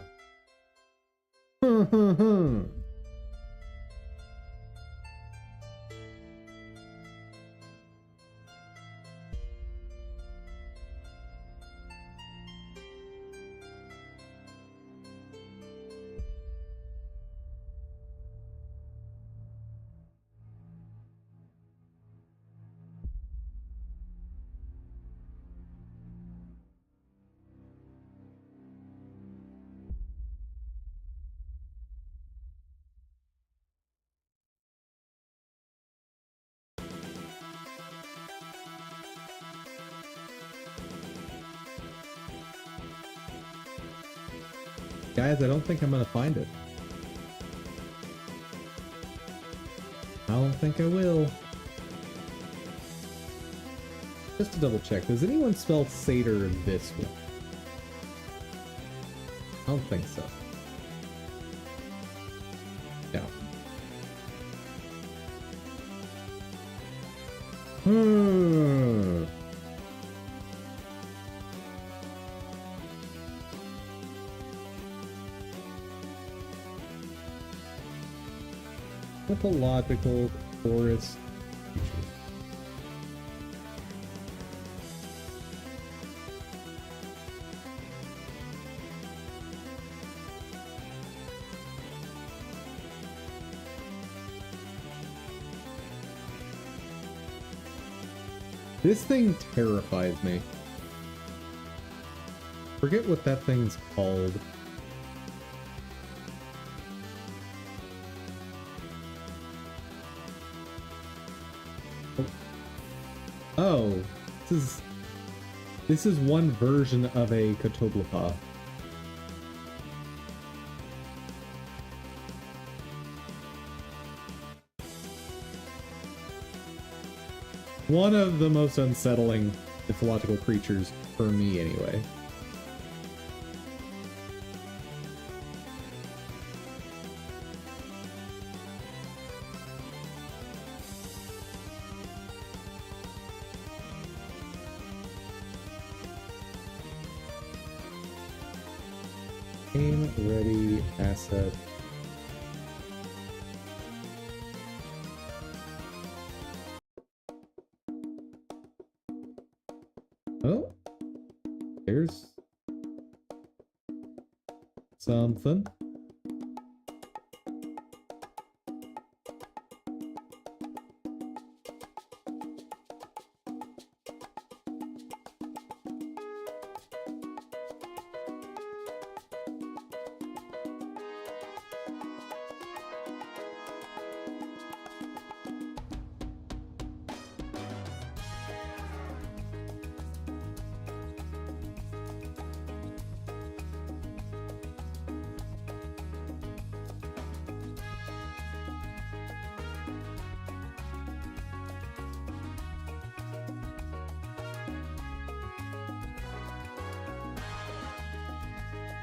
Guys, I don't think I'm gonna find it. I don't think I will. Just to double check, does anyone spell satyr this way? I don't think so. No. Mythological forest creature. This thing terrifies me. Forget what that thing's called. Oh, this is one version of a Catoblepa. One of the most unsettling mythological creatures for me, anyway. Game ready asset. Oh, there's something.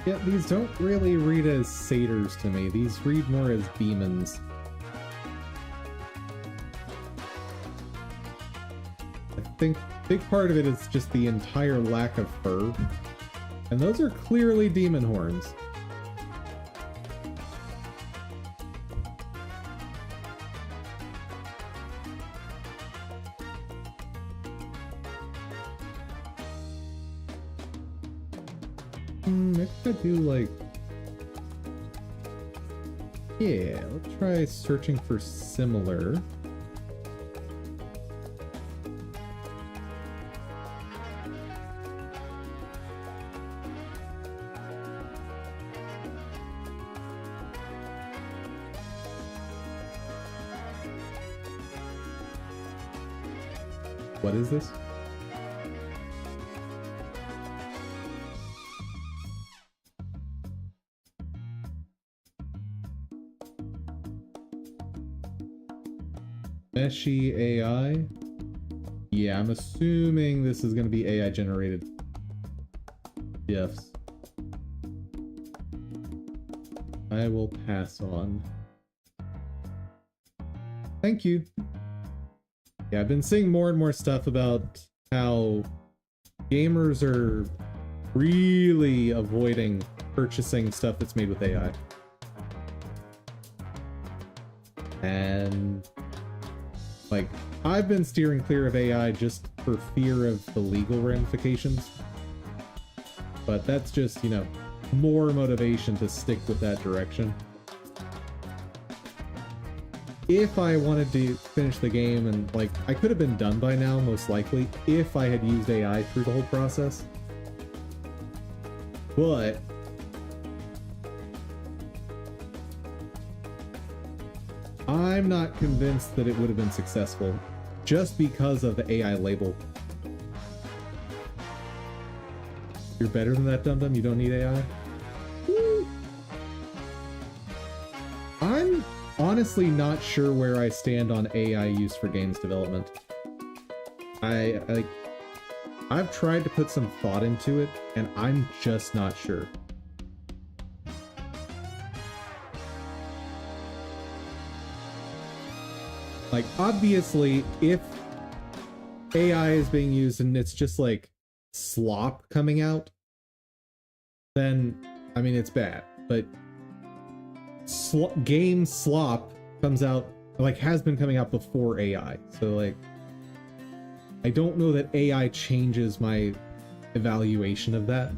Yeah, these don't really read as satyrs to me. These read more as demons. I think a big part of it is just the entire lack of fur. And those are clearly demon horns. Maybe I do like... Yeah, let's try searching for similar. What is this? Meshi AI? Yeah, I'm assuming this is going to be AI generated GIFs. I will pass on. Thank you. Yeah, I've been seeing more and more stuff about how gamers are really avoiding purchasing stuff that's made with AI. And like, I've been steering clear of AI just for fear of the legal ramifications. But that's just, you know, more motivation to stick with that direction. If I wanted to finish the game, and like, I could have been done by now, most likely, if I had used AI through the whole process. But I'm not convinced that it would have been successful just because of the AI label. You're better than that, Dum Dum? You don't need AI? Woo! honestly not sure where I stand on AI use for games development. I've tried to put some thought into it, and I'm just not sure. Like, obviously, if AI is being used and it's just like slop coming out, then, I mean, it's bad. But game slop comes out, like, has been coming out before AI. So, like, I don't know that AI changes my evaluation of that.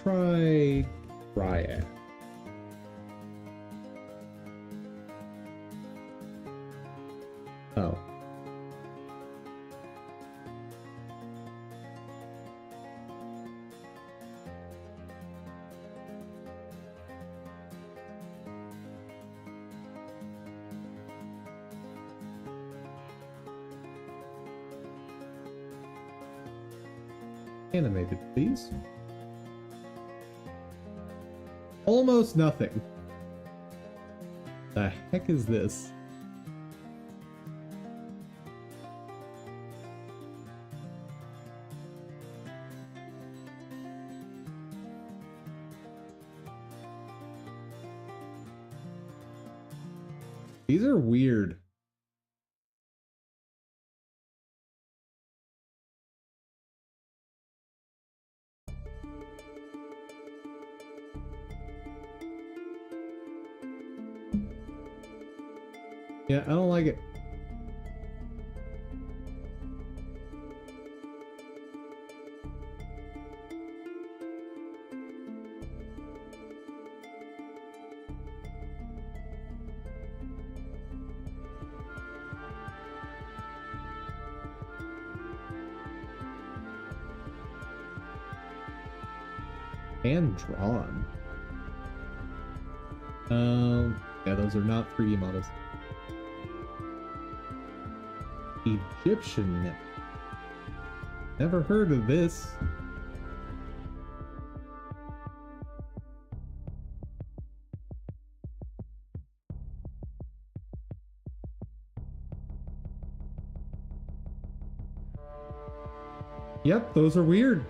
Try Dryad. Oh. Animated, please. Almost nothing. The heck is this? These are weird. Yeah, I don't like it. And drawn. Yeah, those are not 3D models. Egyptian myth. Never heard of this. Yep, those are weird.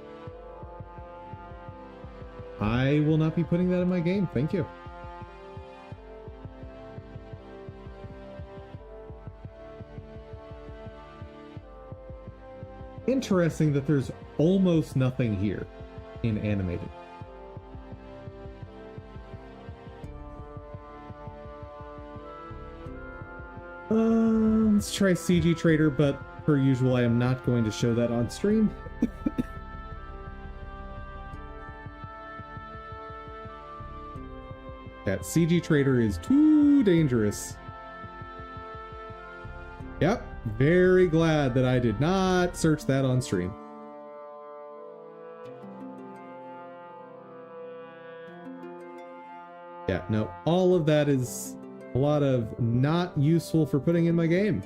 I will not be putting that in my game, thank you. Interesting that there's almost nothing here in animated. Let's try CG Trader, but per usual, I am not going to show that on stream. That CG Trader is too dangerous. Yep, very glad that I did not search that on stream. Yeah, no, all of that is a lot of not useful for putting in my game.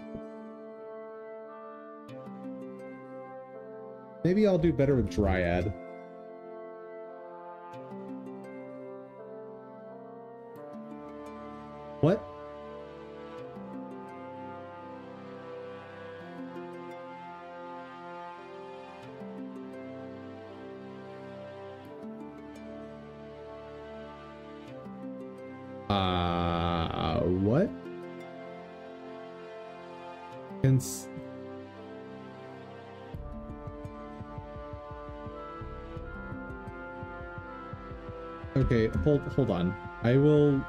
Maybe I'll do better with Dryad. What? What? Okay, hold on. I will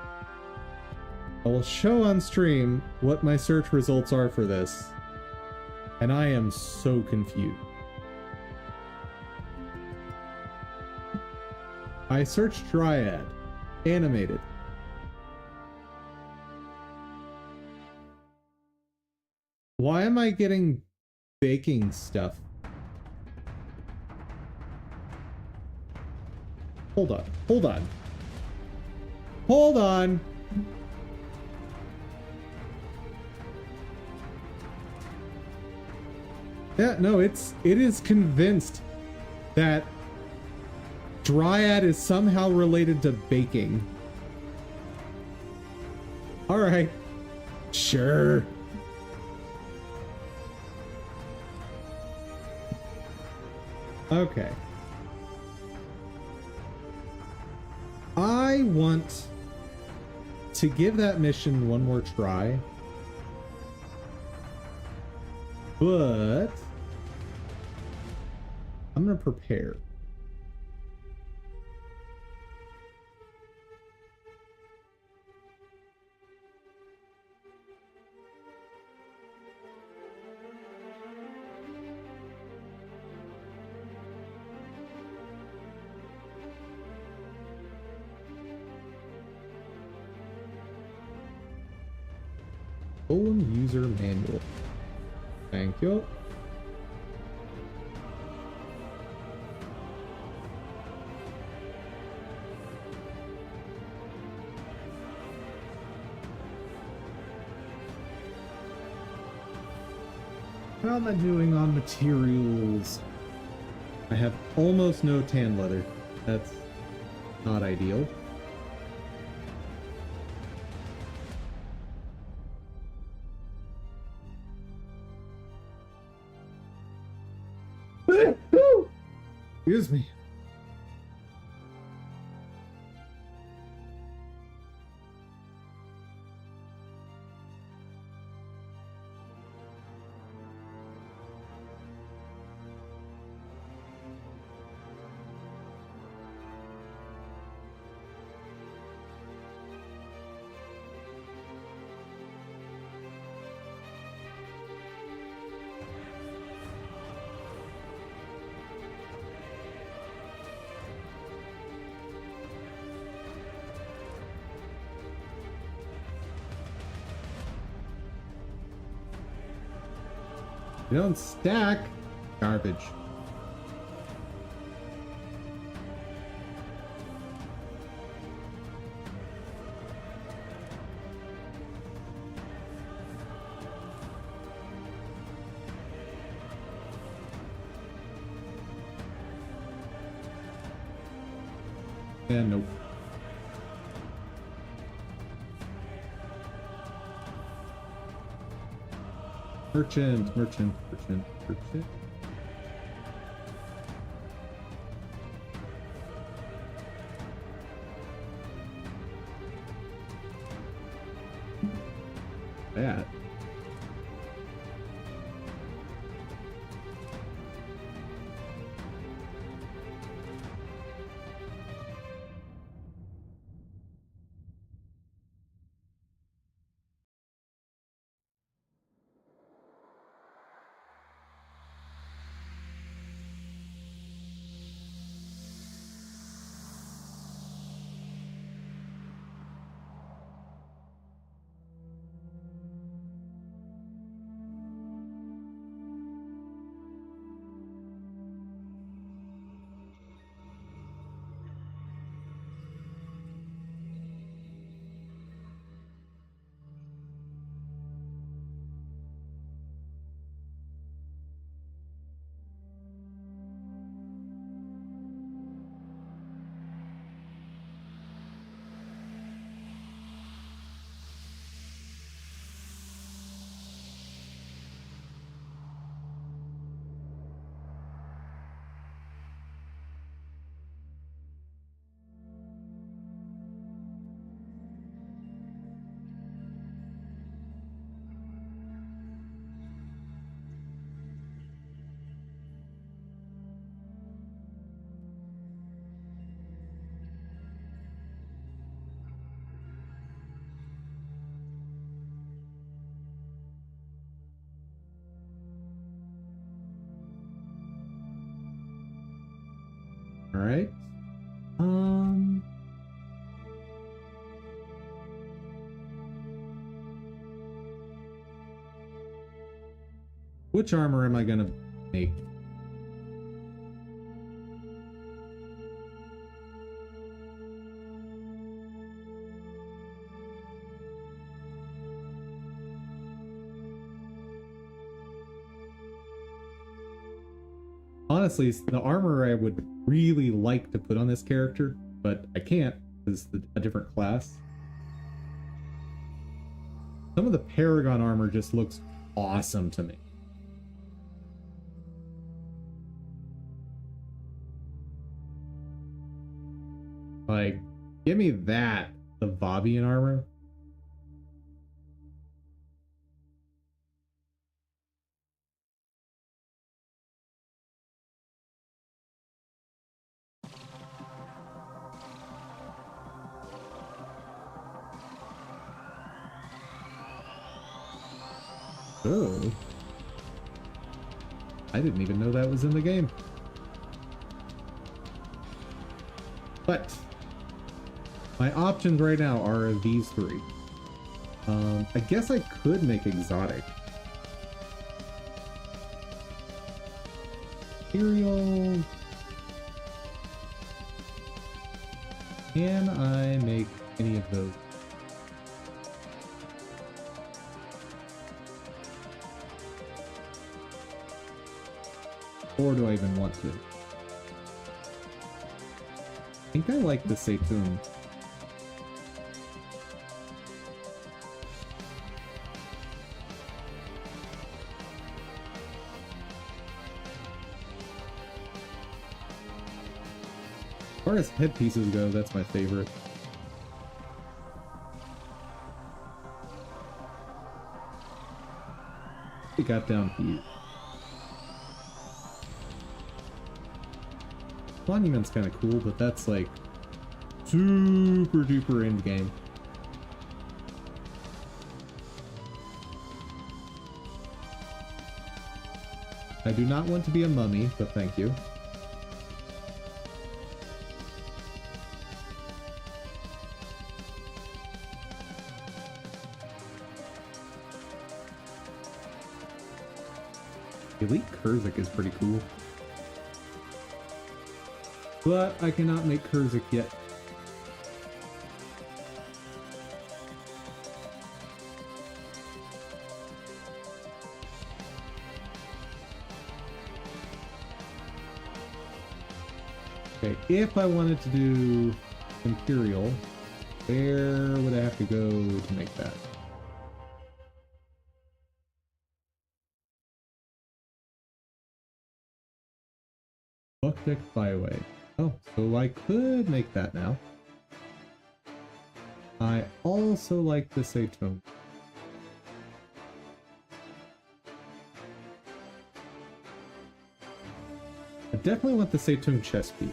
show on stream what my search results are for this. And I am so confused. I searched Dryad. Animated. Why am I getting baking stuff? Hold on. Hold on. Hold on. Yeah, no, it is convinced that Dryad is somehow related to baking. All right. Sure. Okay. I want to give that mission one more try. But I'm going to prepare. Golem user manual. Thank you. How am I doing on materials? I have almost no tan leather. That's not ideal. Excuse me. You don't stack garbage. And nope. Merchant. That. All right. Which armor am I gonna make? honestly, the armor I would really like to put on this character, but I can't because it's a different class. Some of the Paragon armor just looks awesome to me. Like, give me that, the Vabian armor. Oh. I didn't even know that was in the game. But my options right now are these three. I guess I could make exotic. Imperial. Can I make any of those? Or do I even want to? I think I like the Satoon. As far as headpieces go, that's my favorite. It got down to you. Monument's kind of cool, but that's like super duper end game. I do not want to be a mummy, but thank you. Elite Kurzik is pretty cool. But I cannot make Kurzik yet. Okay, if I wanted to do Imperial, where would I have to go to make that? Buckdeck Byway. Oh, so I could make that now. I also like the Satoon. I definitely want the Satoon chest piece.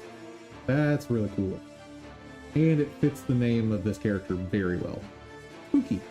That's really cool. And it fits the name of this character very well. Spooky.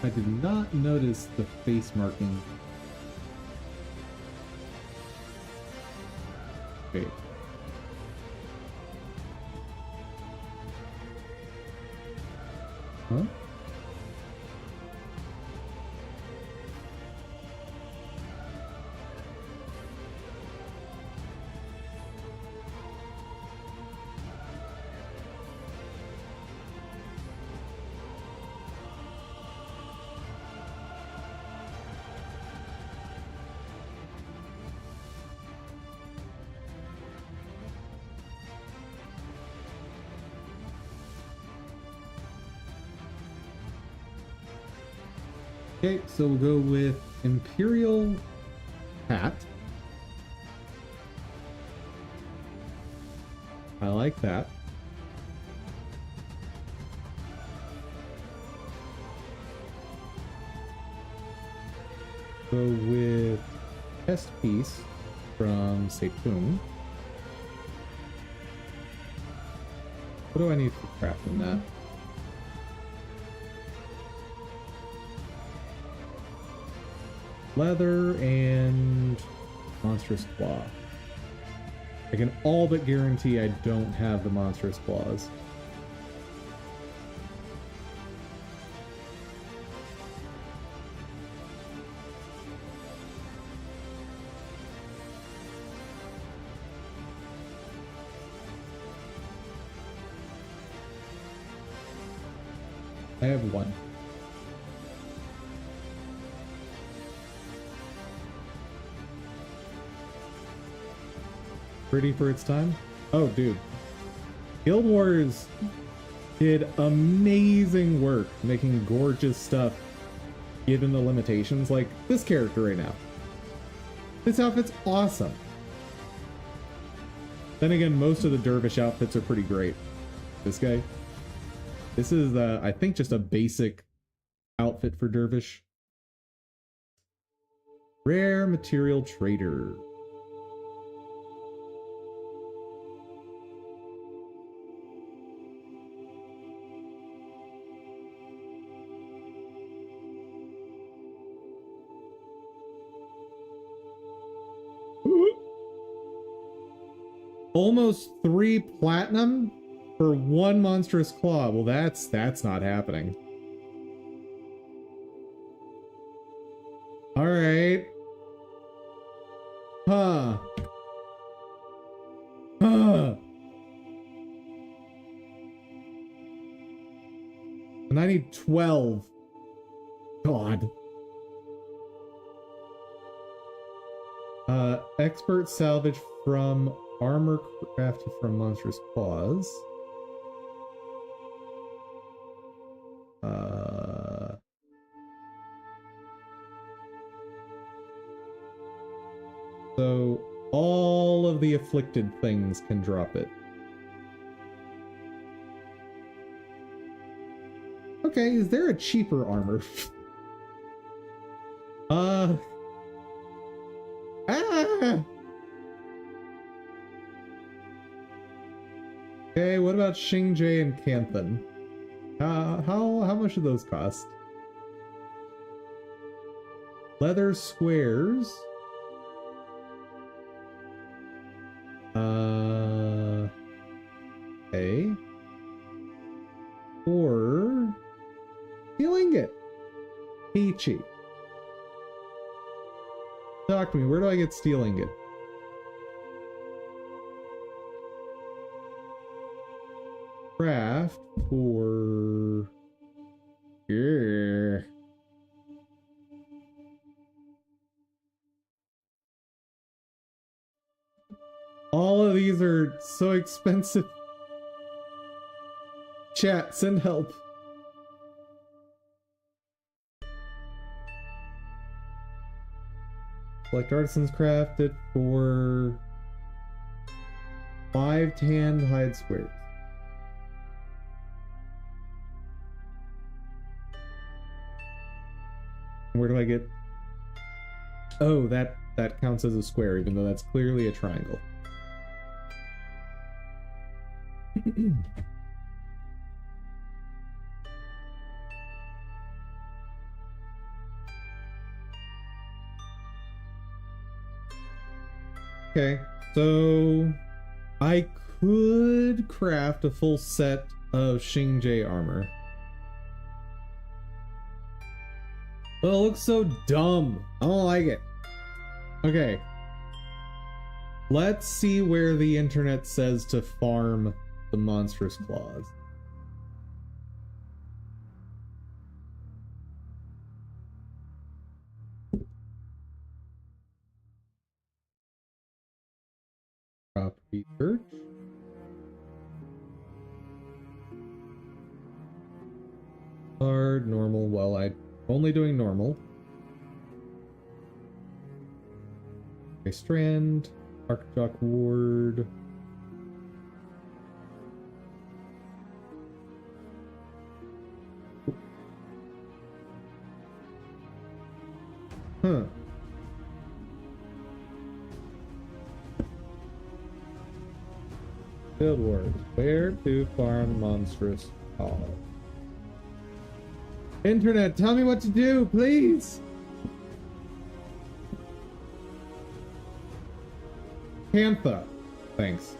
I did not notice the face marking. Okay. Huh? Okay, so we'll go with Imperial Hat. I like that. Go with Test Piece from Seitung. What do I need for crafting that? Leather and Monstrous Claw. I can all but guarantee I don't have the Monstrous Claws. I have one. Pretty for its time? Oh, dude. Guild Wars did amazing work making gorgeous stuff given the limitations. Like this character right now. This outfit's awesome. Then again, most of the Dervish outfits are pretty great. This guy. This is, I think, just a basic outfit for Dervish. Rare Material Trader. Almost 3 platinum for 1 Monstrous Claw. Well, that's not happening. All right. Huh. Huh. And I need 12. God. Expert salvage from armor crafted from Monstrous Claws. So all of the afflicted things can drop it. Okay, is there a cheaper armor? Okay, what about Xingje and Canthan? How much do those cost? Leather squares. Okay. Or steel ingot. Peachy. Talk to me, where do I get steel ingot? Craft for... Yeah. All of these are so expensive. Chat, send help. Select artisans crafted for 5 tanned hide squares. Where do I get? Oh, that counts as a square, even though that's clearly a triangle. Okay, so I could craft a full set of Xingje armor. But it looks so dumb. I don't like it. Okay. Let's see where the internet says to farm the Monstrous Claws. Property search. Hard, normal, well, Only doing normal. Okay, Strand, Archjock Ward. Huh. Field Wars. Where to farm monstrous power? Internet, tell me what to do, please! Pantha. Thanks.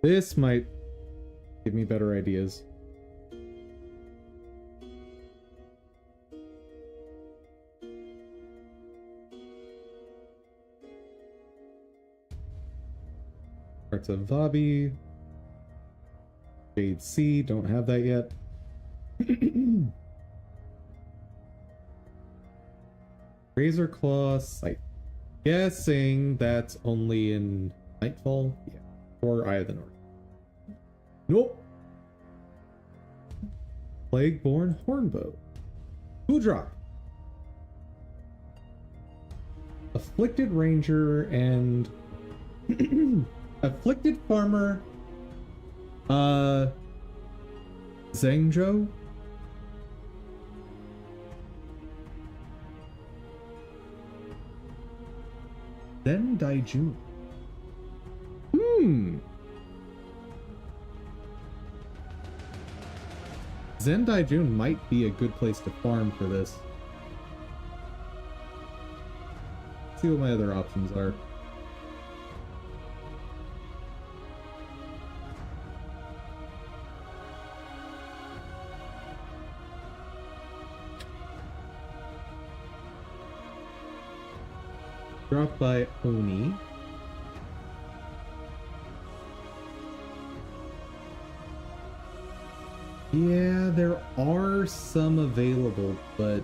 This might give me better ideas. Parts of Vabi. Jade C, don't have that yet. Razor Claw Sight. Guessing that's only in Nightfall? Yeah. Or Eye of the North. Nope. Plagueborn Hornbow. Who drop? Afflicted Ranger and Afflicted Farmer. Zhengzhou. Then Daijun. Zen Daijun might be a good place to farm for this. Let's see what my other options are. Dropped by Oni. Yeah, there are some available, but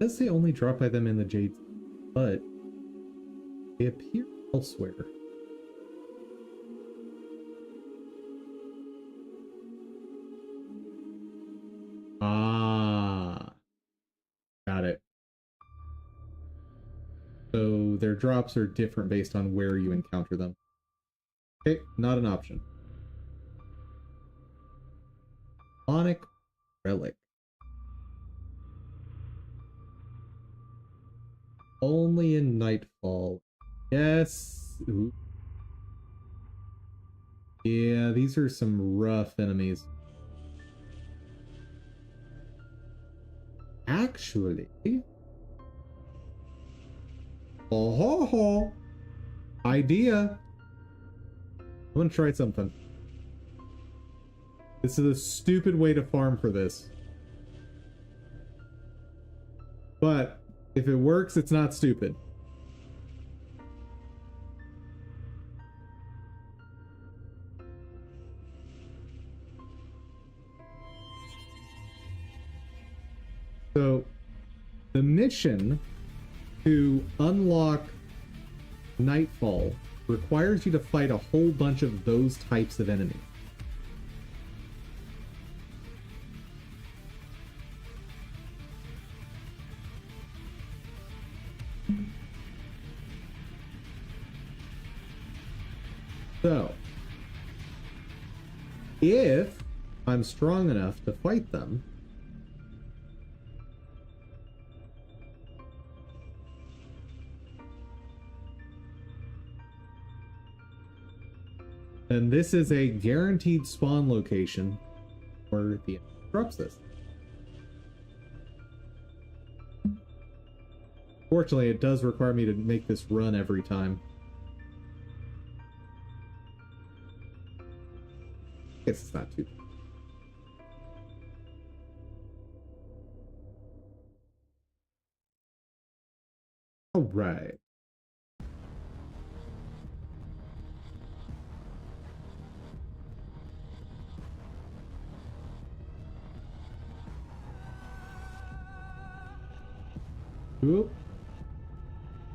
it says they only drop by them in the Jade, but they appear elsewhere. Ah, got it. So their drops are different based on where you encounter them. Okay, not an option. Sonic Relic. Only in Nightfall. Yes. Ooh. Yeah, these are some rough enemies. Actually. Oh ho ho. Idea. I'm gonna try something. This is a stupid way to farm for this. But if it works, it's not stupid. So, the mission to unlock Nightfall requires you to fight a whole bunch of those types of enemies. So, if I'm strong enough to fight them. And this is a guaranteed spawn location for the disrupts this. Fortunately, it does require me to make this run every time. I guess it's not too bad. All right. Oop.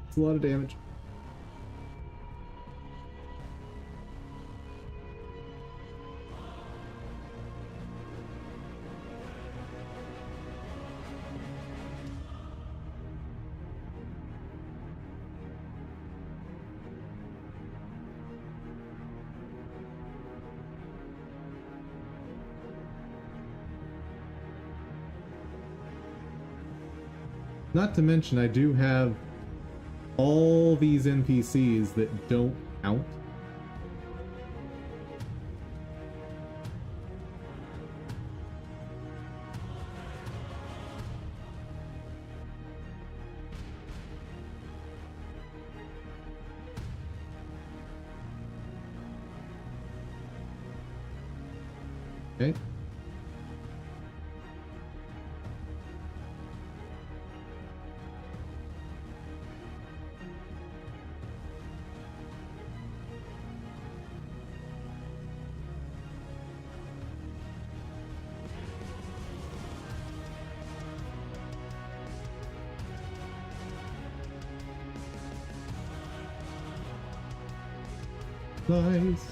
It's a lot of damage. Not to mention, I do have all these NPCs that don't count. Okay. Nice.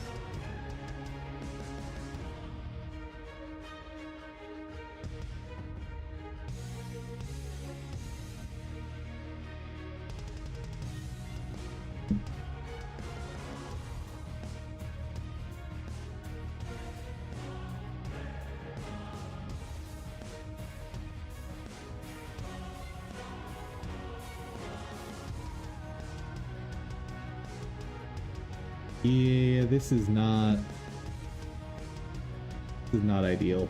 Yeah, this is not ideal.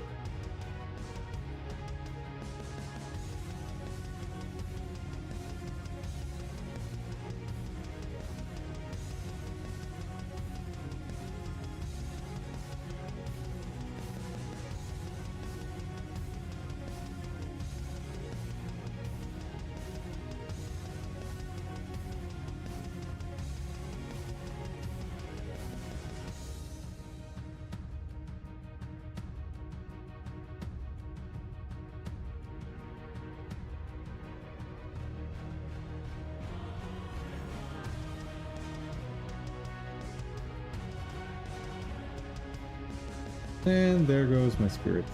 And there goes my spirits.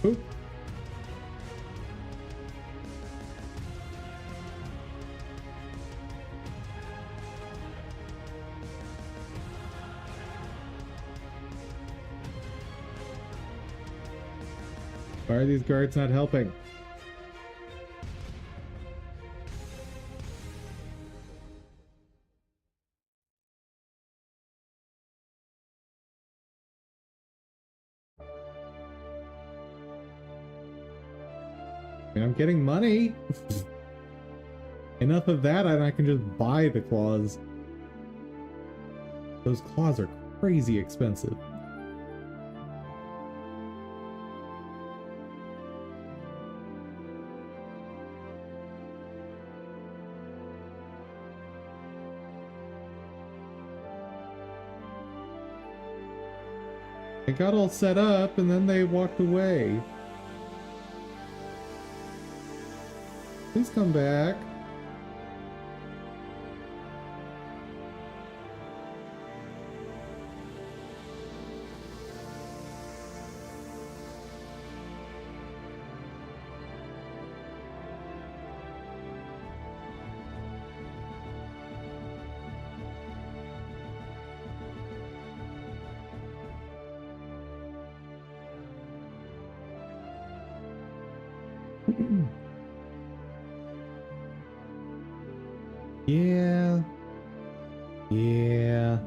Oop. Why are these guards not helping? I'm getting money. Enough of that, and I can just buy the claws. Those claws are crazy expensive. They got all set up and then they walked away. Please come back. Yeah. Yeah.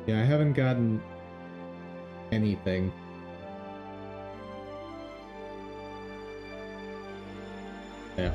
Yeah, I haven't gotten anything. Yeah.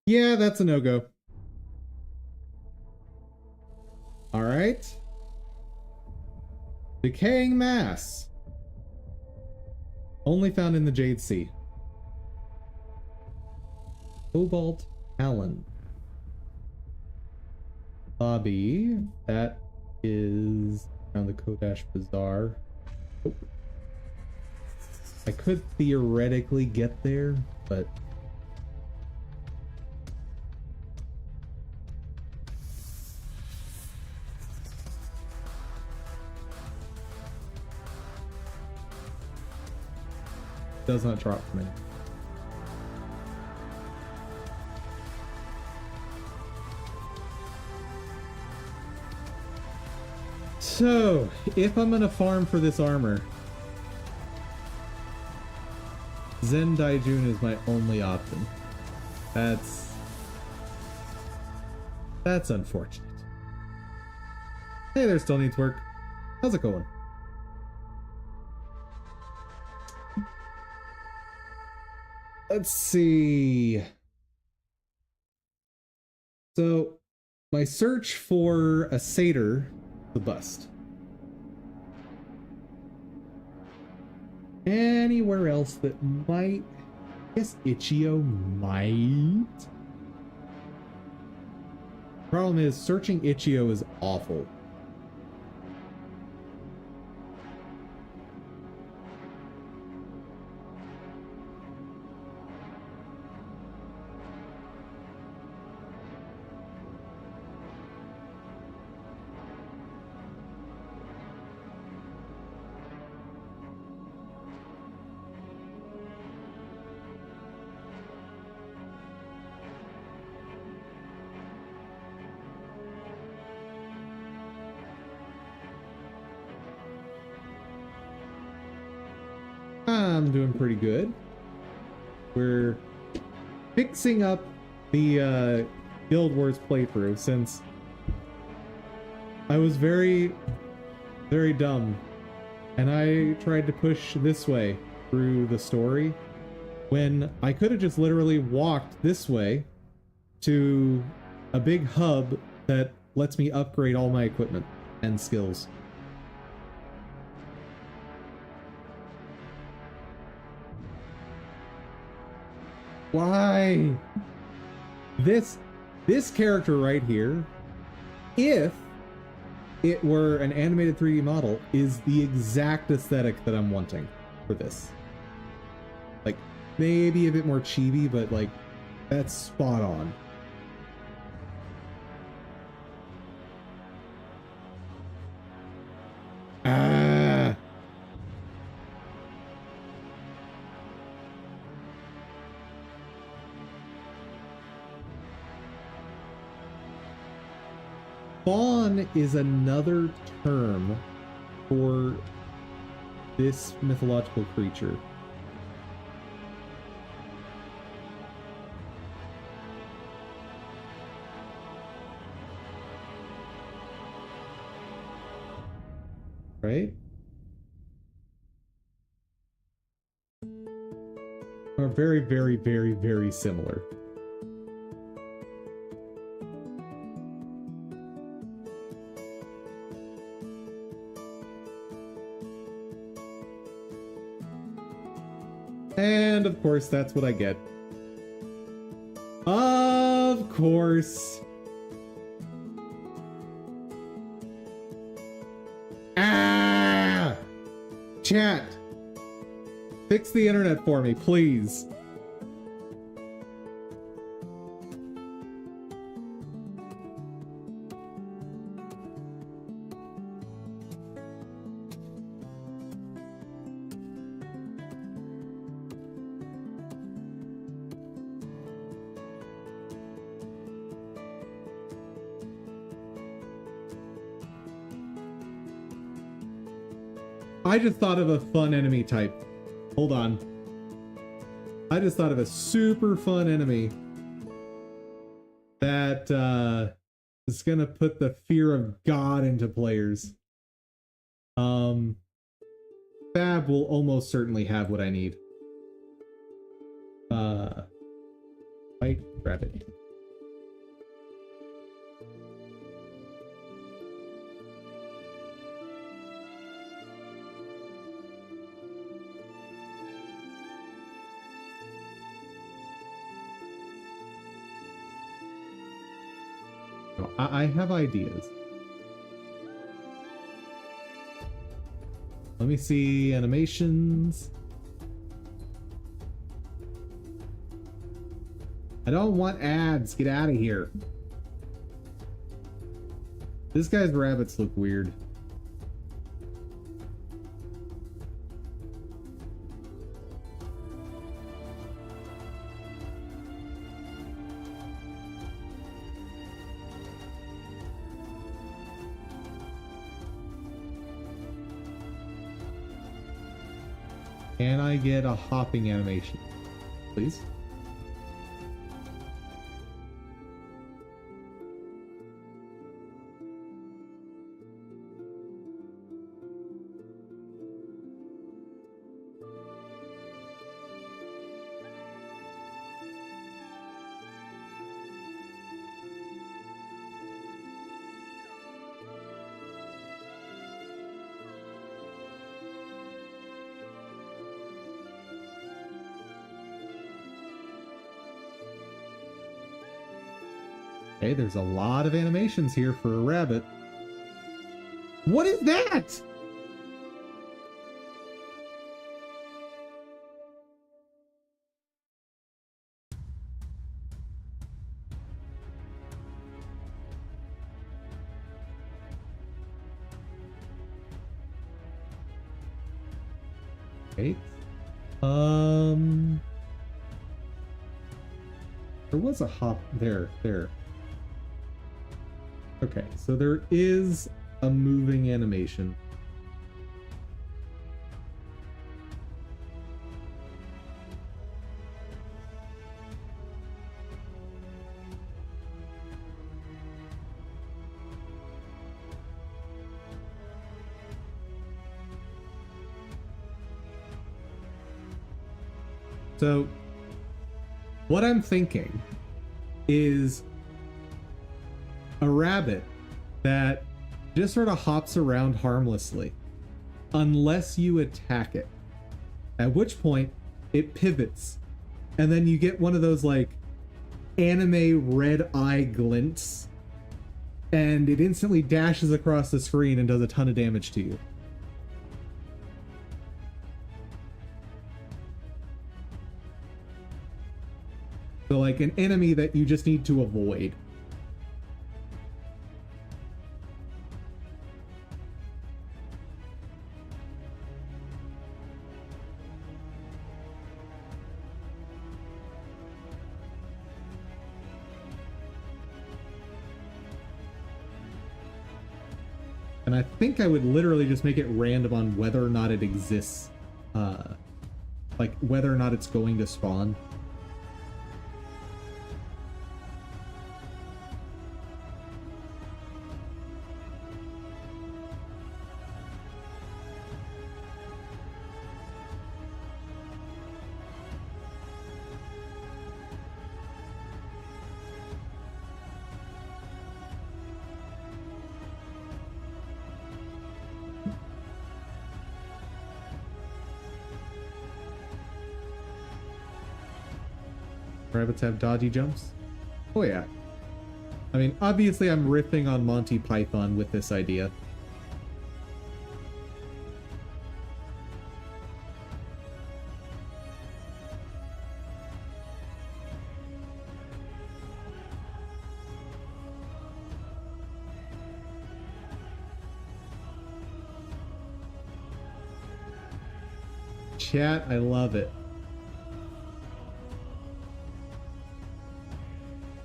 Yeah, that's a no-go. All right. Decaying mass. Only found in the Jade Sea. Cobalt Talon. Lobby. That is around the Kodash Bazaar. Oh. I could theoretically get there, but does not drop from it. So, if I'm gonna farm for this armor, Zen Daijun is my only option. That's unfortunate. Hey there, still needs work. How's it going? Let's see. So, my search for a satyr, the bust. Anywhere else that might, I guess Ichio might. Problem is, searching Ichio is awful. I'm doing pretty good. We're fixing up the Guild Wars playthrough since I was very, very dumb and I tried to push this way through the story when I could have just literally walked this way to a big hub that lets me upgrade all my equipment and skills. Why? This character right here, if it were an animated 3D model, is the exact aesthetic that I'm wanting for this. Like, maybe a bit more chibi, but like, that's spot on. Ah. Fawn is another term for this mythological creature. Right? Are very, very, very, very similar. And of course, that's what I get. Of course. Ah! Chat. Fix the internet for me, please. I just thought of a fun enemy type. Hold on. I just thought of a super fun enemy that is gonna put the fear of God into players. Fab will almost certainly have what I need. White rabbit. I have ideas. Let me see animations. I don't want ads. Get out of here. This guy's rabbits look weird. Can I get a hopping animation, please? Okay, there's a lot of animations here for a rabbit. What is that? Okay. There was a hop there. Okay, so there is a moving animation. So, what I'm thinking is a rabbit that just sort of hops around harmlessly unless you attack it, at which point it pivots and then you get one of those like anime red eye glints and it instantly dashes across the screen and does a ton of damage to you. So like an enemy that you just need to avoid. And I think I would literally just make it random on whether or not it exists. Like whether or not it's going to spawn. rabbits have dodgy jumps? Oh yeah. I mean, obviously I'm riffing on Monty Python with this idea. Chat, I love it.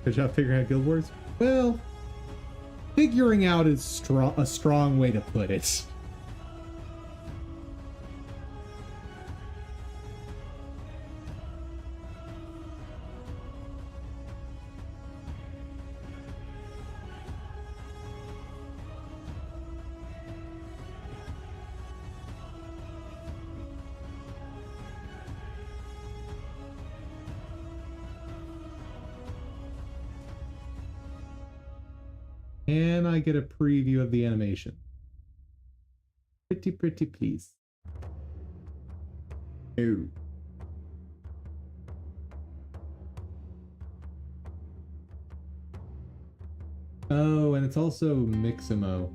Good job figuring out Guild Wars? Well, figuring out is a strong way to put it. Can I get a preview of the animation? Pretty please. No. Oh, and it's also Mixamo.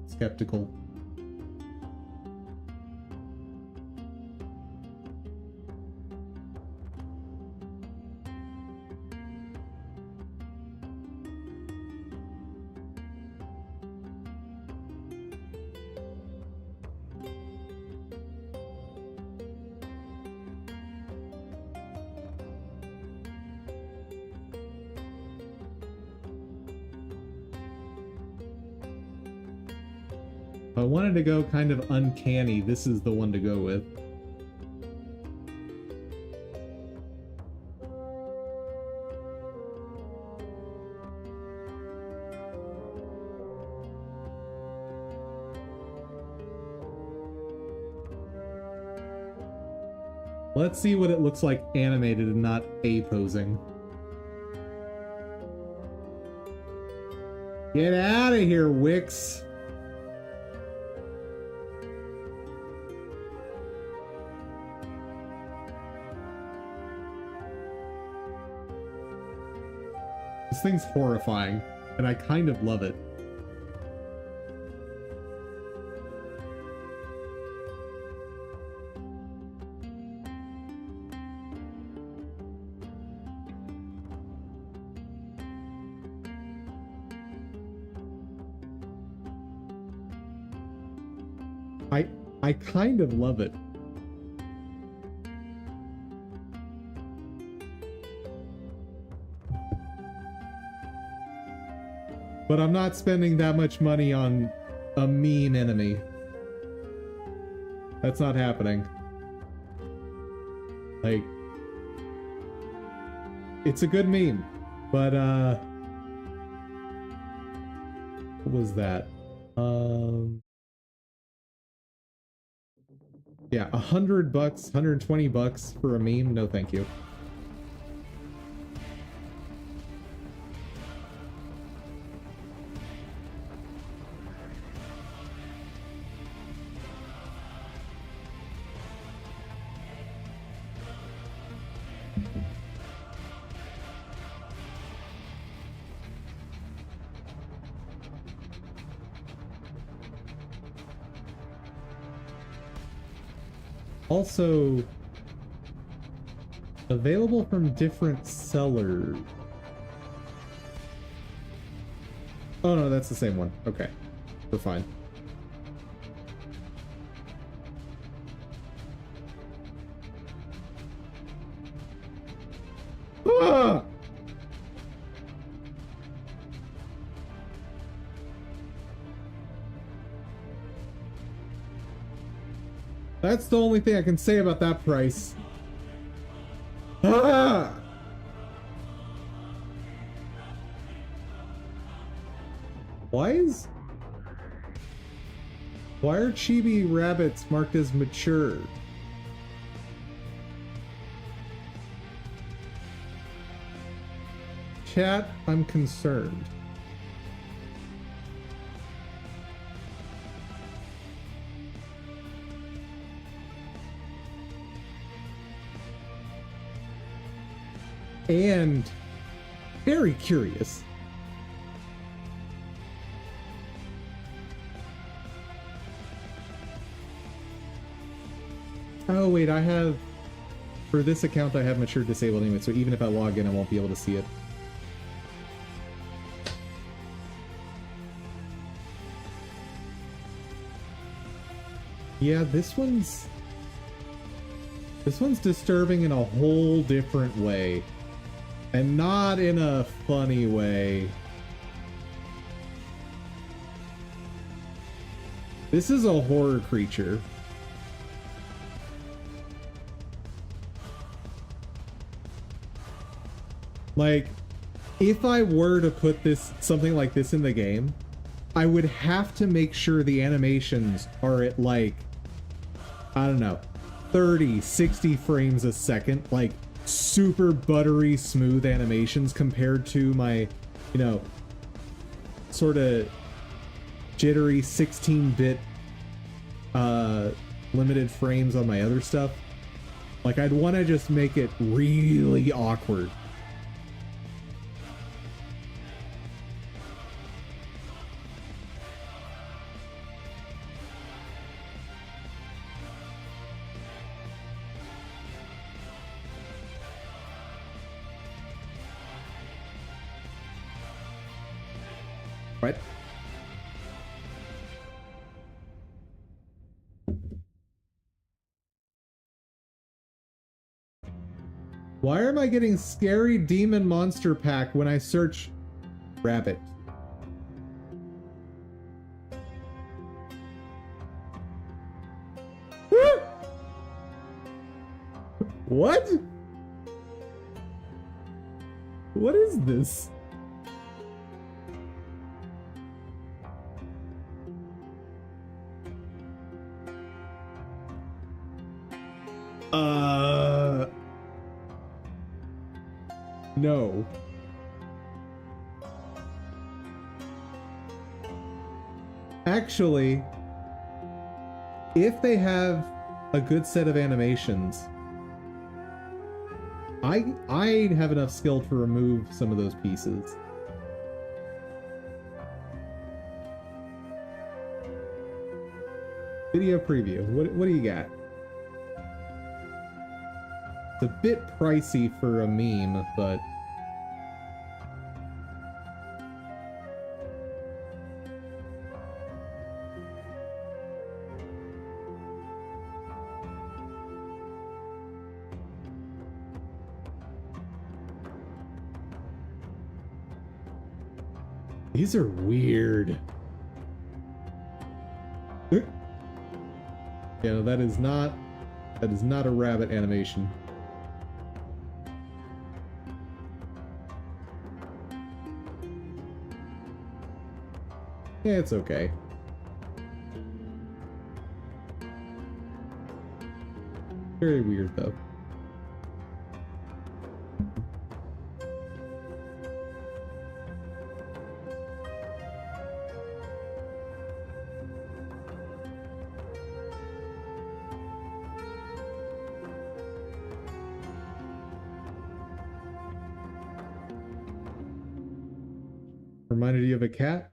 Skeptical. If I wanted to go kind of uncanny, this is the one to go with. Let's see what it looks like animated and not A-posing. Get out of here, Wix! This thing's horrifying, and I kind of love it. I kind of love it. But I'm not spending that much money on a meme enemy. That's not happening. Like, it's a good meme, but what was that? Yeah, $100, $120 for a meme? No, thank you. Also, available from different sellers. Oh no, that's the same one. Okay, we're fine. Ah! That's the only thing I can say about that price. Ah! Why are chibi rabbits marked as mature? Chat, I'm concerned. and very curious. Oh wait, I have, for this account I have mature disabled anyway, so even if I log in I won't be able to see it. Yeah, this one's disturbing in a whole different way. And not in a funny way. This is a horror creature. Like, if I were to put something like this in the game, I would have to make sure the animations are at like, I don't know, 30, 60 frames a second, like super buttery smooth animations compared to my, you know, sort of jittery 16-bit limited frames on my other stuff. Like, I'd want to just make it really awkward. Right? Why am I getting Scary Demon Monster Pack when I search rabbit? What? What is this? No. Actually, if they have a good set of animations, I have enough skill to remove some of those pieces. Video preview. What do you got? It's a bit pricey for a meme, but these are weird. Yeah, that is not a rabbit animation. Yeah, it's okay. Very weird though. Reminded you of a cat?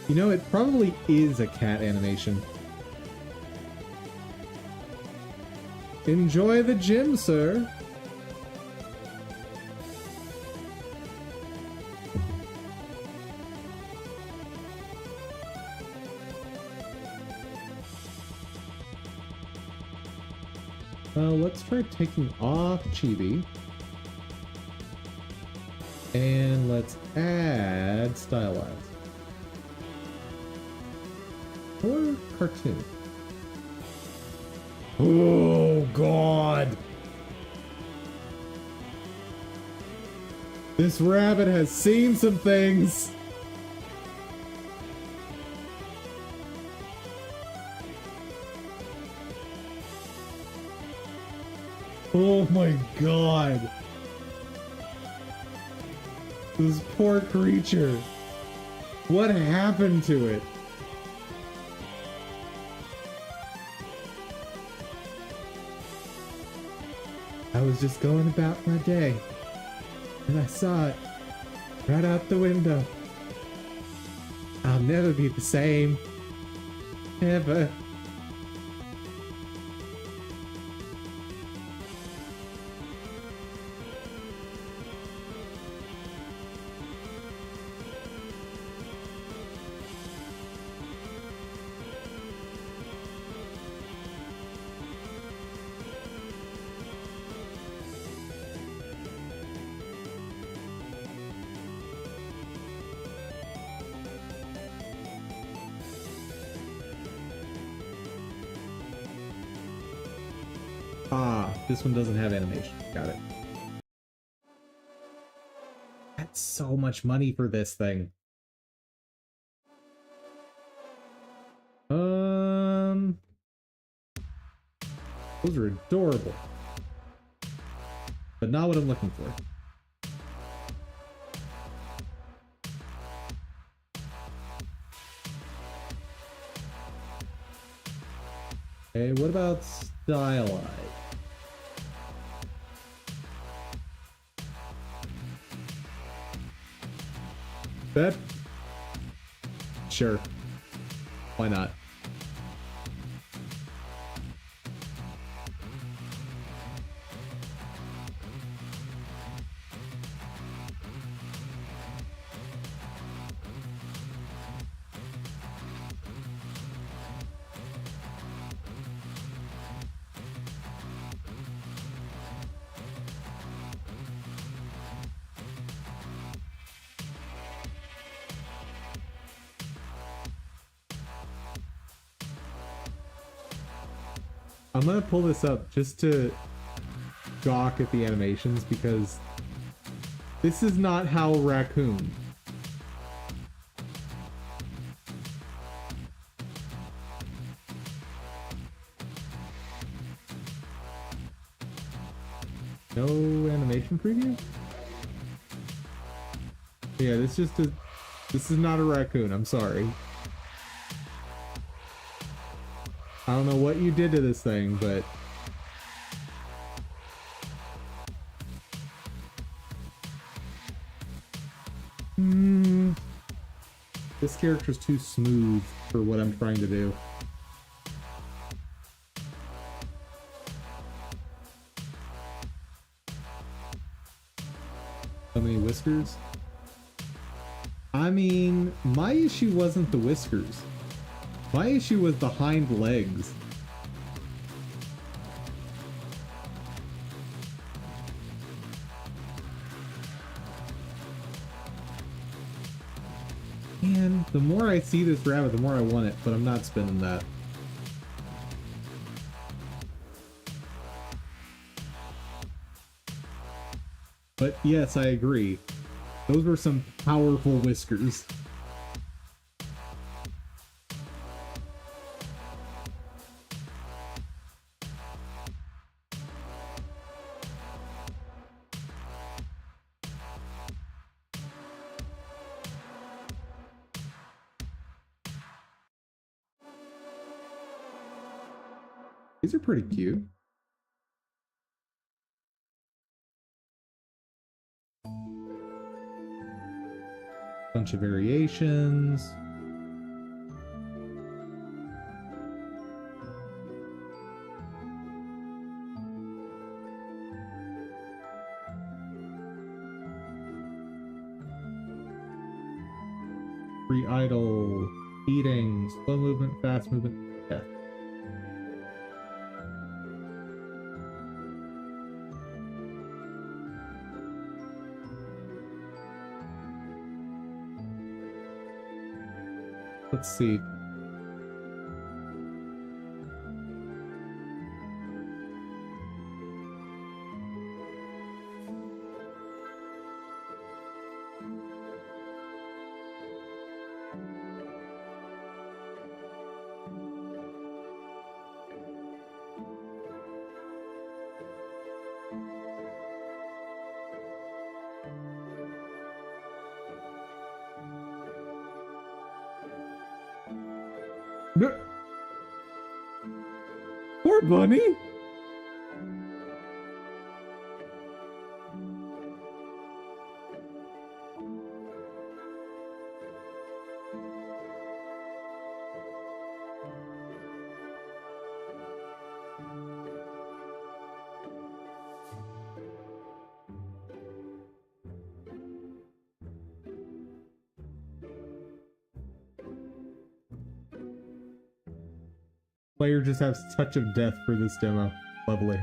You know, it probably is a cat animation. Enjoy the gym, sir. Let's try taking off Chibi. And let's add stylized. Or cartoon. Oh, God. This rabbit has seen some things. Oh my God. This poor creature. What happened to it? I was just going about my day, and I saw it right out the window. I'll never be the same. Ever. Ah, this one doesn't have animation. Got it. That's so much money for this thing. Those are adorable. But not what I'm looking for. Okay, what about stylized? That? Sure. Why not? I'm gonna pull this up just to gawk at the animations because this is not Howl Raccoon. No animation preview? Yeah, this is not a raccoon, I'm sorry. I don't know what you did to this thing, but this character's too smooth for what I'm trying to do. So many whiskers? I mean, my issue wasn't the whiskers. My issue was the hind legs. And the more I see this rabbit, the more I want it, but I'm not spending that. But yes, I agree. Those were some powerful whiskers. These are pretty cute. Bunch of variations. Free idle, eating, slow movement, fast movement, death. Let's see. Poor bunny. Player just has touch of death for this demo. Lovely.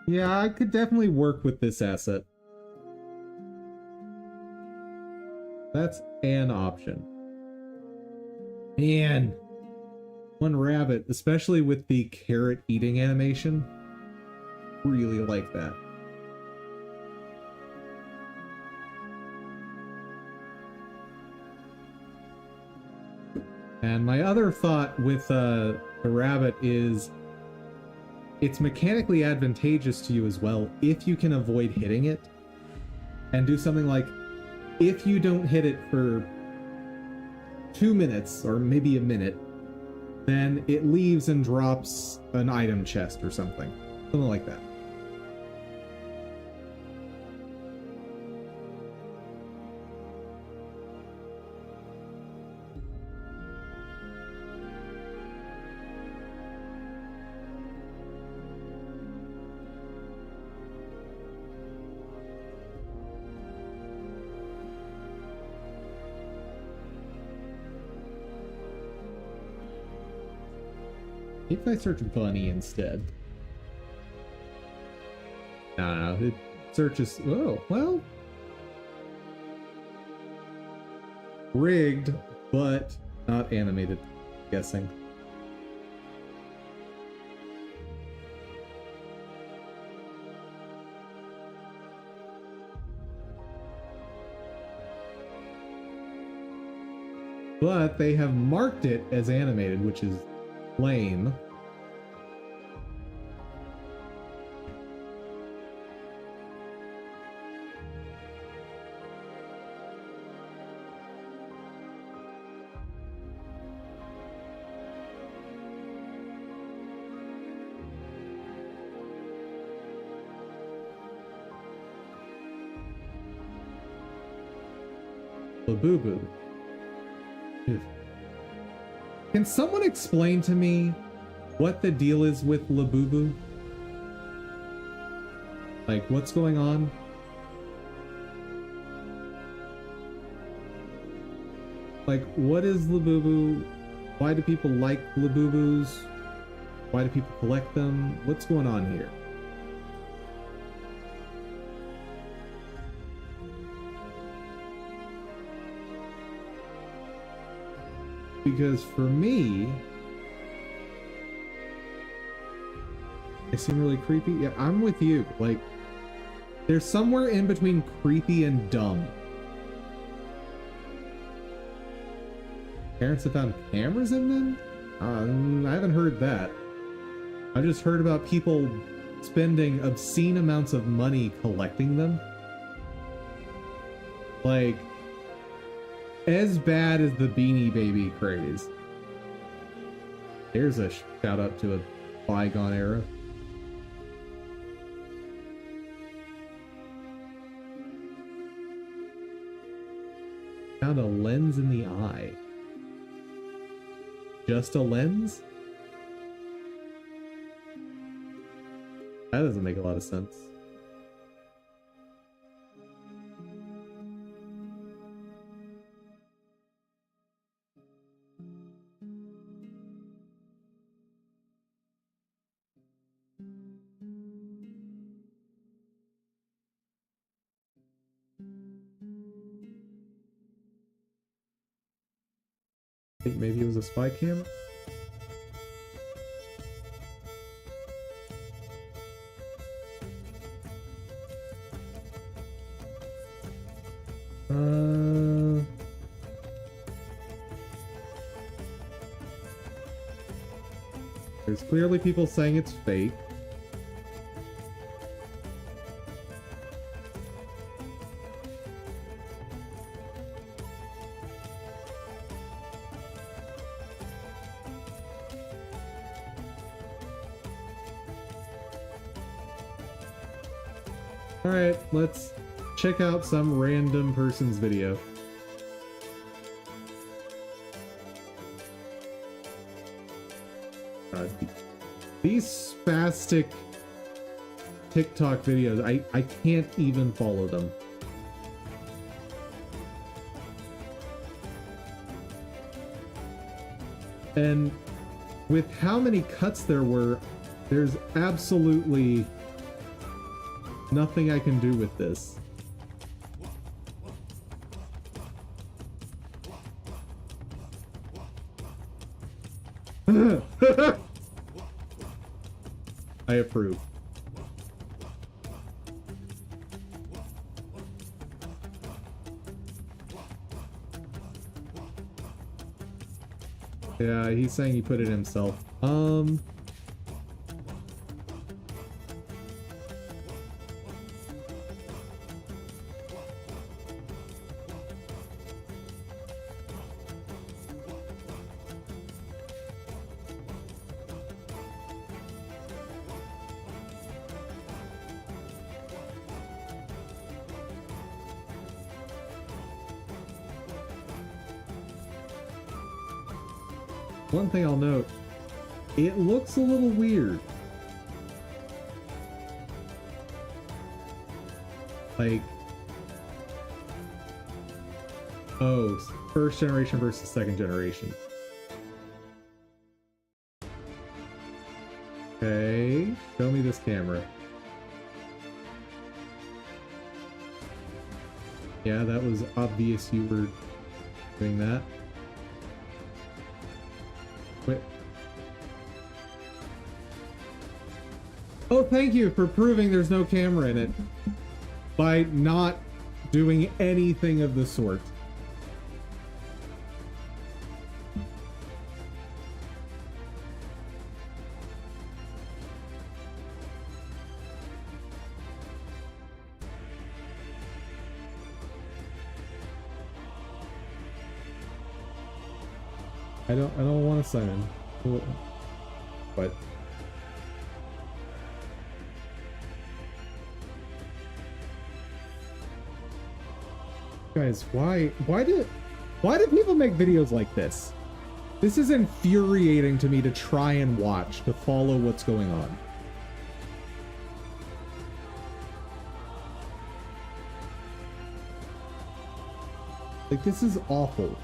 Yeah, I could definitely work with this asset. That's an option. Man, one rabbit, especially with the carrot eating animation, really like that. And my other thought with the rabbit is it's mechanically advantageous to you as well if you can avoid hitting it and do something like, if you don't hit it for 2 minutes or maybe a minute, then it leaves and drops an item chest or something like that. If I search bunny instead. No, it searches. Oh, well. Rigged, but not animated, I'm guessing. But they have marked it as animated, which is lame. Labubu. Can someone explain to me what the deal is with Labubu? Like, what's going on? Like, what is Labubu? Why do people like Labubus? Why do people collect them? What's going on here? Because for me, they seem really creepy. Yeah, I'm with you. Like, they're somewhere in between creepy and dumb. Parents have found cameras in them? I haven't heard that. I just heard about people spending obscene amounts of money collecting them. Like, as bad as the Beanie Baby craze. Here's a shout out to a bygone era. Found a lens in the eye. Just a lens? That doesn't make a lot of sense. I think maybe it was a spy camera. There's clearly people saying it's fake. Alright, let's check out some random person's video. These spastic TikTok videos, I can't even follow them. And with how many cuts there were, there's absolutely nothing I can do with this. I approve. Yeah, he's saying he put it himself. One thing I'll note, it looks a little weird. Like, oh, first generation versus second generation. Okay, show me this camera. Yeah, that was obvious you were doing that. Wait. Oh, thank you for proving there's no camera in it by not doing anything of the sort. I don't want to sign in. What? Guys, why do people make videos like this? This is infuriating to me to try and watch, to follow what's going on. Like, this is awful.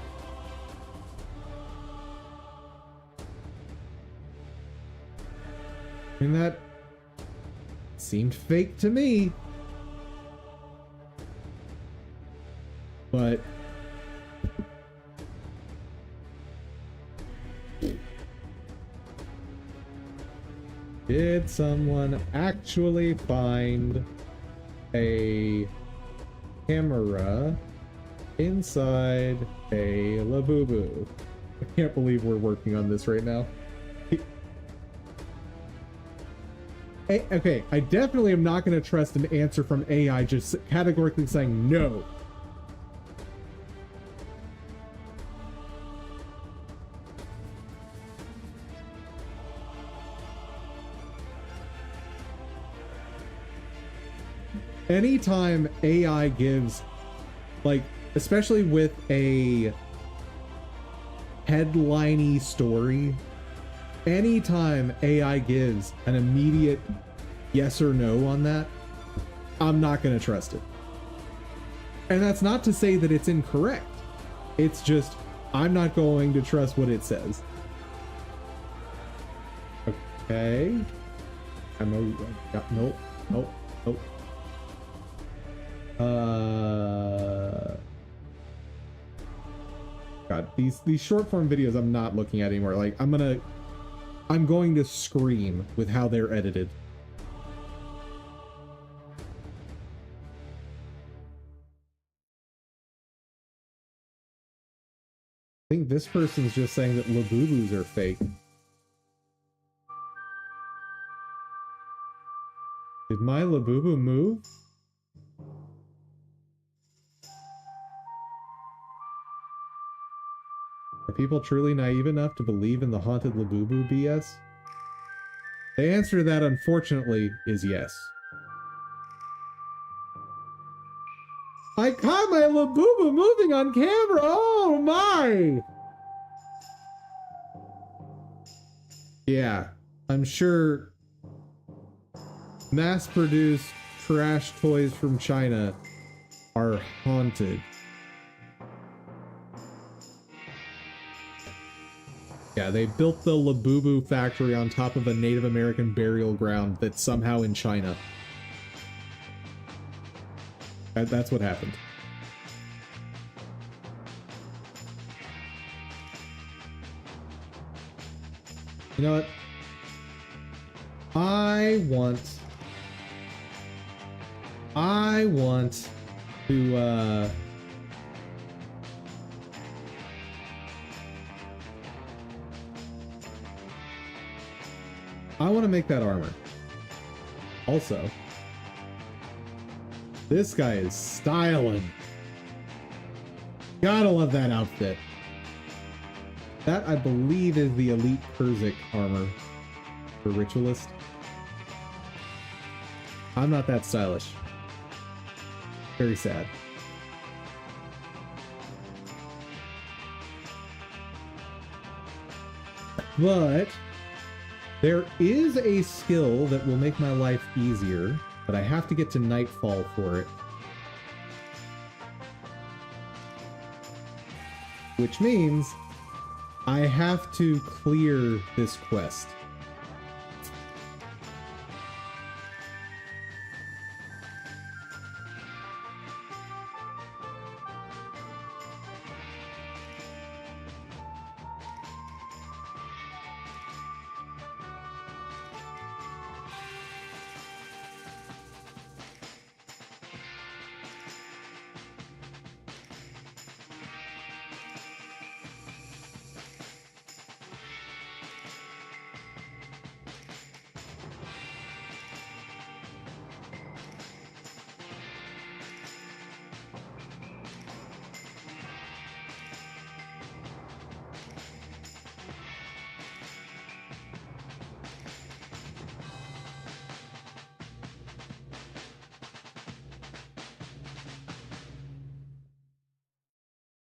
I mean, that seemed fake to me. But did someone actually find a camera inside a Labubu? I can't believe we're working on this right now. Okay, I definitely am not going to trust an answer from AI just categorically saying no. Anytime AI gives, like, especially with a headline-y story, anytime AI gives an immediate yes or no on that, I'm not going to trust it. And that's not to say that it's incorrect. It's just, I'm not going to trust what it says. Okay. Nope. God, these short form videos I'm not looking at anymore. Like, I'm going to scream with how they're edited. I think this person's just saying that Labubus are fake. Did my Labubu move? Are people truly naive enough to believe in the haunted Labubu BS? The answer to that, unfortunately, is yes. I caught my Labubu moving on camera! Oh my! Yeah, I'm sure mass-produced trash toys from China are haunted. Yeah, they built the Labubu factory on top of a Native American burial ground that's somehow in China. That's what happened. You know what? I want to, I want to make that armor. Also, this guy is styling. Gotta love that outfit. That, I believe, is the Elite Kurzik armor for Ritualist. I'm not that stylish. Very sad. But there is a skill that will make my life easier, but I have to get to Nightfall for it. Which means I have to clear this quest.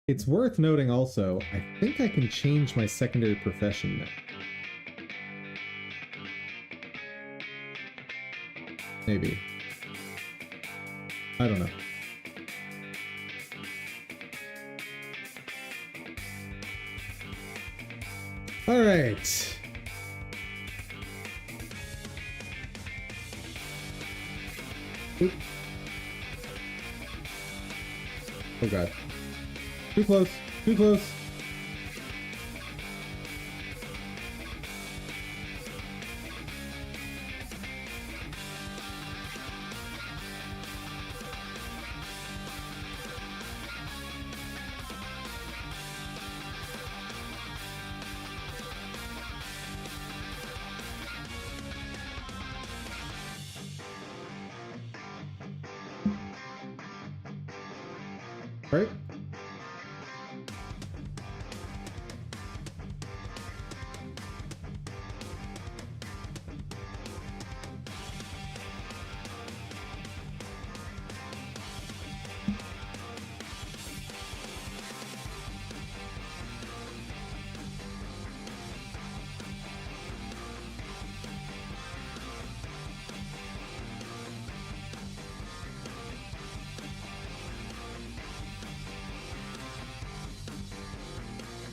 It's worth noting also, I think I can change my secondary profession now. Maybe. I don't know. All right. Oop. Oh god. Too close. Too close. Right?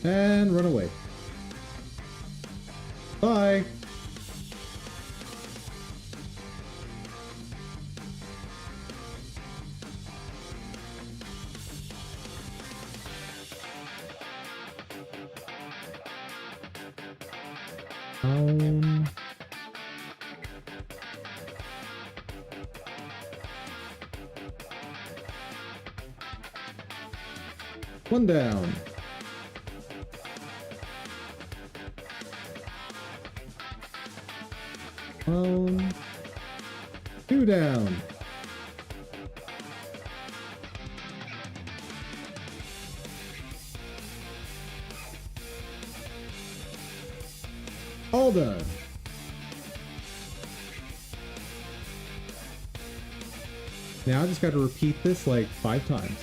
And run away. Bye. One down. Two down. All done. Now I just got to repeat this like 5 times.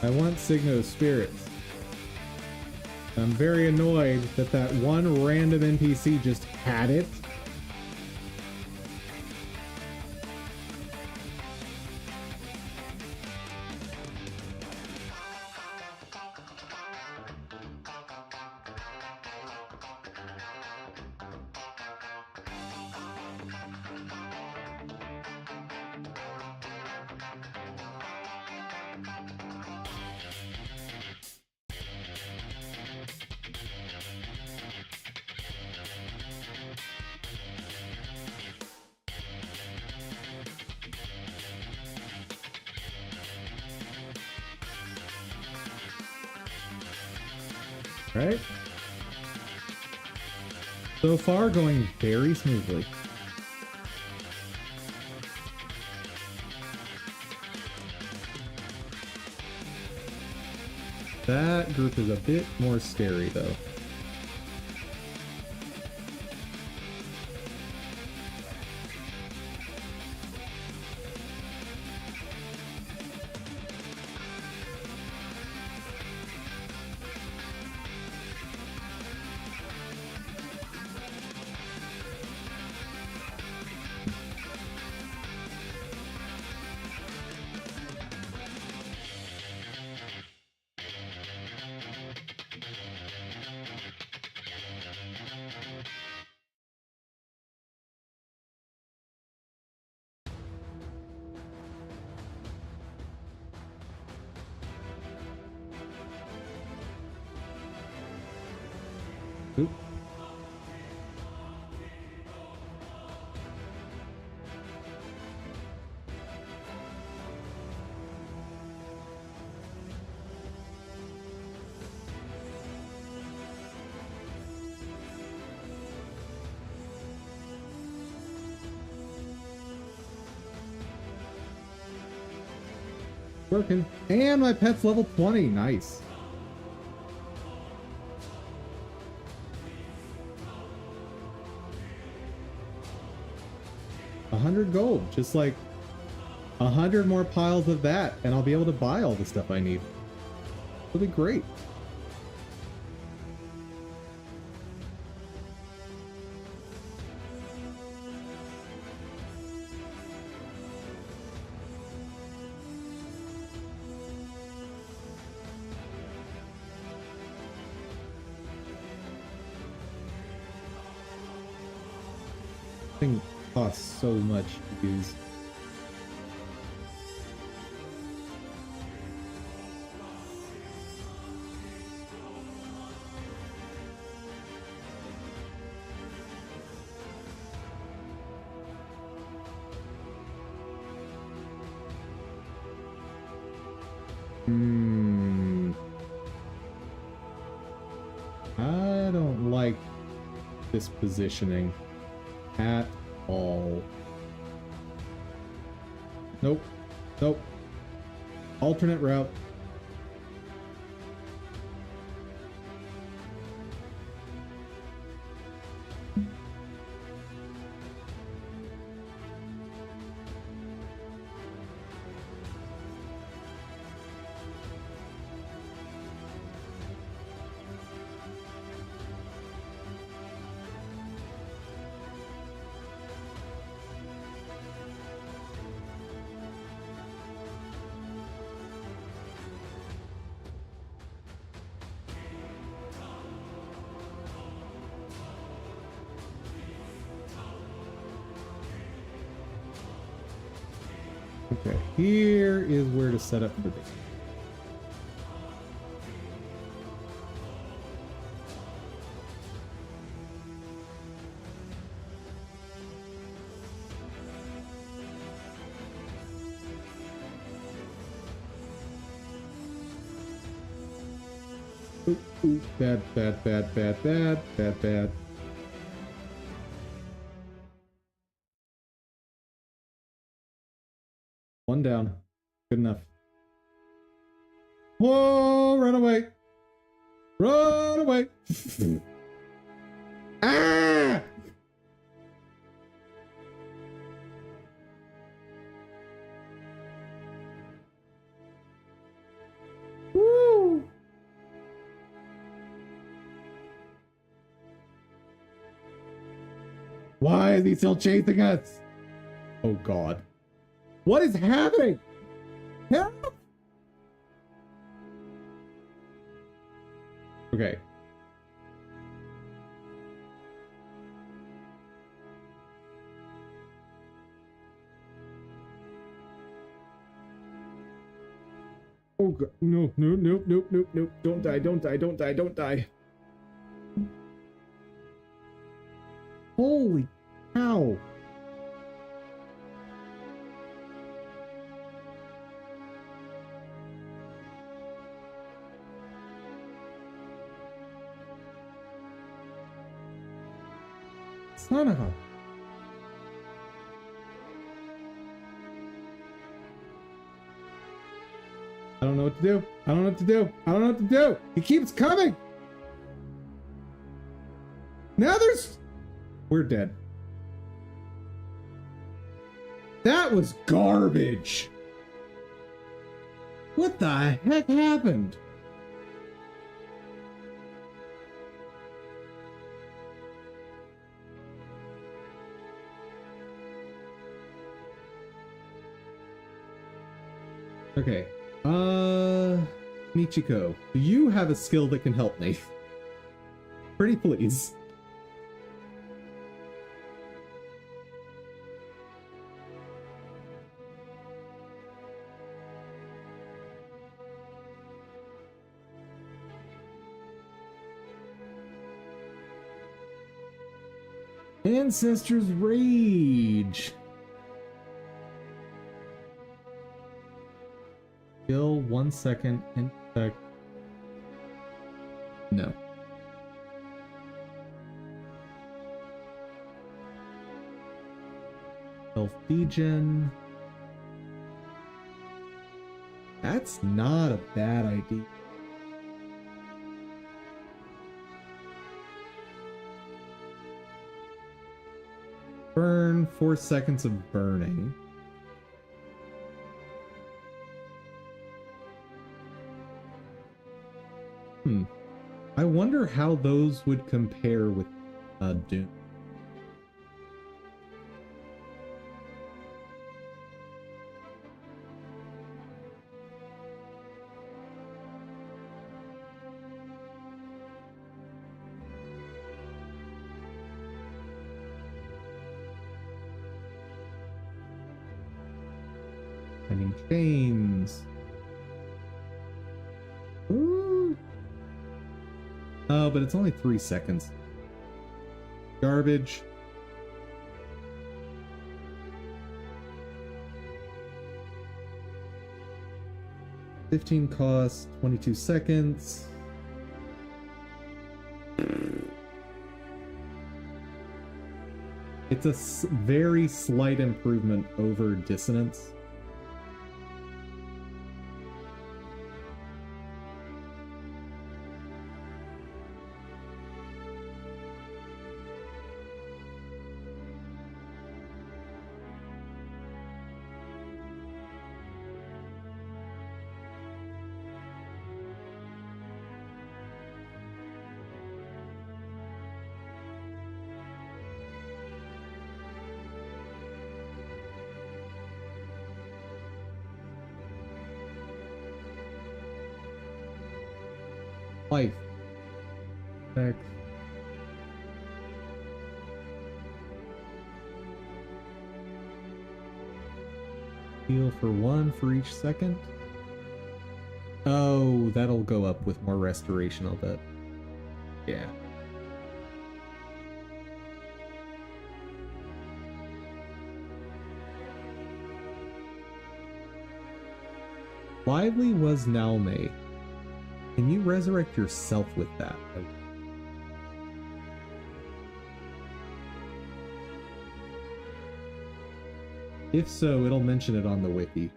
I want Signo Spirits. I'm very annoyed that that one random NPC just had it. Right? So far, going very smoothly. That group is a bit more scary, though. Oop. Working. And my pet's level 20. Nice. $100 gold. Just like 100 more piles of that, and I'll be able to buy all the stuff I need. It'll be great. Thing costs so much to use. I don't like this positioning at all. Nope. Nope. Alternate route. Okay, here is where to set up the base. Ooh, ooh, bad, bad, bad, bad, bad, bad, bad. One down. Good enough. Whoa, run away. Run away. Ah! Why is he still chasing us? Oh God. What is happening? Help! Okay. Oh God. No, no, no, no, no, no. Don't die, don't die, don't die, don't die. Holy cow. Son of a... I don't know what to do. I don't know what to do. I don't know what to do. He keeps coming. Now there's... We're dead. That was garbage. What the heck happened? Okay. Michiko, do you have a skill that can help me? Pretty please. Ancestors Rage. Skill 1 second, infect. No. Health degen. That's not a bad idea. Burn, 4 seconds of burning. I wonder how those would compare with Doom. Finding chains. Ooh. Oh, but it's only 3 seconds. Garbage. $15 cost, 22 seconds. It's a very slight improvement over Dissonance. Life. Back. Heal for 1 for each second. Oh, that'll go up with more restoration, I'll bet. Yeah. Lively was Naomi. Can you resurrect yourself with that? If so, it'll mention it on the wiki.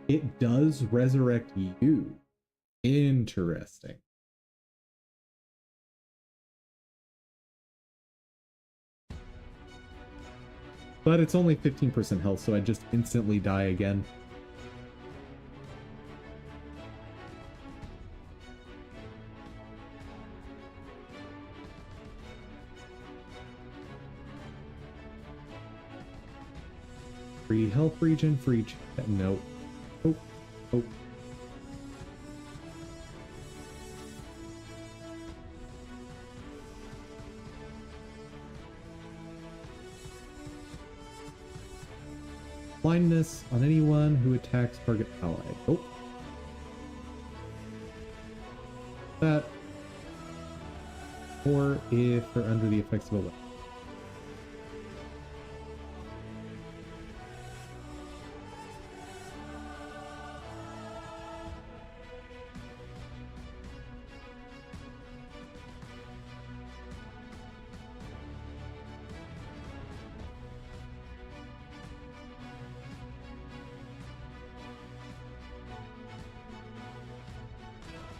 It does resurrect you. Interesting. But it's only 15% health, so I just instantly die again. Free health regen, free... Nope. Oh. Oh. Blindness on anyone who attacks target ally. Oh. That. Or if they're under the effects of a weapon.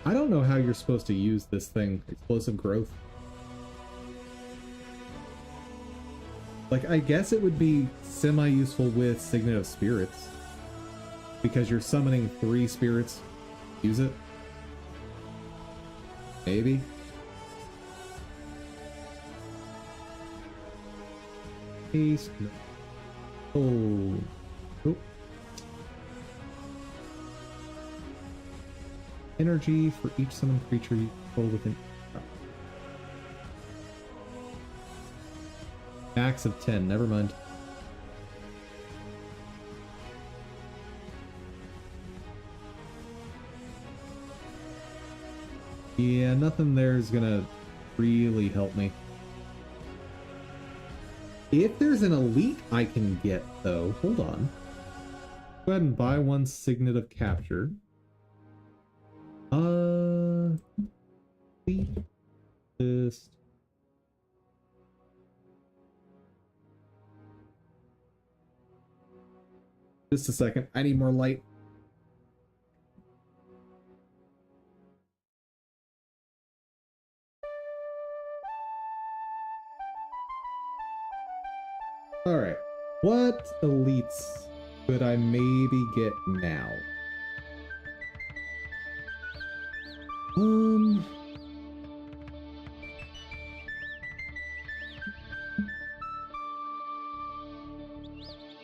I don't know how you're supposed to use this thing, explosive growth. Like, I guess it would be semi-useful with Signet of Spirits. Because you're summoning 3 spirits. Use it. Maybe. Haste. Oh. Oh. Energy for each summoned creature you control within. Max of 10, never mind. Yeah, nothing there is gonna really help me. If there's an elite I can get, though, hold on. Go ahead and buy 1 Signet of Capture. List. Just a second, I need more light. Alright, what elites could I maybe get now?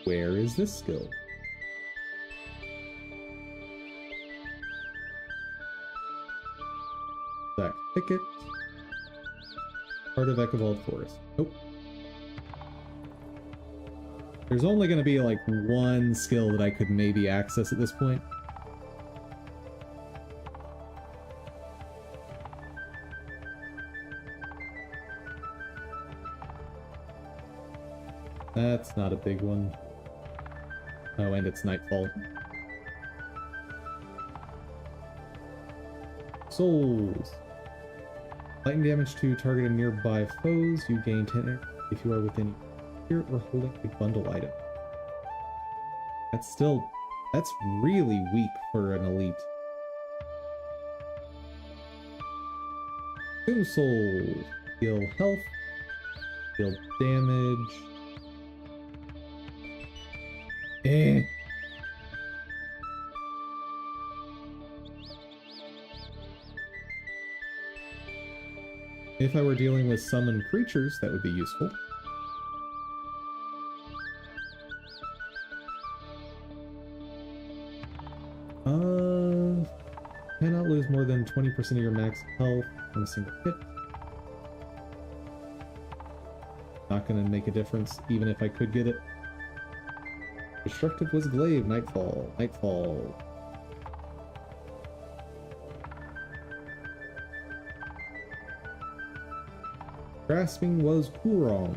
Where is this skill? Black Thicket. Part of Echavald Forest. Nope. There's only going to be like 1 skill that I could maybe access at this point. That's not a big one. Oh, and it's nightfall. Souls. Lightning damage to targeted nearby foes. You gain 10 if you are within here or holding a bundle item. That's really weak for an elite. Tomb Soul. Heal health. Heal damage. If I were dealing with summoned creatures, that would be useful. Cannot lose more than 20% of your max health on a single hit. Not gonna make a difference, even if I could get it. Destructive was Glaive, Nightfall, Nightfall. Grasping was Kurong.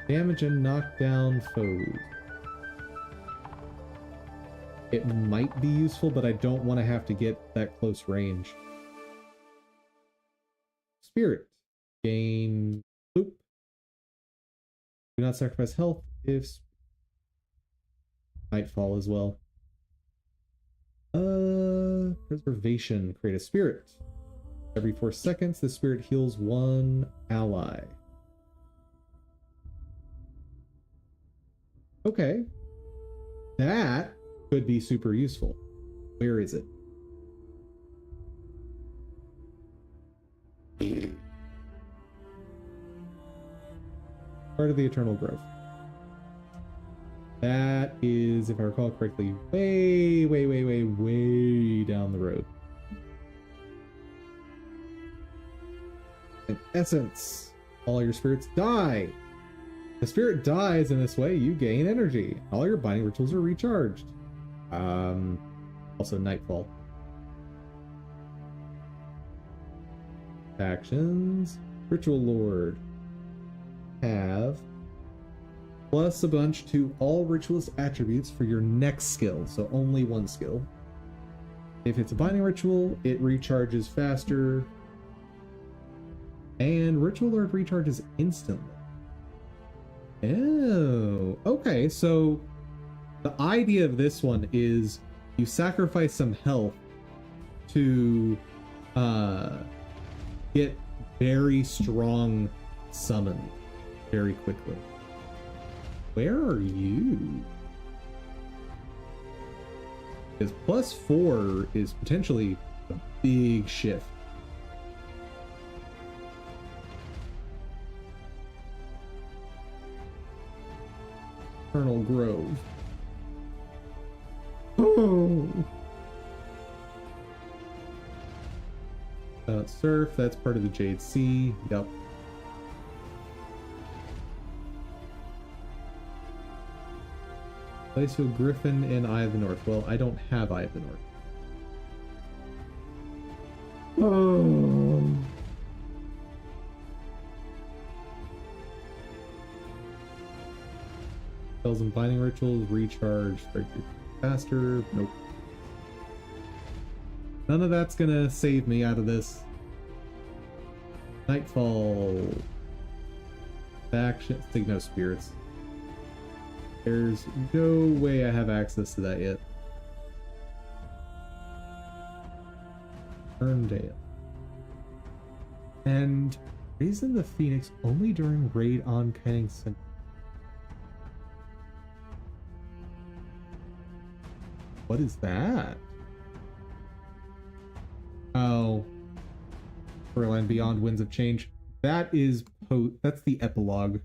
Damage and knock down foes. It might be useful, but I don't want to have to get that close range. Spirit. Gain loop. Do not sacrifice health if Nightfall as well. Preservation. Create a spirit. Every 4 seconds, the spirit heals 1 ally. Okay. That could be super useful. Where is it? Part of the Eternal Growth. That is, if I recall correctly, way down the road. In essence, all your spirits die. The spirit dies in this way, you gain energy. All your binding rituals are recharged. Also Nightfall. Actions. Ritual Lord. Have plus a bunch to all ritualist attributes for your next skill, so only one skill. If it's a binding ritual, it recharges faster. And Ritual Lord recharges instantly. Oh, okay, so the idea of this one is you sacrifice some health to get very strong summon very quickly. Where are you? Because +4 is potentially a big shift. Eternal Grove. Oh. Surf, that's part of the Jade Sea. Yep. Glacial Griffin and Eye of the North. Well, I don't have Eye of the North. Oh. Spells and binding rituals recharge faster. Nope. None of that's gonna save me out of this. Nightfall. Action. Signo Spirits. There's no way I have access to that yet. Ferndale. And Raisen the Phoenix only during raid on Kennington. What is that? Oh. Storyline Beyond Winds of Change. That is that's the epilogue.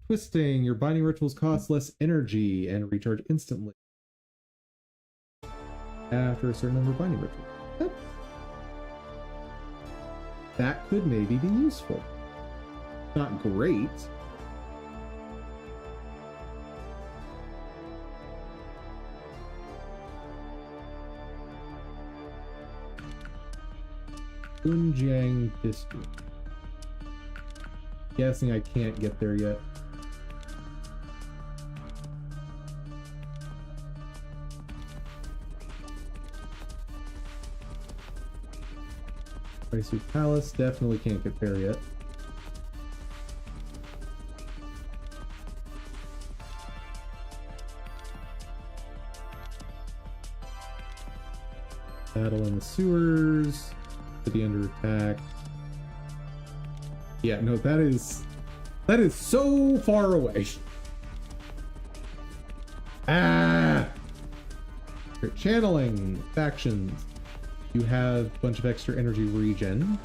Twisting, your binding rituals cost less energy and recharge instantly after a certain number of binding rituals. Yep. That could maybe be useful. Not great. Unjiang District. Guessing I can't get there yet. Raisu Palace, definitely can't get there yet. Battle in the sewers. City under attack. Yeah, no, that is so far away. Ah! You're channeling factions. You have a bunch of extra energy regen.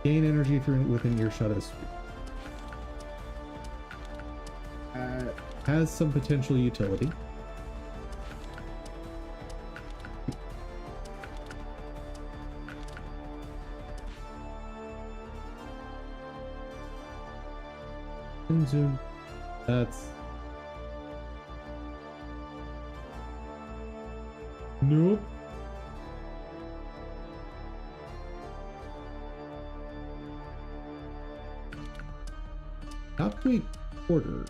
Gain energy through within earshot of speed. Has some potential utility. Zoom. That's nope. Outweight Porter.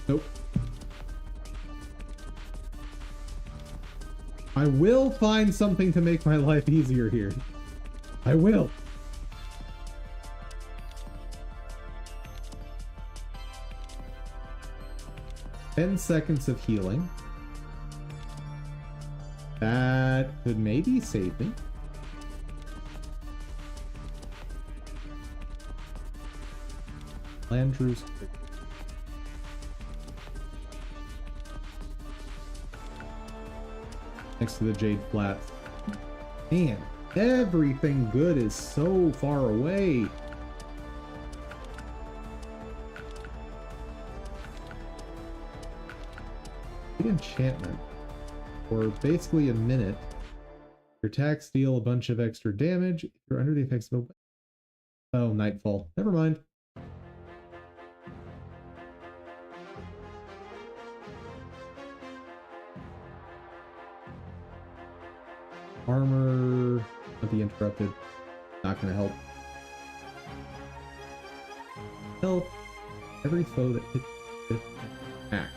Nope. I will find something to make my life easier here. I will. 10 seconds of healing. That could maybe save me. Landrew's next to the Jade Flats. Man, everything good is so far away. Enchantment for basically a minute. Your attacks deal a bunch of extra damage. You're under the effects of a... Oh, Nightfall. Never mind. Armor not be interrupted. Not gonna help. Help every foe that hits with attack.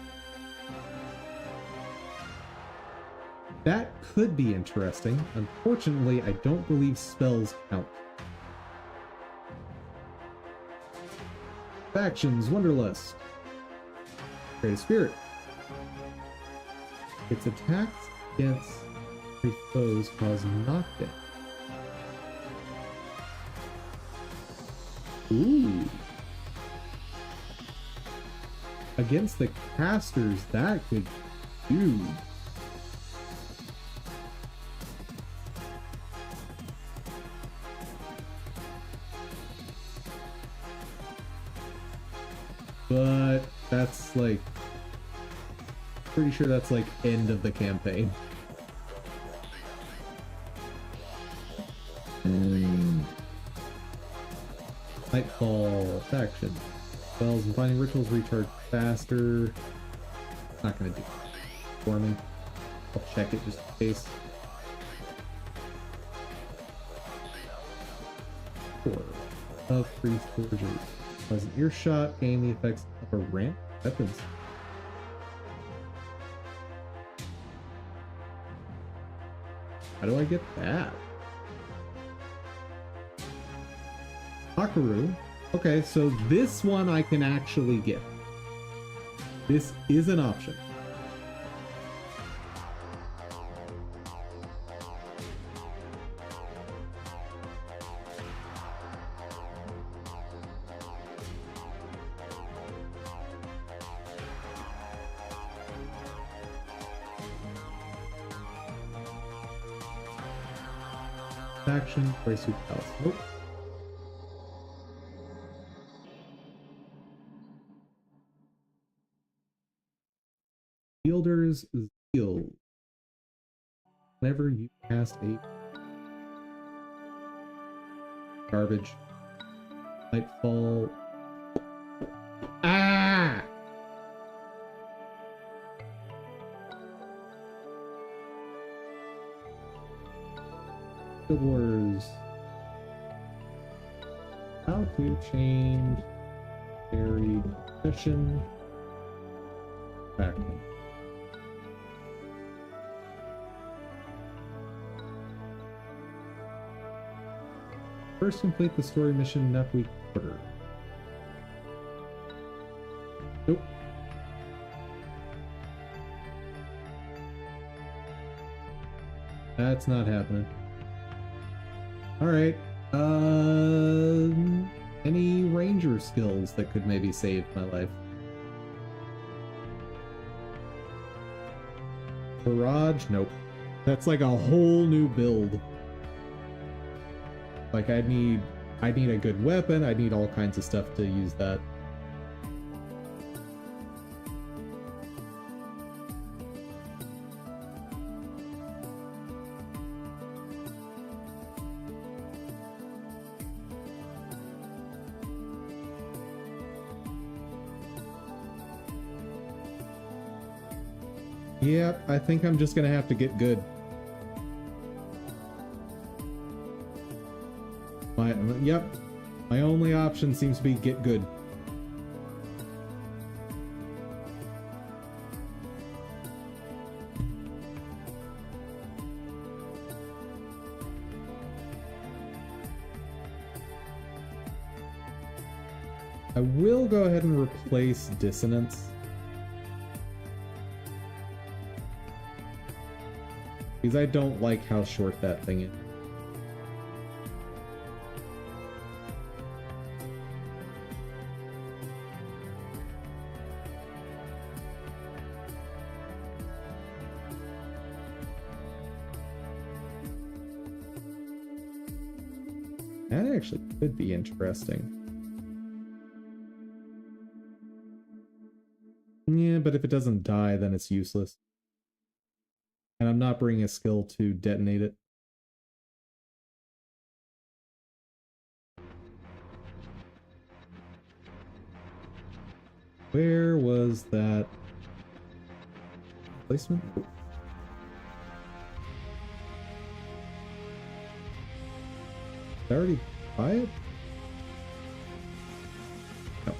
That could be interesting. Unfortunately, I don't believe spells count. Factions, Wonderlust. Create a Spirit. Its attacks against foes cause knockdown. Ooh. Against the casters, that could do. But that's like, pretty sure that's like end of the campaign. Nightfall faction. Spells and finding rituals recharge faster. Not gonna do it for me. I'll check it just in case. 4 of 3 forges. Pleasant earshot, gain the effects of a ramp weapons. How do I get that? Hakaru. Okay, so this one I can actually get. This is an option. Action, Bracesuit Palace. Nope. Fielder's Zeal. Whenever you cast a garbage. Nightfall. Ah! Guild Wars. How to change Fairy Session. Back. First complete the story mission Nepweek Quarter. Nope. That's not happening. Alright. Any ranger skills that could maybe save my life? Barrage? Nope. That's like a whole new build. Like I need a good weapon, I need all kinds of stuff to use that. Yep, I think I'm just gonna have to get good. Yep, my only option seems to be get good. I will go ahead and replace Dissonance. Because I don't like how short that thing is. That actually could be interesting. Yeah, but if it doesn't die, then it's useless. And I'm not bringing a skill to detonate it. Where was that placement? Oh. Did I already buy it? No.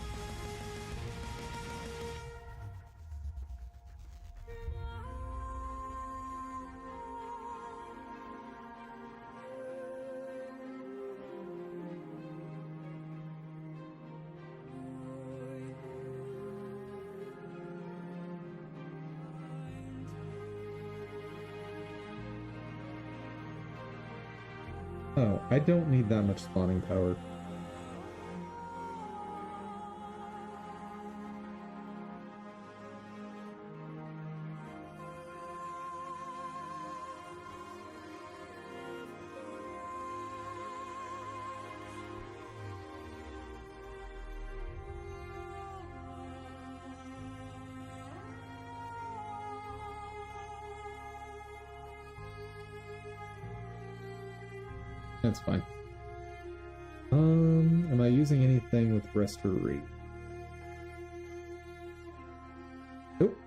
Oh, I don't need that much spawning power. That's fine. Am I using anything with Restoration? Nope.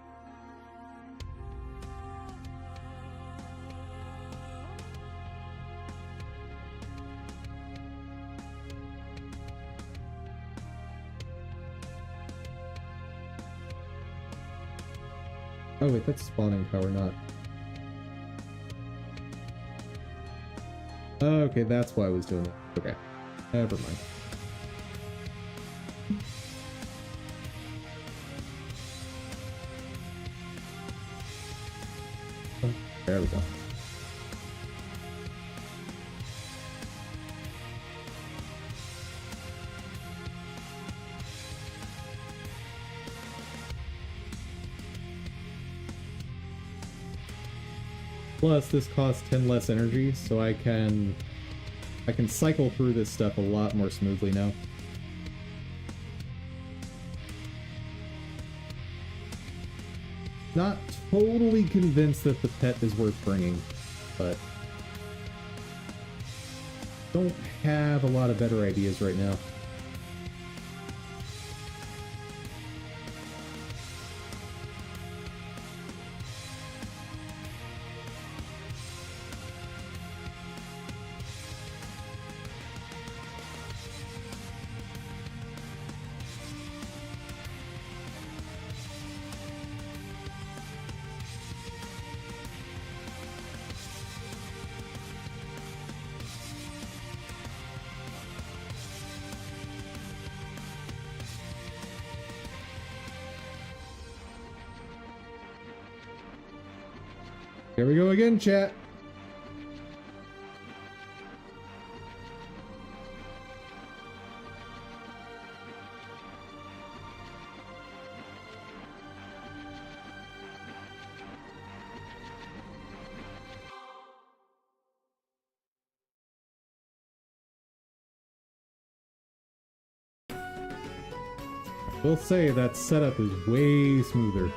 Oh wait, that's spawning power, not... Okay, that's why I was doing it. Okay, never mind. Oh, there we go. Plus, this costs 10 less energy, so I can cycle through this stuff a lot more smoothly now. Not totally convinced that the pet is worth bringing, but don't have a lot of better ideas right now. Here we go again, chat. I will say that setup is way smoother.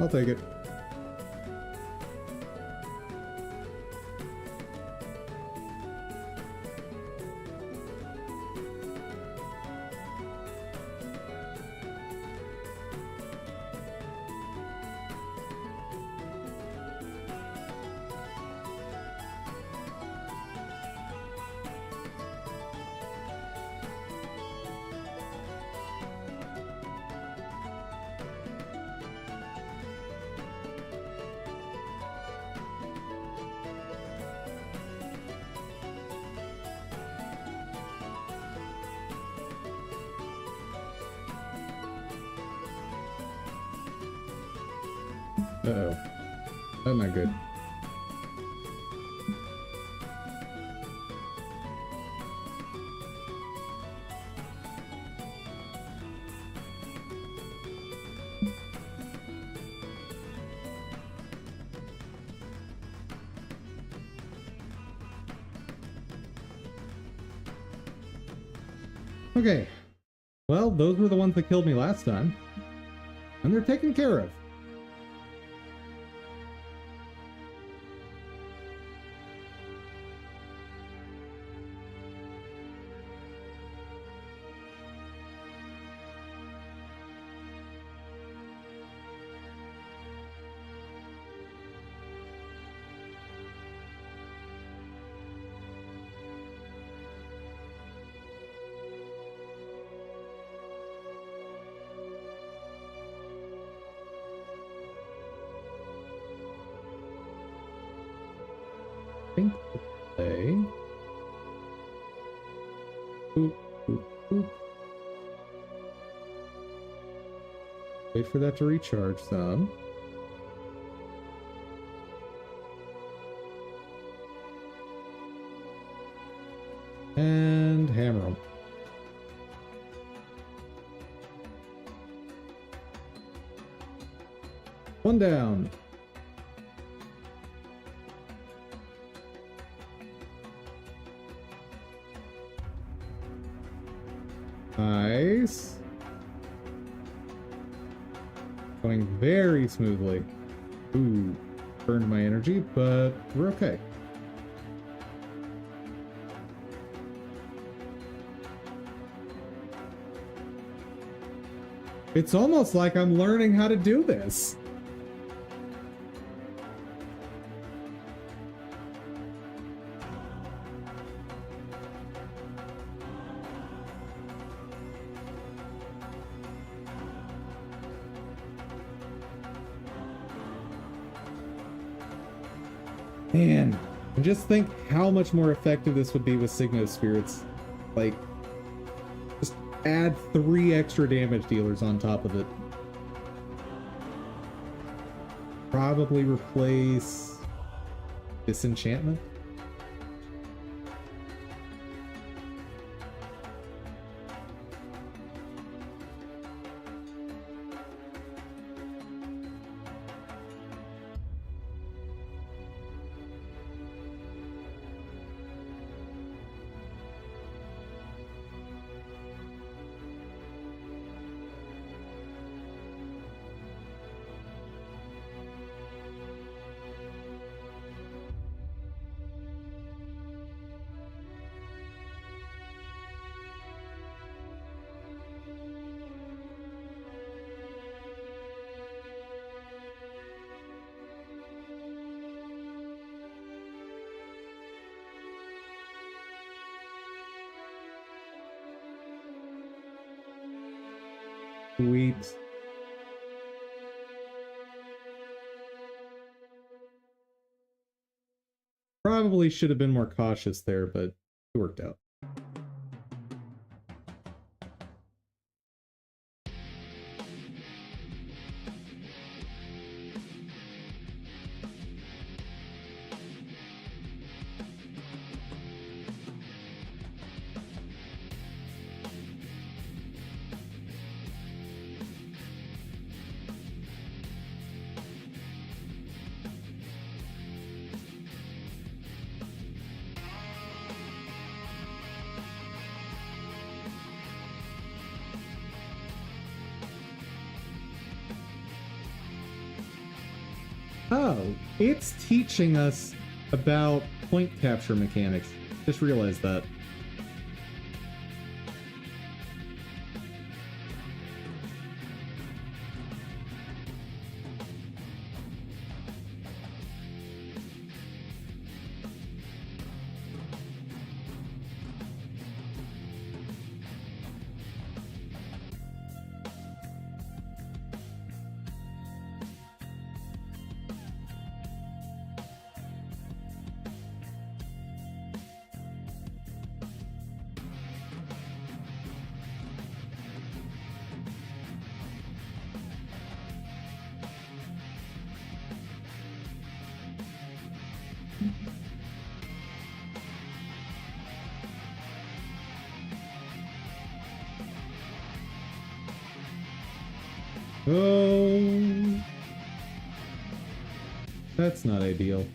I'll take it. Uh-oh. That's not good. Okay. Well, those were the ones that killed me last time. And they're taken care of. Think we'll play. Boop, boop, boop. Wait for that to recharge some. And hammer them. One down. Nice. Going very smoothly. Ooh, burned my energy, but we're okay. It's almost like I'm learning how to do this. Man, and just think how much more effective this would be with Signo Spirits. Like, just add 3 extra damage dealers on top of it. Probably replace Disenchantment. Sweet. Probably should have been more cautious there, but it worked out. Oh, it's teaching us about point capture mechanics. Just realized that. Oh, that's not ideal.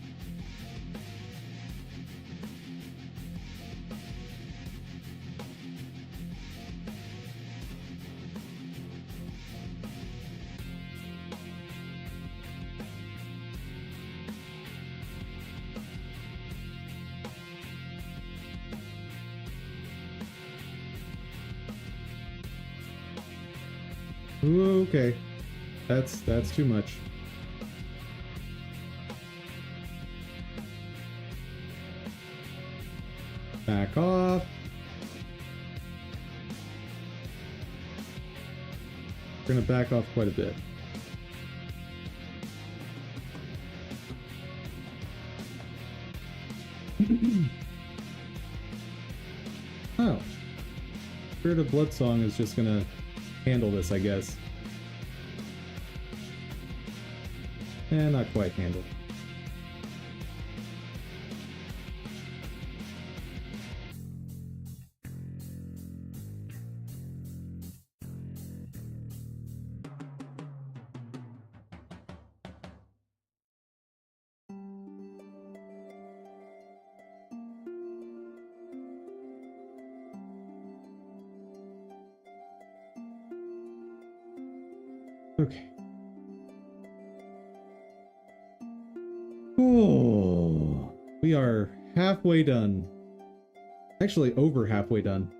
Ooh, okay, that's too much. Back off. We're gonna back off quite a bit. Oh, Spirit of Bloodsong is just gonna handle this, I guess. And not quite handle. Okay. Oh, we are halfway done. Actually, over halfway done.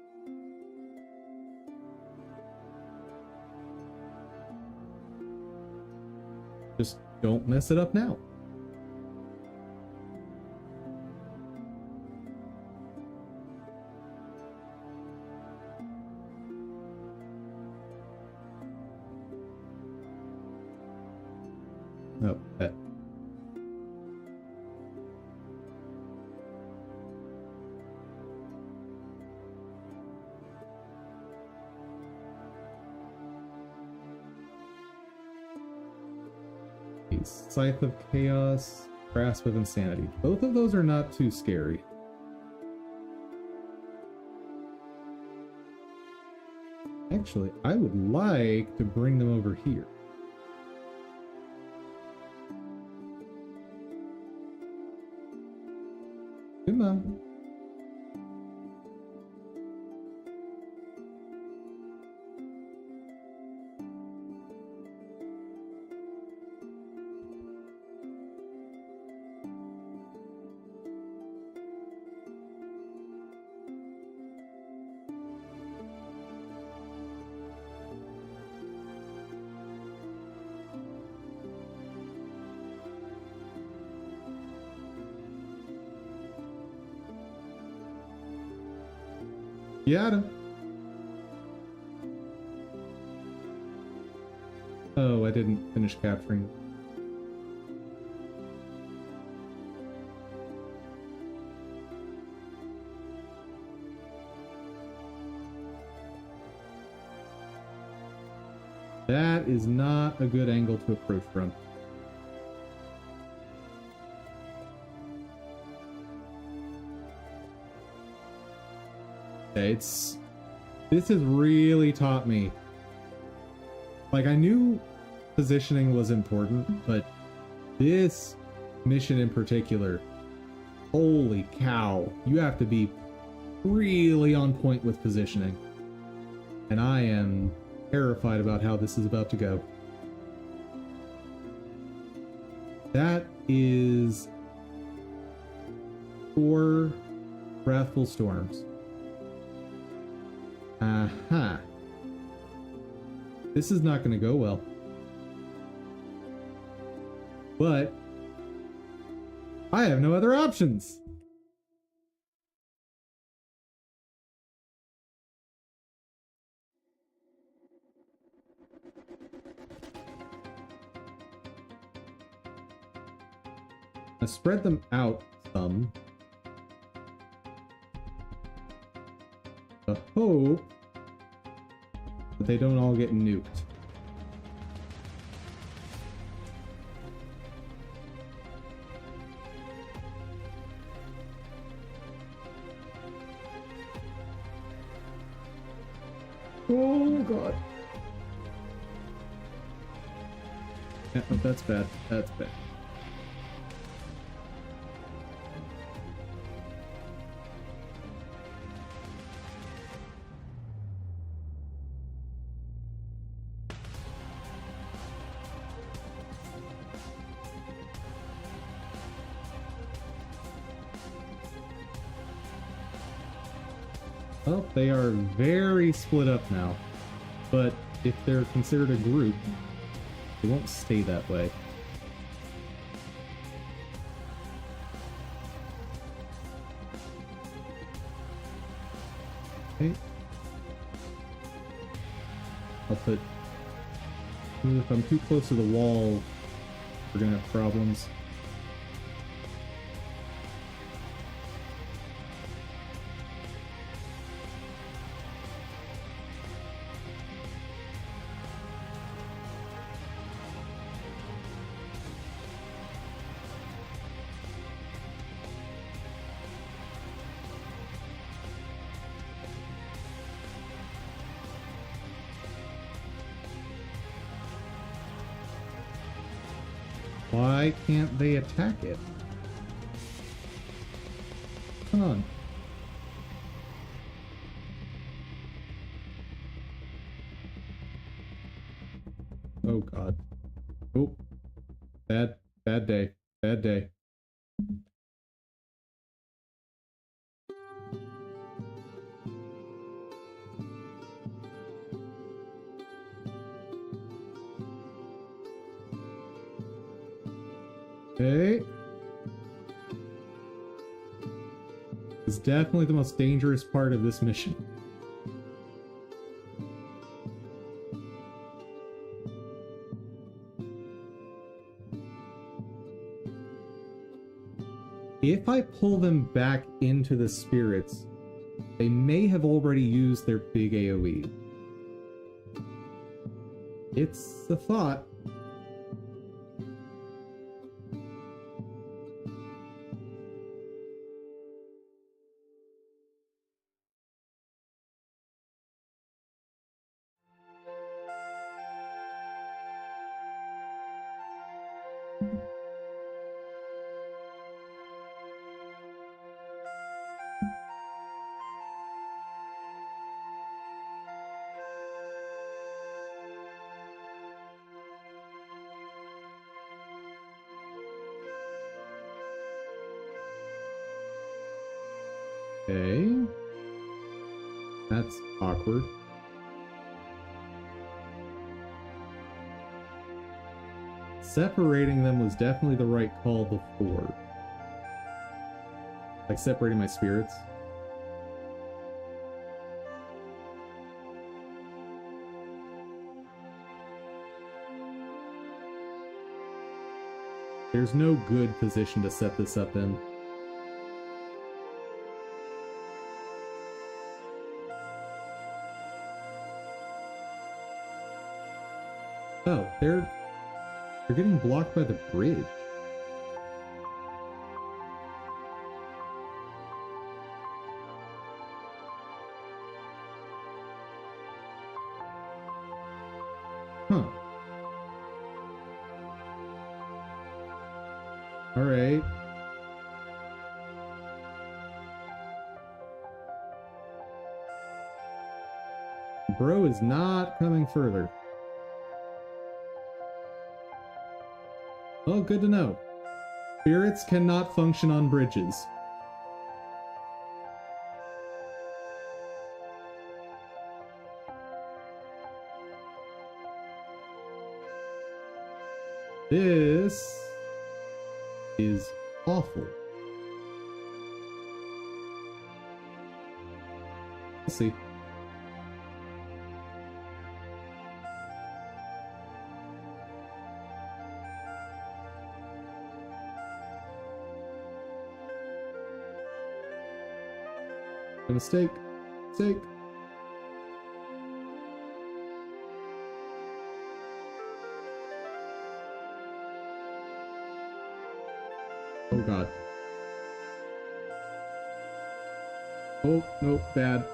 Just don't mess it up now. Oh, bet. Scythe of Chaos, Grasp of Insanity. Both of those are not too scary. Actually, I would like to bring them over here. Come on. Got him. Oh, I didn't finish capturing. That is not a good angle to approach from. This has really taught me. Like, I knew positioning was important, but this mission in particular, holy cow, you have to be really on point with positioning. And I am terrified about how this is about to go. That is 4 Wrathful Storms. Aha. This is not going to go well. But I have no other options. I spread them out some. The hope that they don't all get nuked. Oh god. Yeah, oh, that's bad. That's bad. Well, they are very split up now, but if they're considered a group, they won't stay that way. Okay. I'll put... If I'm too close to the wall, we're gonna have problems. Why can't they attack it? Come on. Oh god. Oh. Bad day. Bad day. Okay. It's definitely the most dangerous part of this mission. If I pull them back into the spirits, they may have already used their big AoE. It's a thought. Okay. That's awkward. Separating them was definitely the right call before. Like separating my spirits. There's no good position to set this up in. Oh, they're getting blocked by the bridge. Huh. All right. Bro is not coming further. Oh, good to know. Spirits cannot function on bridges. This is awful. Let's see. A mistake. Mistake. Oh god. Oh, no, bad.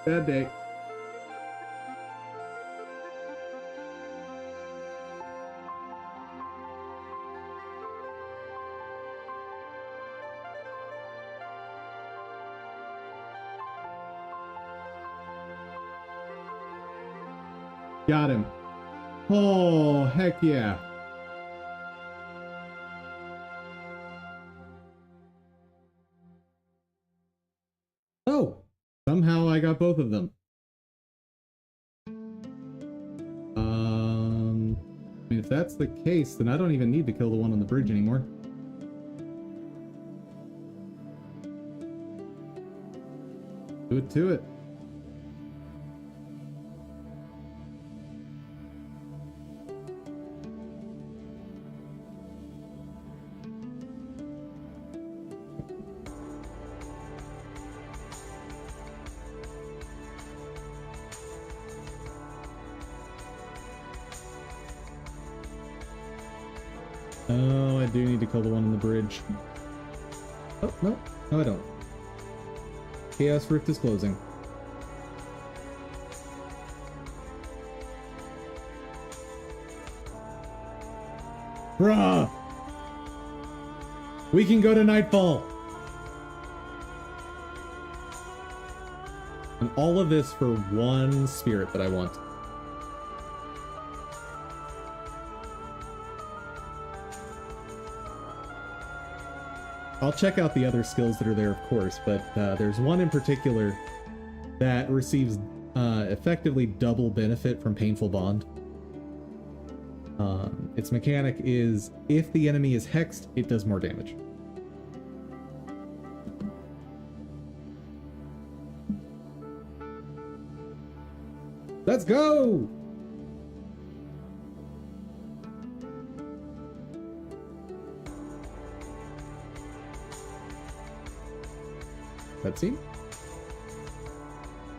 Bad day. Got him. Oh, heck yeah. Oh, somehow I got both of them. I mean, if that's the case, then I don't even need to kill the one on the bridge anymore. Do it to it. Oh, I do need to kill the one on the bridge. Oh, no. No, I don't. Chaos Rift is closing. Bruh! We can go to Nightfall! And all of this for one spirit that I want. I'll check out the other skills that are there, of course, but there's one in particular that receives effectively double benefit from Painful Bond. Its mechanic is, if the enemy is hexed, it does more damage. Let's go! Cutscene?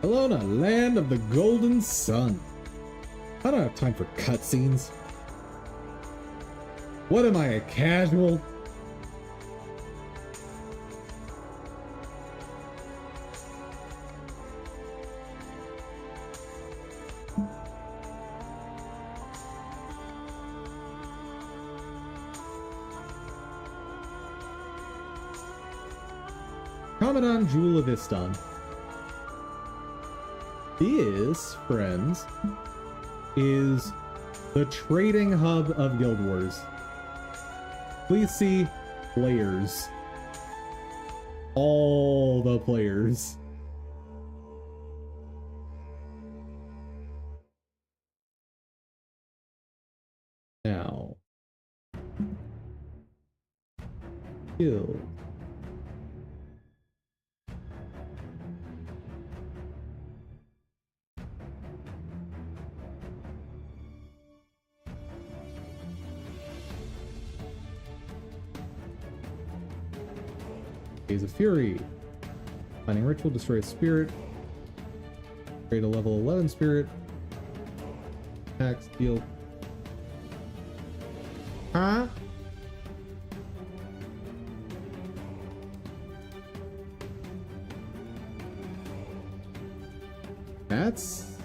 Helena, land of the golden sun. I don't have time for cutscenes. What am I, a casual? Commandant Jewel of Istan. This, friends, is the trading hub of Guild Wars. Please see players. All the players. Now. Guild. Gaze of Fury. Finding Ritual, destroy a spirit. Create a level 11 spirit. Attacks, deal. Huh? That's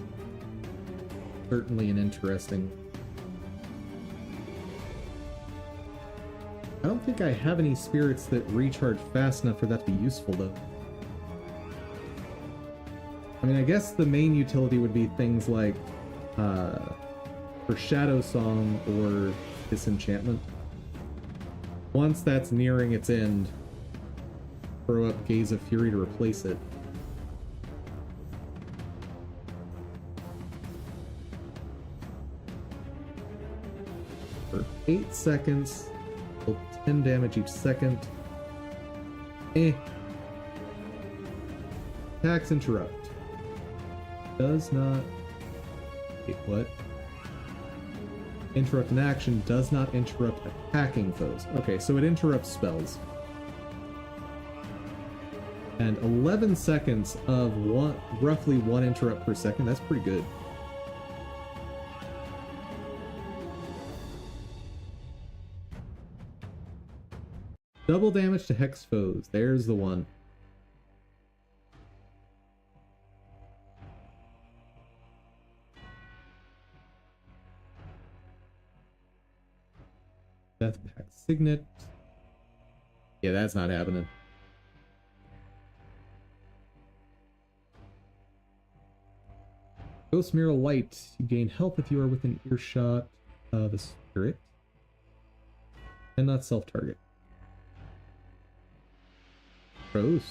certainly an interesting. I don't think I have any spirits that recharge fast enough for that to be useful, though. I mean, I guess the main utility would be things like, for Shadow Song or Disenchantment. Once that's nearing its end, throw up Gaze of Fury to replace it. For 8 seconds, deal 10 damage each second. Attacks interrupt. Does not... Wait, what? Interrupt an action does not interrupt attacking foes. Okay, so it interrupts spells. And 11 seconds of roughly one interrupt per second. That's pretty good. Double damage to hex foes. There's the one. Death Pact Signet. Yeah, that's not happening. Ghost Mirror Light. You gain health if you are within earshot of a spirit. And not self-target. Pros.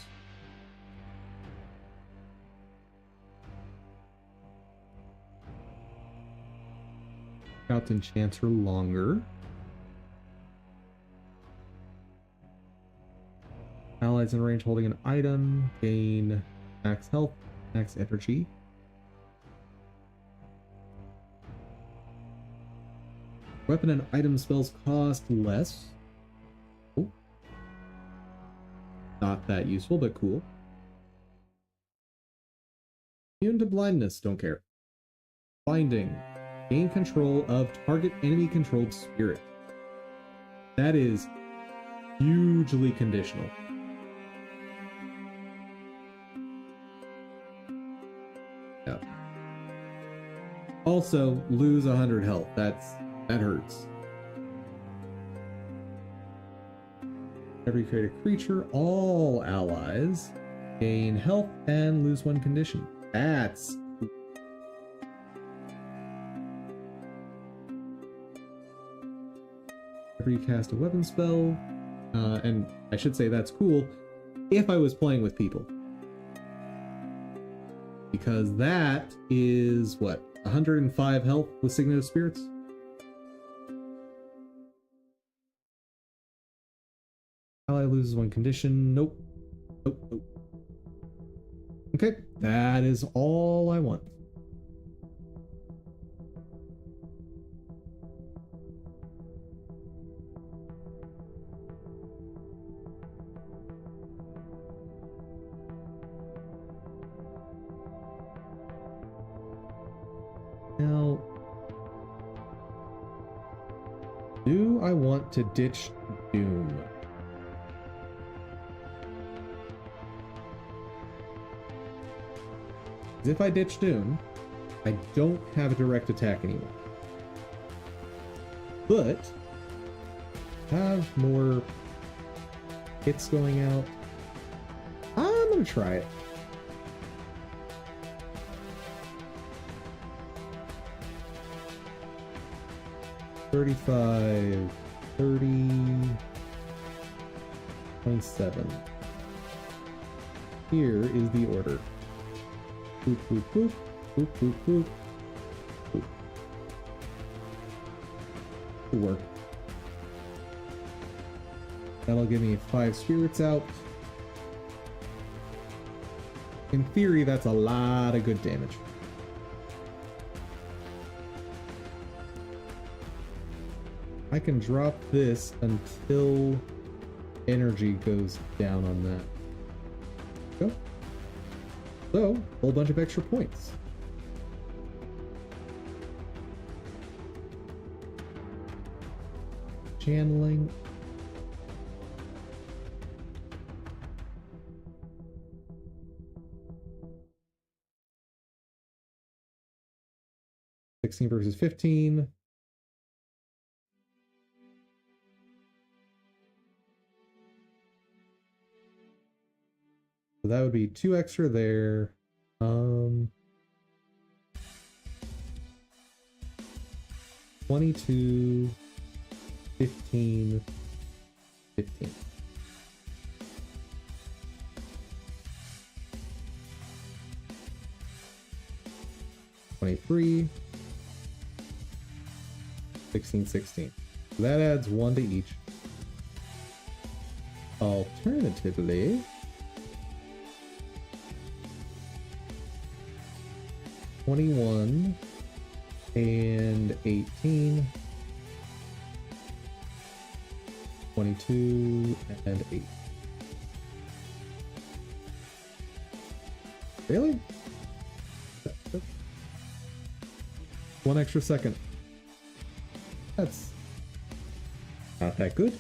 Scout Enchanter longer. Allies in range holding an item gain max health, max energy. Weapon and item spells cost less. Cool. Not that useful, but cool. Immune to blindness, don't care. Binding. Gain control of target enemy controlled spirit. That is hugely conditional. Yeah. Also, lose 100 health. That hurts. Every created creature, all allies gain health and lose 1 condition. That's cool. Every cast a weapon spell, and I should say that's cool if I was playing with people. Because that is, what, 105 health with Signet of Spirits? Ally loses 1 condition. Nope. Nope, nope. Okay, that is all I want. Now, do I want to ditch Doom? Because if I ditch Doom, I don't have a direct attack anymore. But have more hits going out. I'm gonna try it. $35, $30, $27. Here is the order. Boop, boop, boop, boop, boop, boop, boop. It'll work. That'll give me 5 spirits out. In theory, that's a lot of good damage. I can drop this until energy goes down on that. Go. So, a whole bunch of extra points. Channeling. $16 versus $15. So that would be 2 extra there. 22, 15, 15. $23. 16, 16. So that adds 1 to each. Alternatively, 21 and 18, 22 and 8. Really? 1 extra second. That's not that good.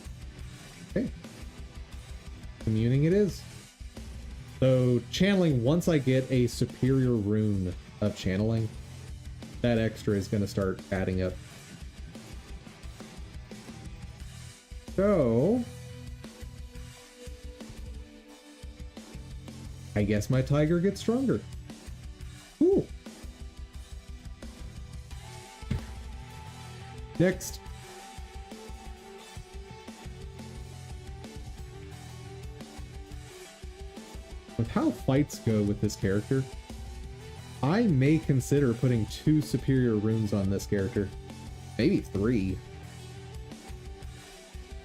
Okay. Communing it is. So channeling, once I get a superior rune of channeling, that extra is going to start adding up. So I guess my tiger gets stronger. Ooh. Next. With how fights go with this character, I may consider putting 2 superior runes on this character. Maybe 3.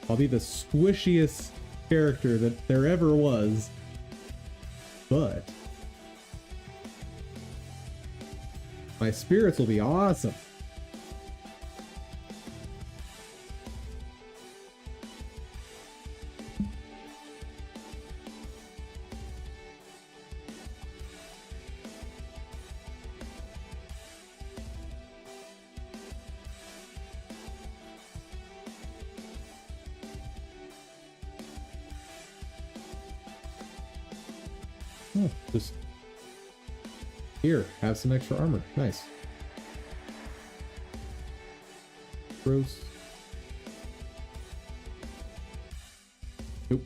I'll be the squishiest character that there ever was. But my spirits will be awesome. Oh, just here, have some extra armor. Nice. Gross. Nope.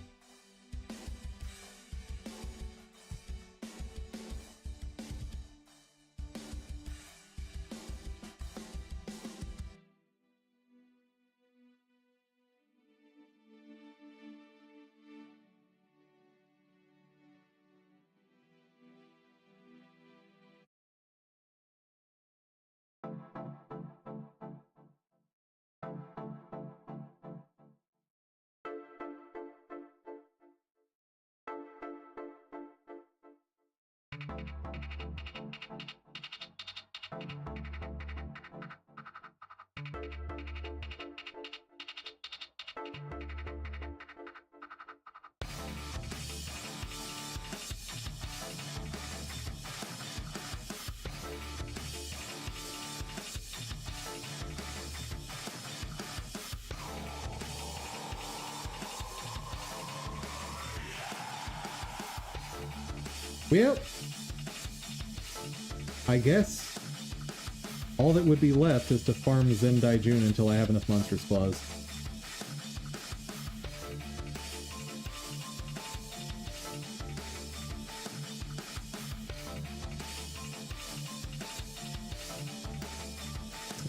Well, I guess all that would be left is to farm Zendai June until I have enough Monstrous Claws.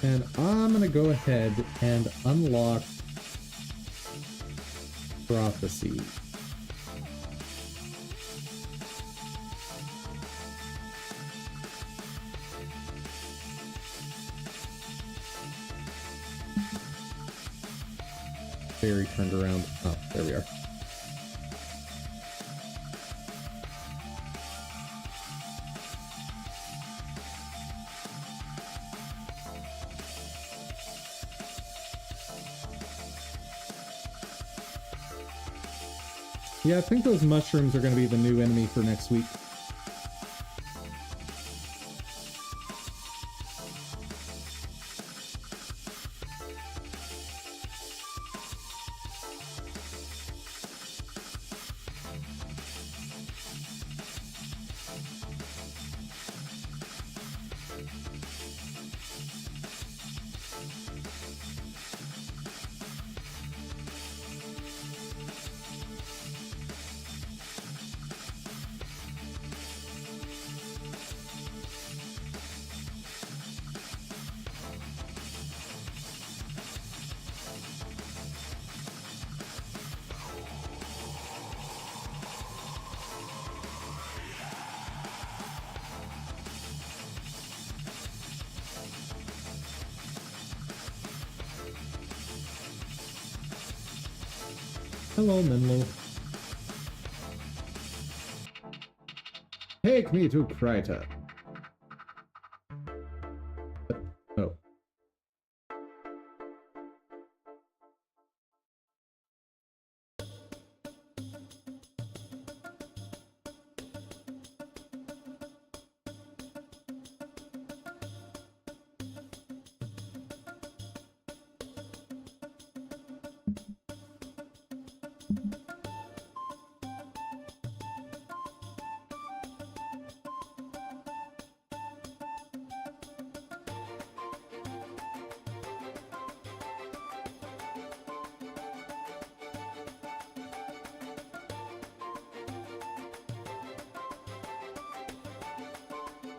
And I'm gonna go ahead and unlock Prophecy. Fairy turned around. Oh, there we are. Yeah, I think those mushrooms are going to be the new enemy for next week. Hello, Menlo. Take me to Kryta. Oh.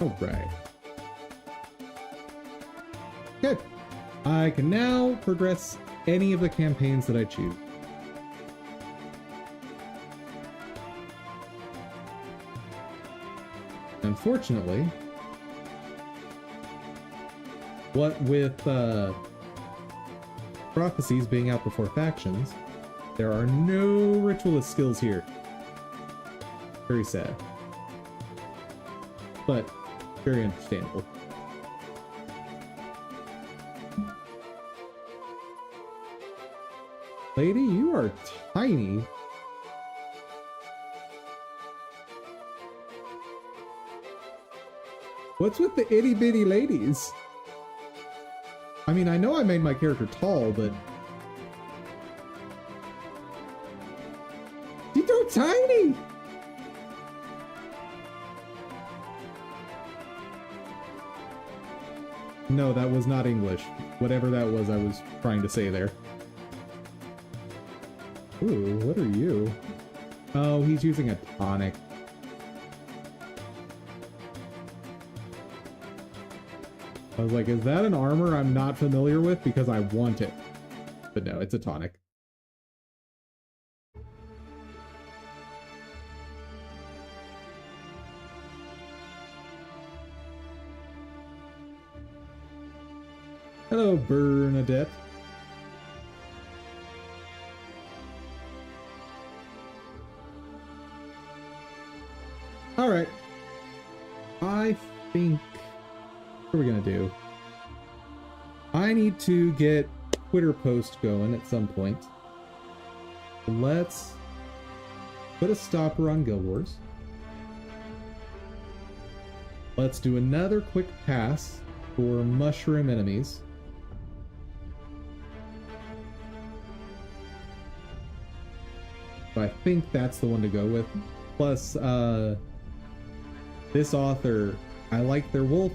Alright. Good. I can now progress any of the campaigns that I choose. Unfortunately, what with prophecies being out before factions, there are no ritualist skills here. Very sad. But very understandable. Lady, you are tiny. What's with the itty bitty ladies? I mean, I know I made my character tall, but she's so tiny! No, that was not English. Whatever that was, I was trying to say there. Ooh, what are you? Oh, he's using a tonic. I was like, is that an armor I'm not familiar with? Because I want it. But no, it's a tonic. Hello, Bernadette. Alright. I think... What are we gonna do? I need to get Twitter post going at some point. Let's put a stopper on Guild Wars. Let's do another quick pass for mushroom enemies. So I think that's the one to go with. Plus, this author, I like their wolf.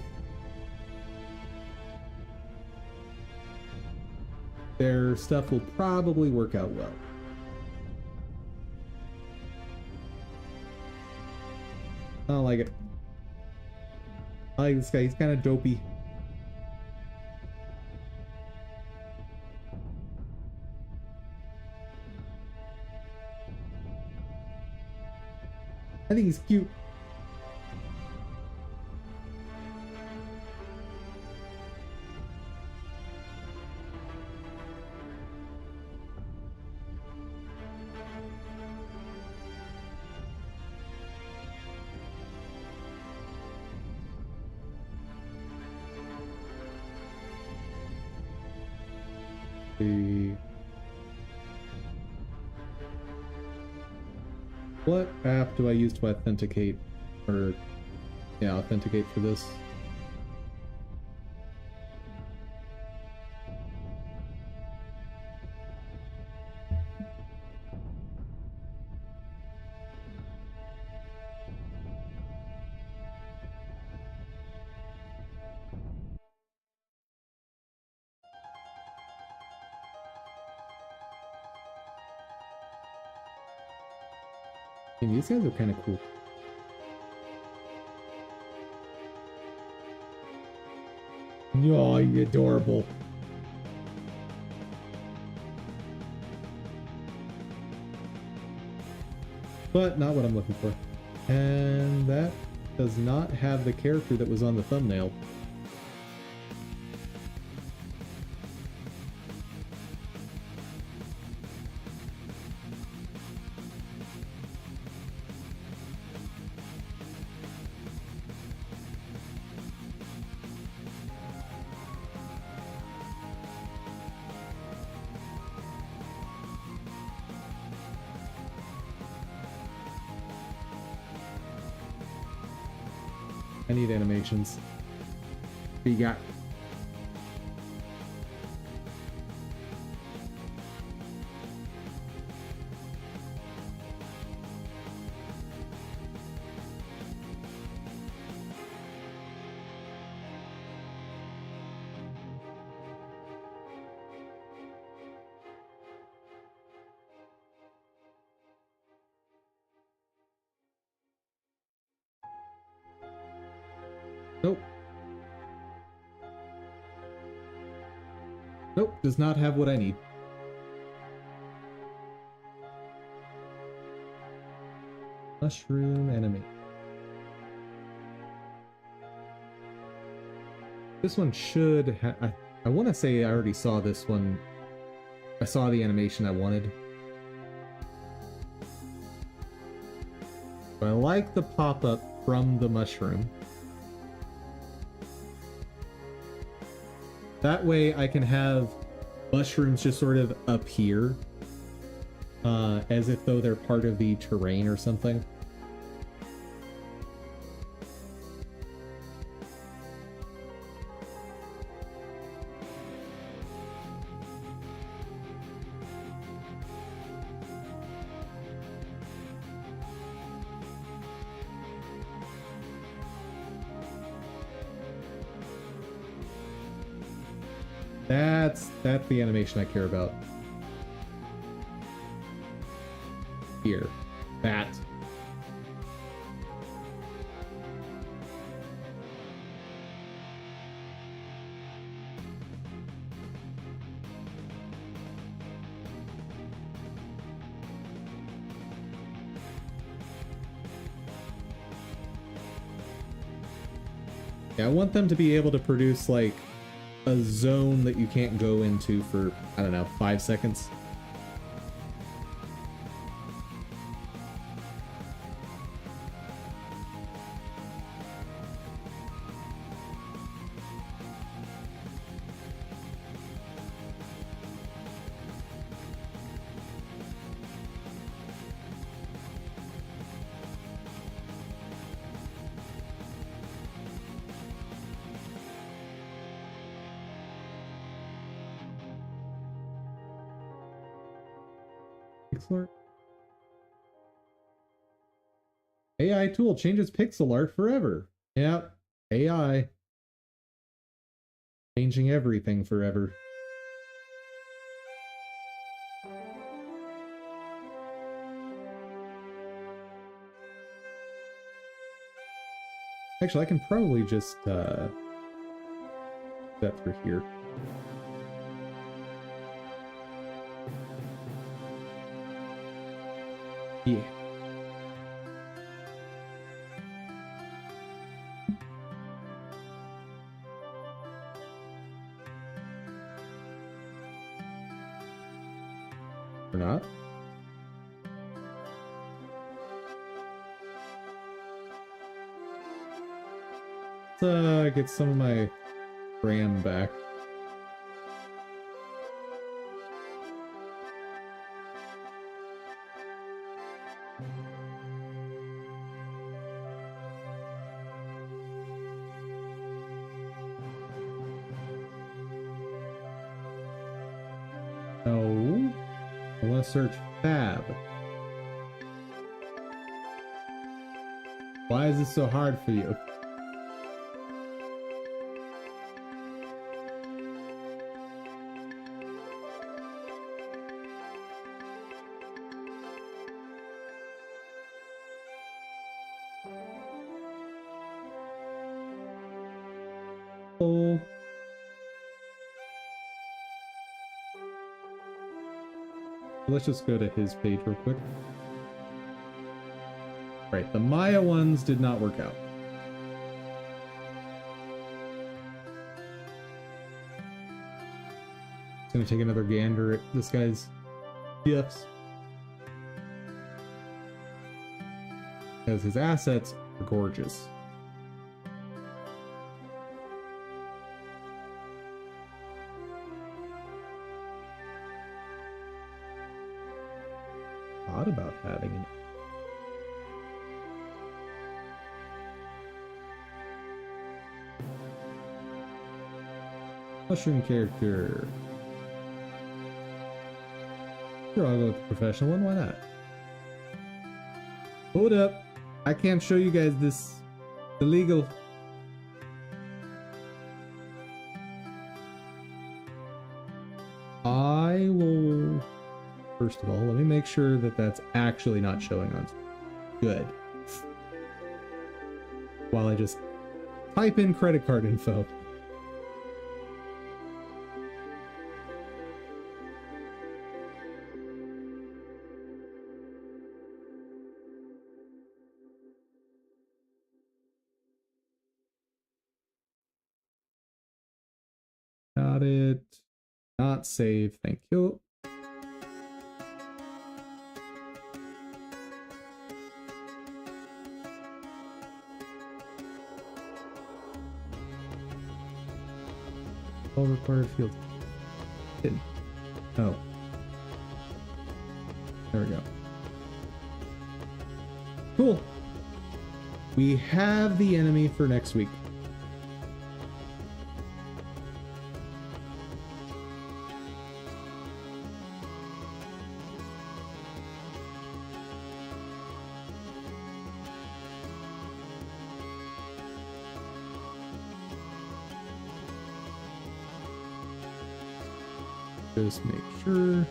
Their stuff will probably work out well. I don't like it. I like this guy, he's kind of dopey. I think he's cute. What app do I use to authenticate, or yeah, authenticate for this? And these guys are kind of cool. Oh, you're adorable. But not what I'm looking for. And that does not have the character that was on the thumbnail. I need animations. What you got? Nope. Nope, does not have what I need. Mushroom enemy. This one should have... I want to say I already saw this one. I saw the animation I wanted. But I like the pop-up from the mushroom. That way I can have mushrooms just sort of appear as if though they're part of the terrain or something. That's the animation I care about. Here. That. Yeah, I want them to be able to produce like a zone that you can't go into for, I don't know, 5 seconds. Pixel art? AI tool changes pixel art forever. Yep, AI. Changing everything forever. Actually, I can probably just that through here. Yeah. Or not. Let's get some of my RAM back. No. I want to search Fab. Why is this so hard for you? Oh. Let's just go to his page real quick. Right, the Maya ones did not work out. Just gonna take another gander at this guy's gifts. Because his assets are gorgeous. Thought about having it. mushroom character. Sure, I'll go with the professional one. Why not? Hold up. I can't show you guys this. Illegal. I will... First of all, let me make sure that that's actually not showing on. Good. While I just type in credit card info. Got it. Not save. Thank you. All required fields. Hidden. Oh. There we go. Cool. We have the enemy for next week. Just make sure.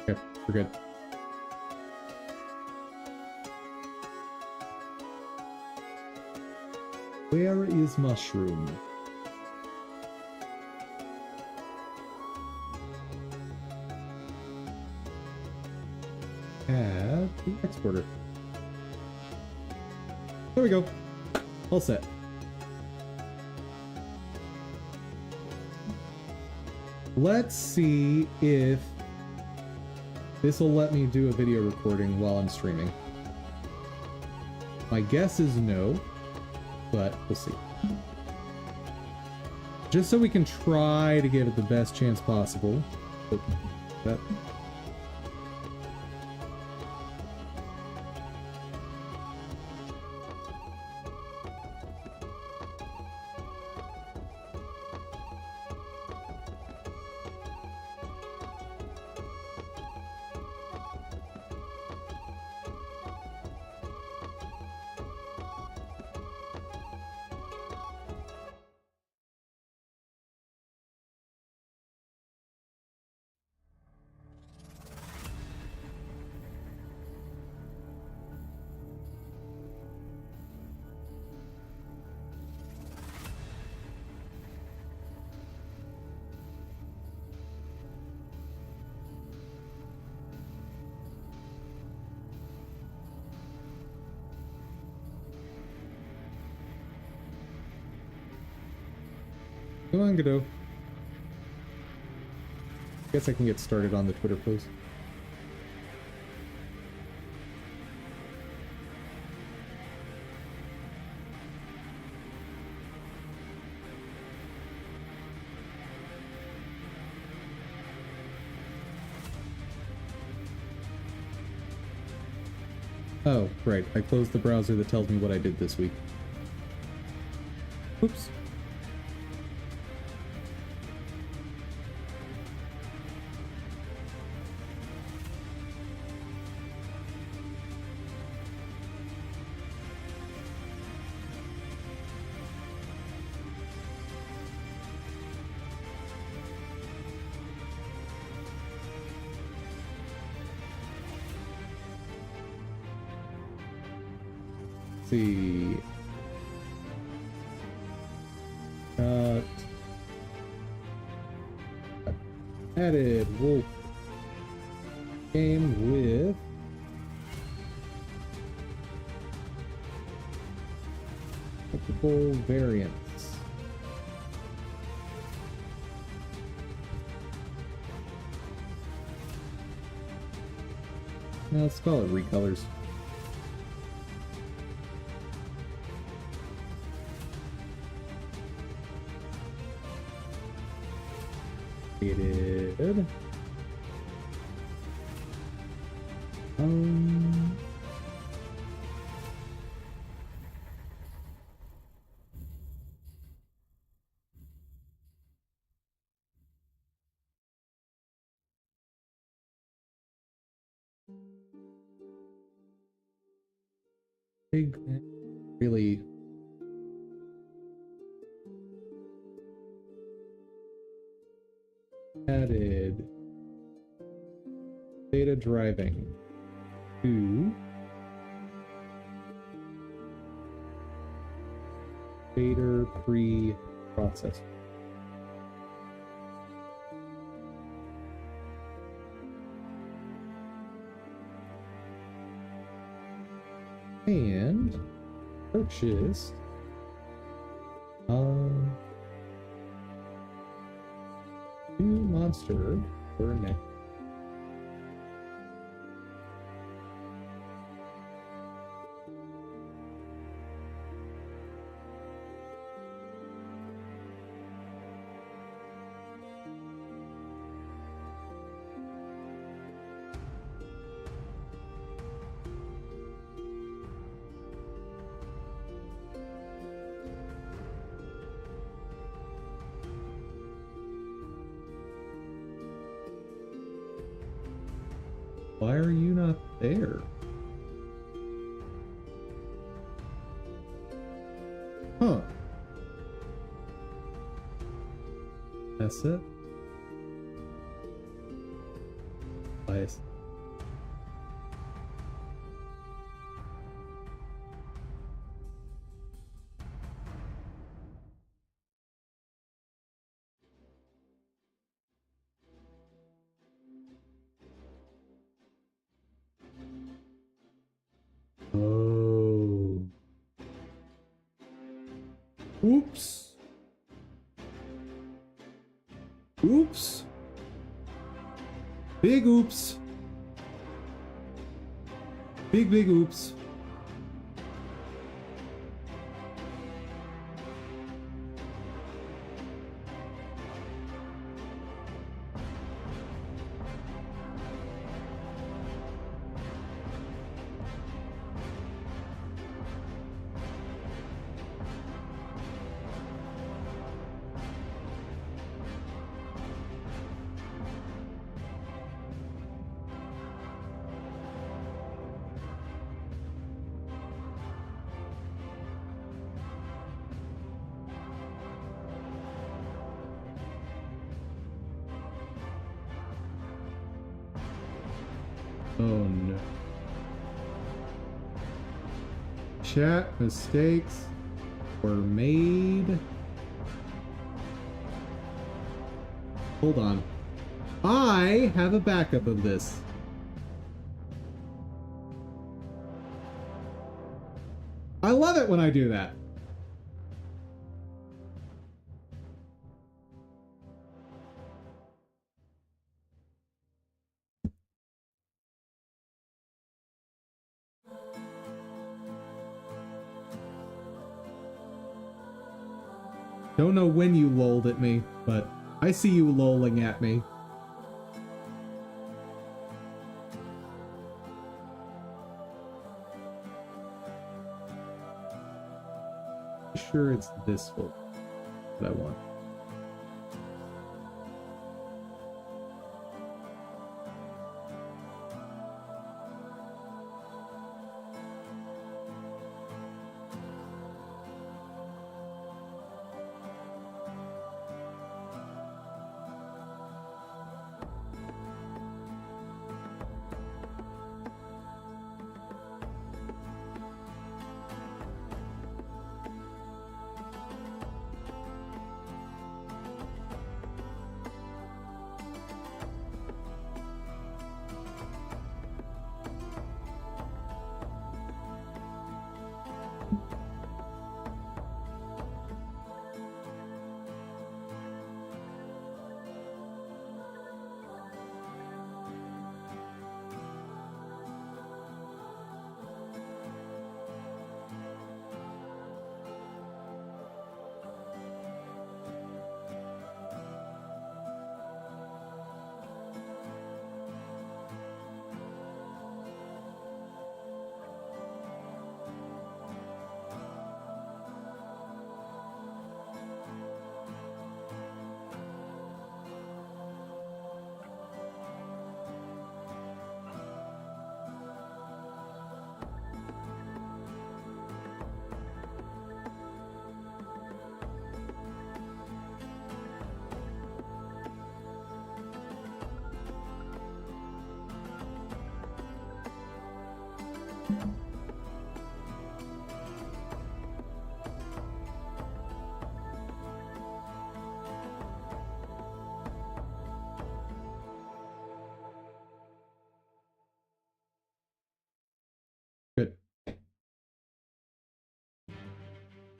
Okay, we're good. Where is mushroom? Add the exporter. There we go. All set. Let's see if this will let me do a video recording while I'm streaming. My guess is no, but we'll see. Just so we can try to give it the best chance possible. That. Come on, Godot. Guess I can get started on the Twitter post. Oh, right. I closed the browser that tells me what I did this week. Oops. See. Added wolf game with multiple variants. Now let's call it recolors. Created. big, really added data driving to data pre-processor. And purchase new monster for next. Why are you not there? Huh. That's it? Nice. Oh. Oops. Oops. Big oops. Big oops. Oh no. Chat mistakes were made. Hold on. I have a backup of this. I love it when I do that. Don't know when you lolled at me, but I see you lolling at me. Sure, it's this one that I want.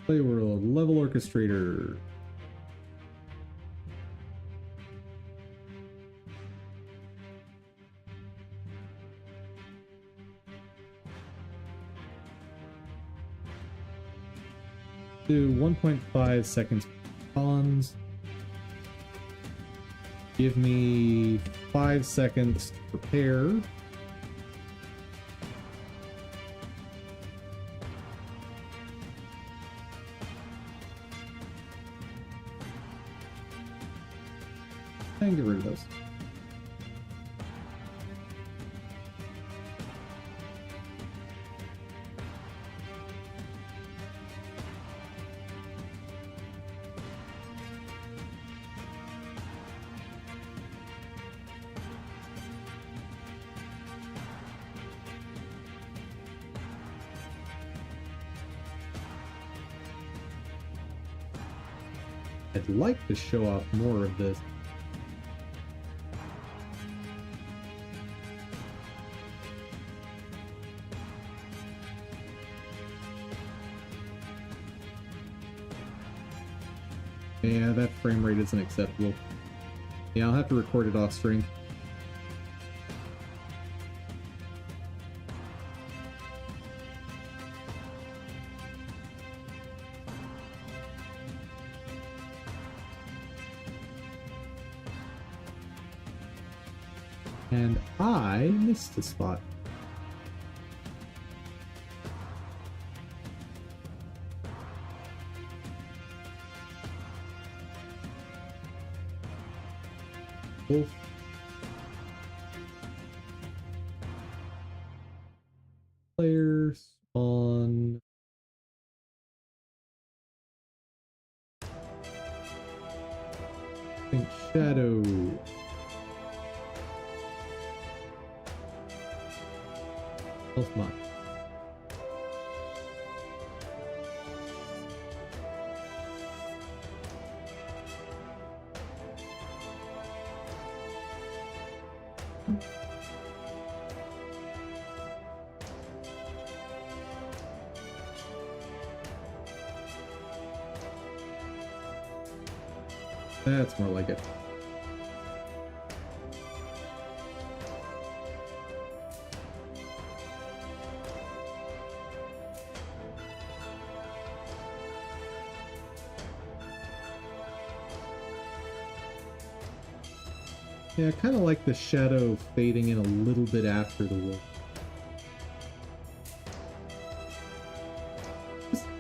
Playworld level orchestrator. Do 1.5 seconds columns. Give me 5 seconds to prepare. And get rid of those. I'd like to show off more of this. Yeah, that frame rate isn't acceptable. Yeah, I'll have to record it off stream. And I missed a spot. Wolf. Player spawn. Think shadow. Health mark. That's more like it. Yeah, I kind of like the shadow fading in a little bit after the wolf.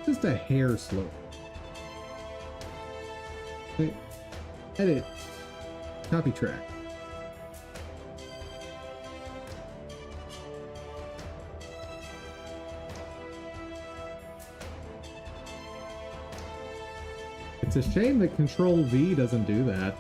Just a hair slope. Okay. Edit. Copy track. It's a shame that Control V doesn't do that.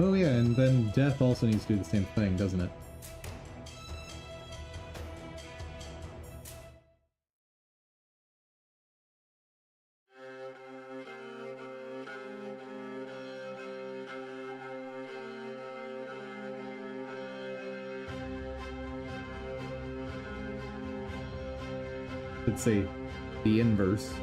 Oh yeah, and then Death also needs to do the same thing, doesn't it? Let's say the inverse.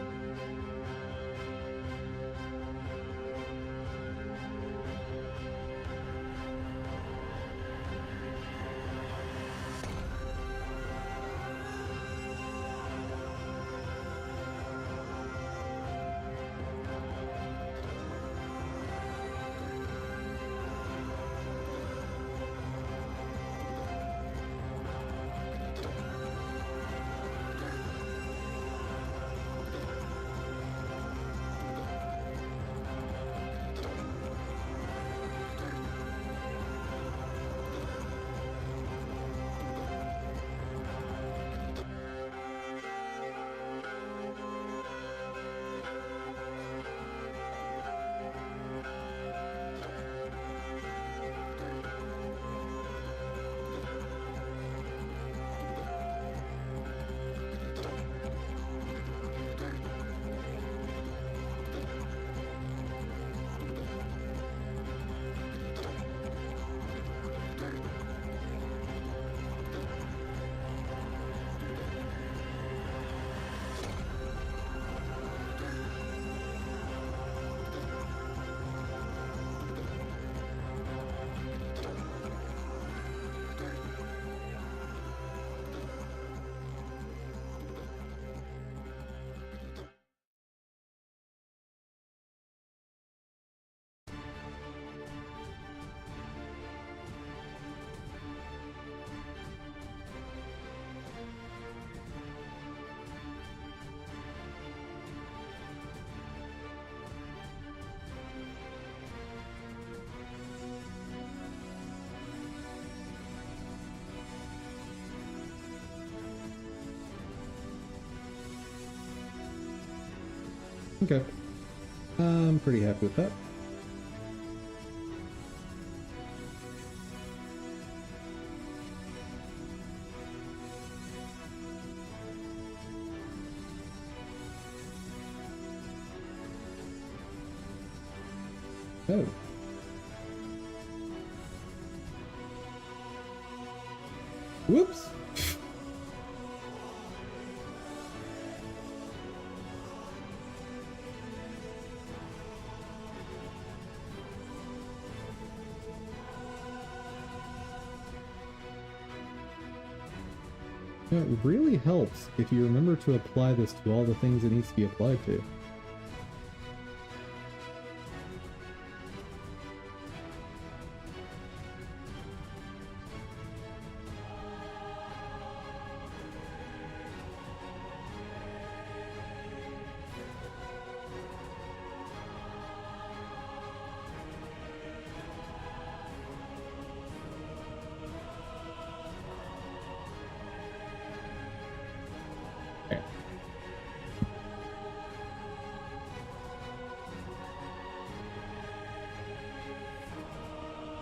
Okay. I'm pretty happy with that. Oh. Whoops. It really helps if you remember to apply this to all the things it needs to be applied to. Okay.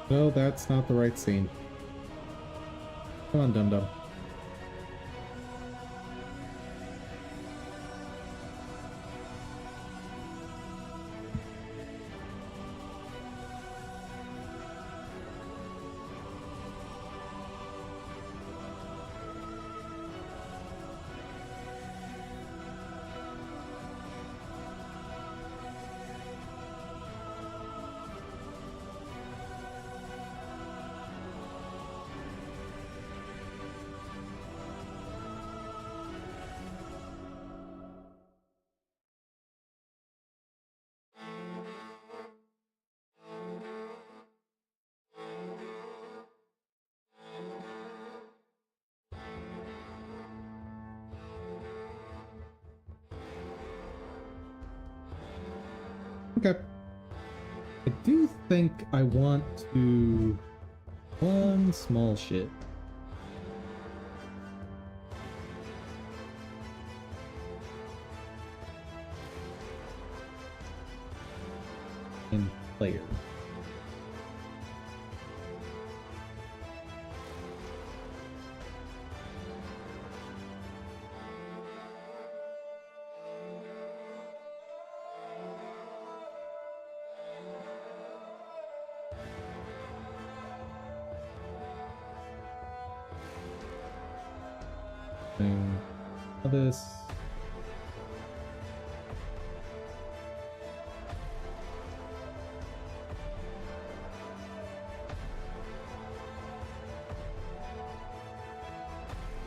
No, that's not the right scene. Come on, dum-dum. Okay. I do think I want to... one small shit. In player. This.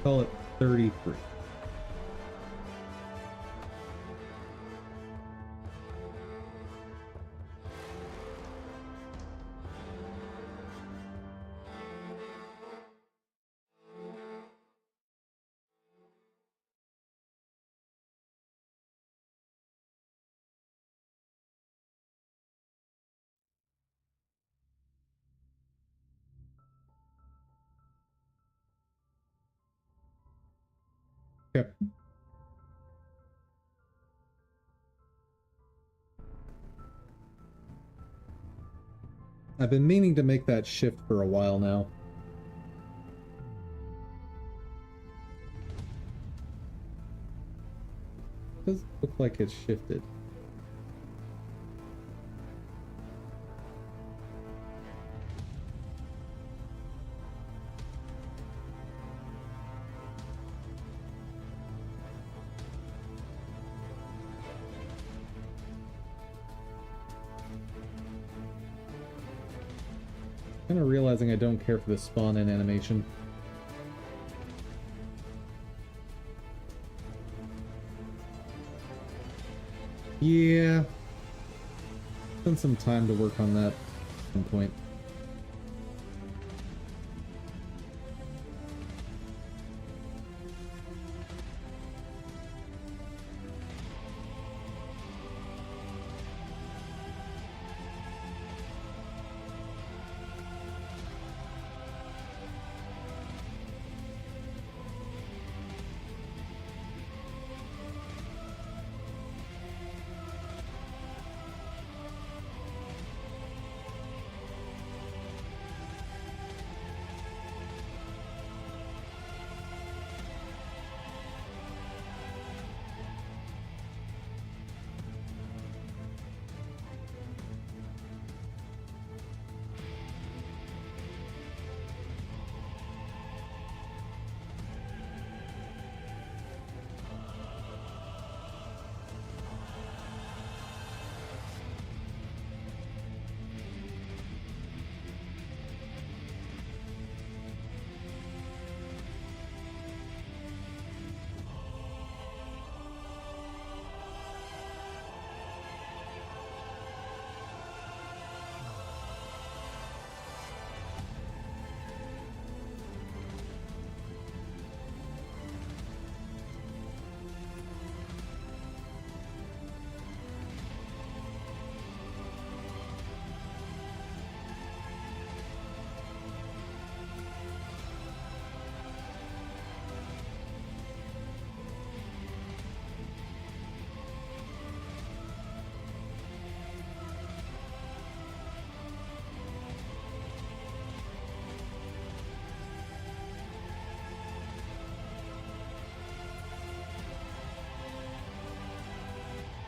Call it 33. Yep. I've been meaning to make that shift for a while now. Does look like it's shifted. Kind of realizing I don't care for the spawn in animation. Yeah. Spend some time to work on that at some point.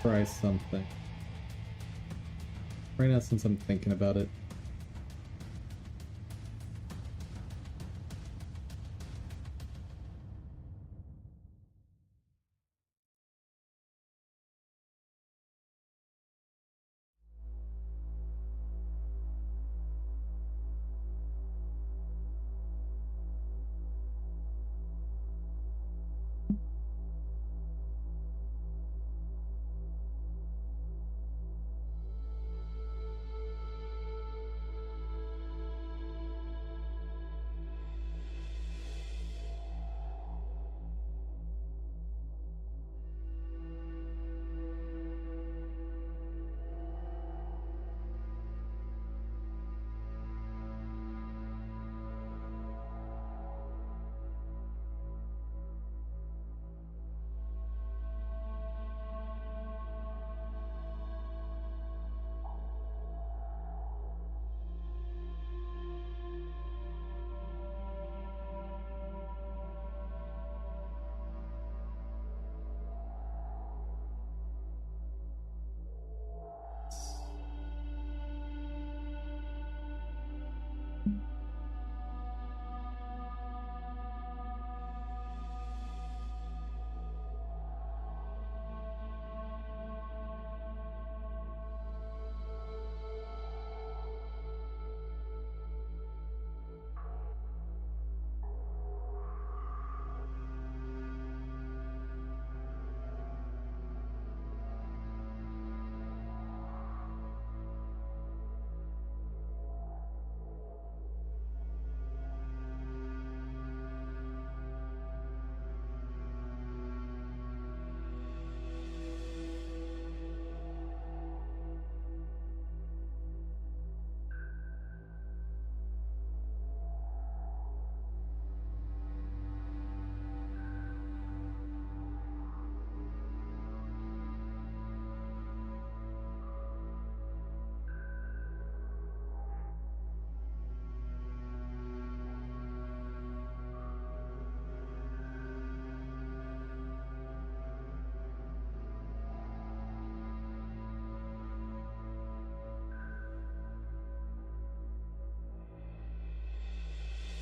try something. Right now, since I'm thinking about it.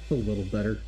A little better.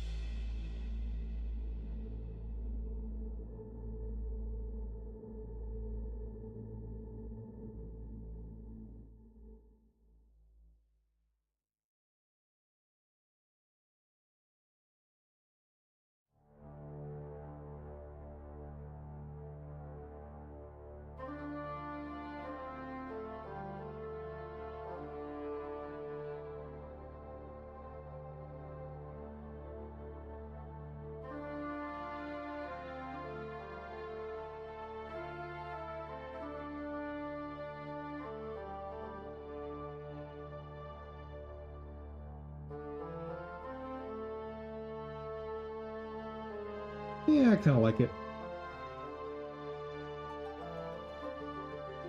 Yeah, I kind of like it.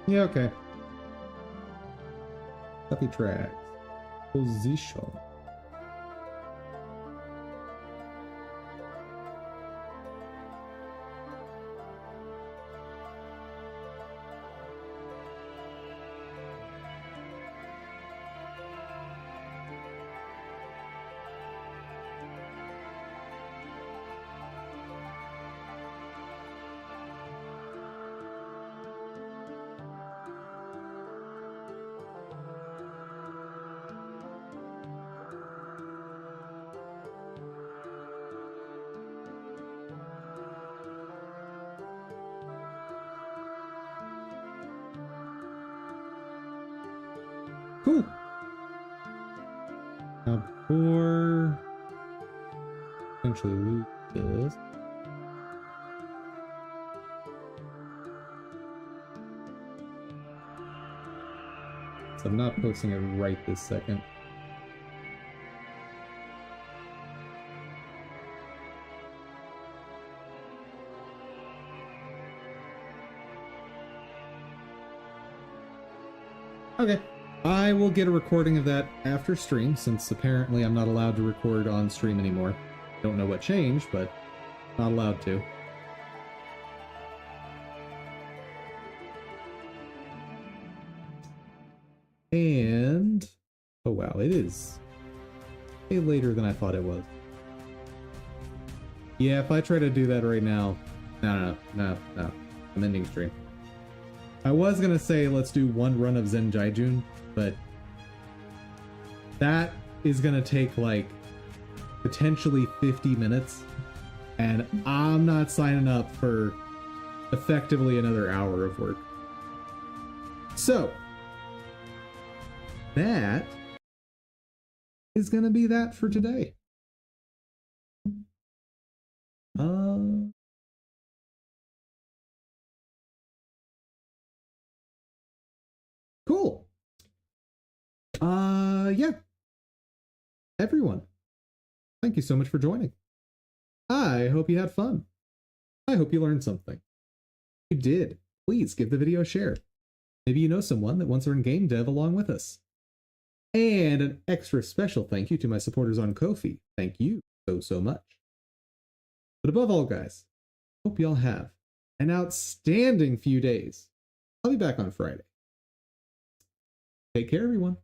Yeah, okay. Copy tracks. Position. Cool. Now before essentially loot this. So I'm not posting it right this second. Okay. I will get a recording of that after stream, since apparently I'm not allowed to record on stream anymore. Don't know what changed, but not allowed to. And oh wow, it is way later than I thought it was. Yeah, if I try to do that right now, no, I'm ending stream. I was gonna say let's do one run of Zenjaijun, but that is gonna take like potentially 50 minutes, and I'm not signing up for effectively another hour of work. So that is gonna be that for today. Cool. Yeah. Everyone, thank you so much for joining. I hope you had fun. I hope you learned something. If you did, please give the video a share. Maybe you know someone that wants to learn game dev along with us. And an extra special thank you to my supporters on Ko-fi. Thank you so much. But above all, guys, hope y'all have an outstanding few days. I'll be back on Friday. Take care, everyone.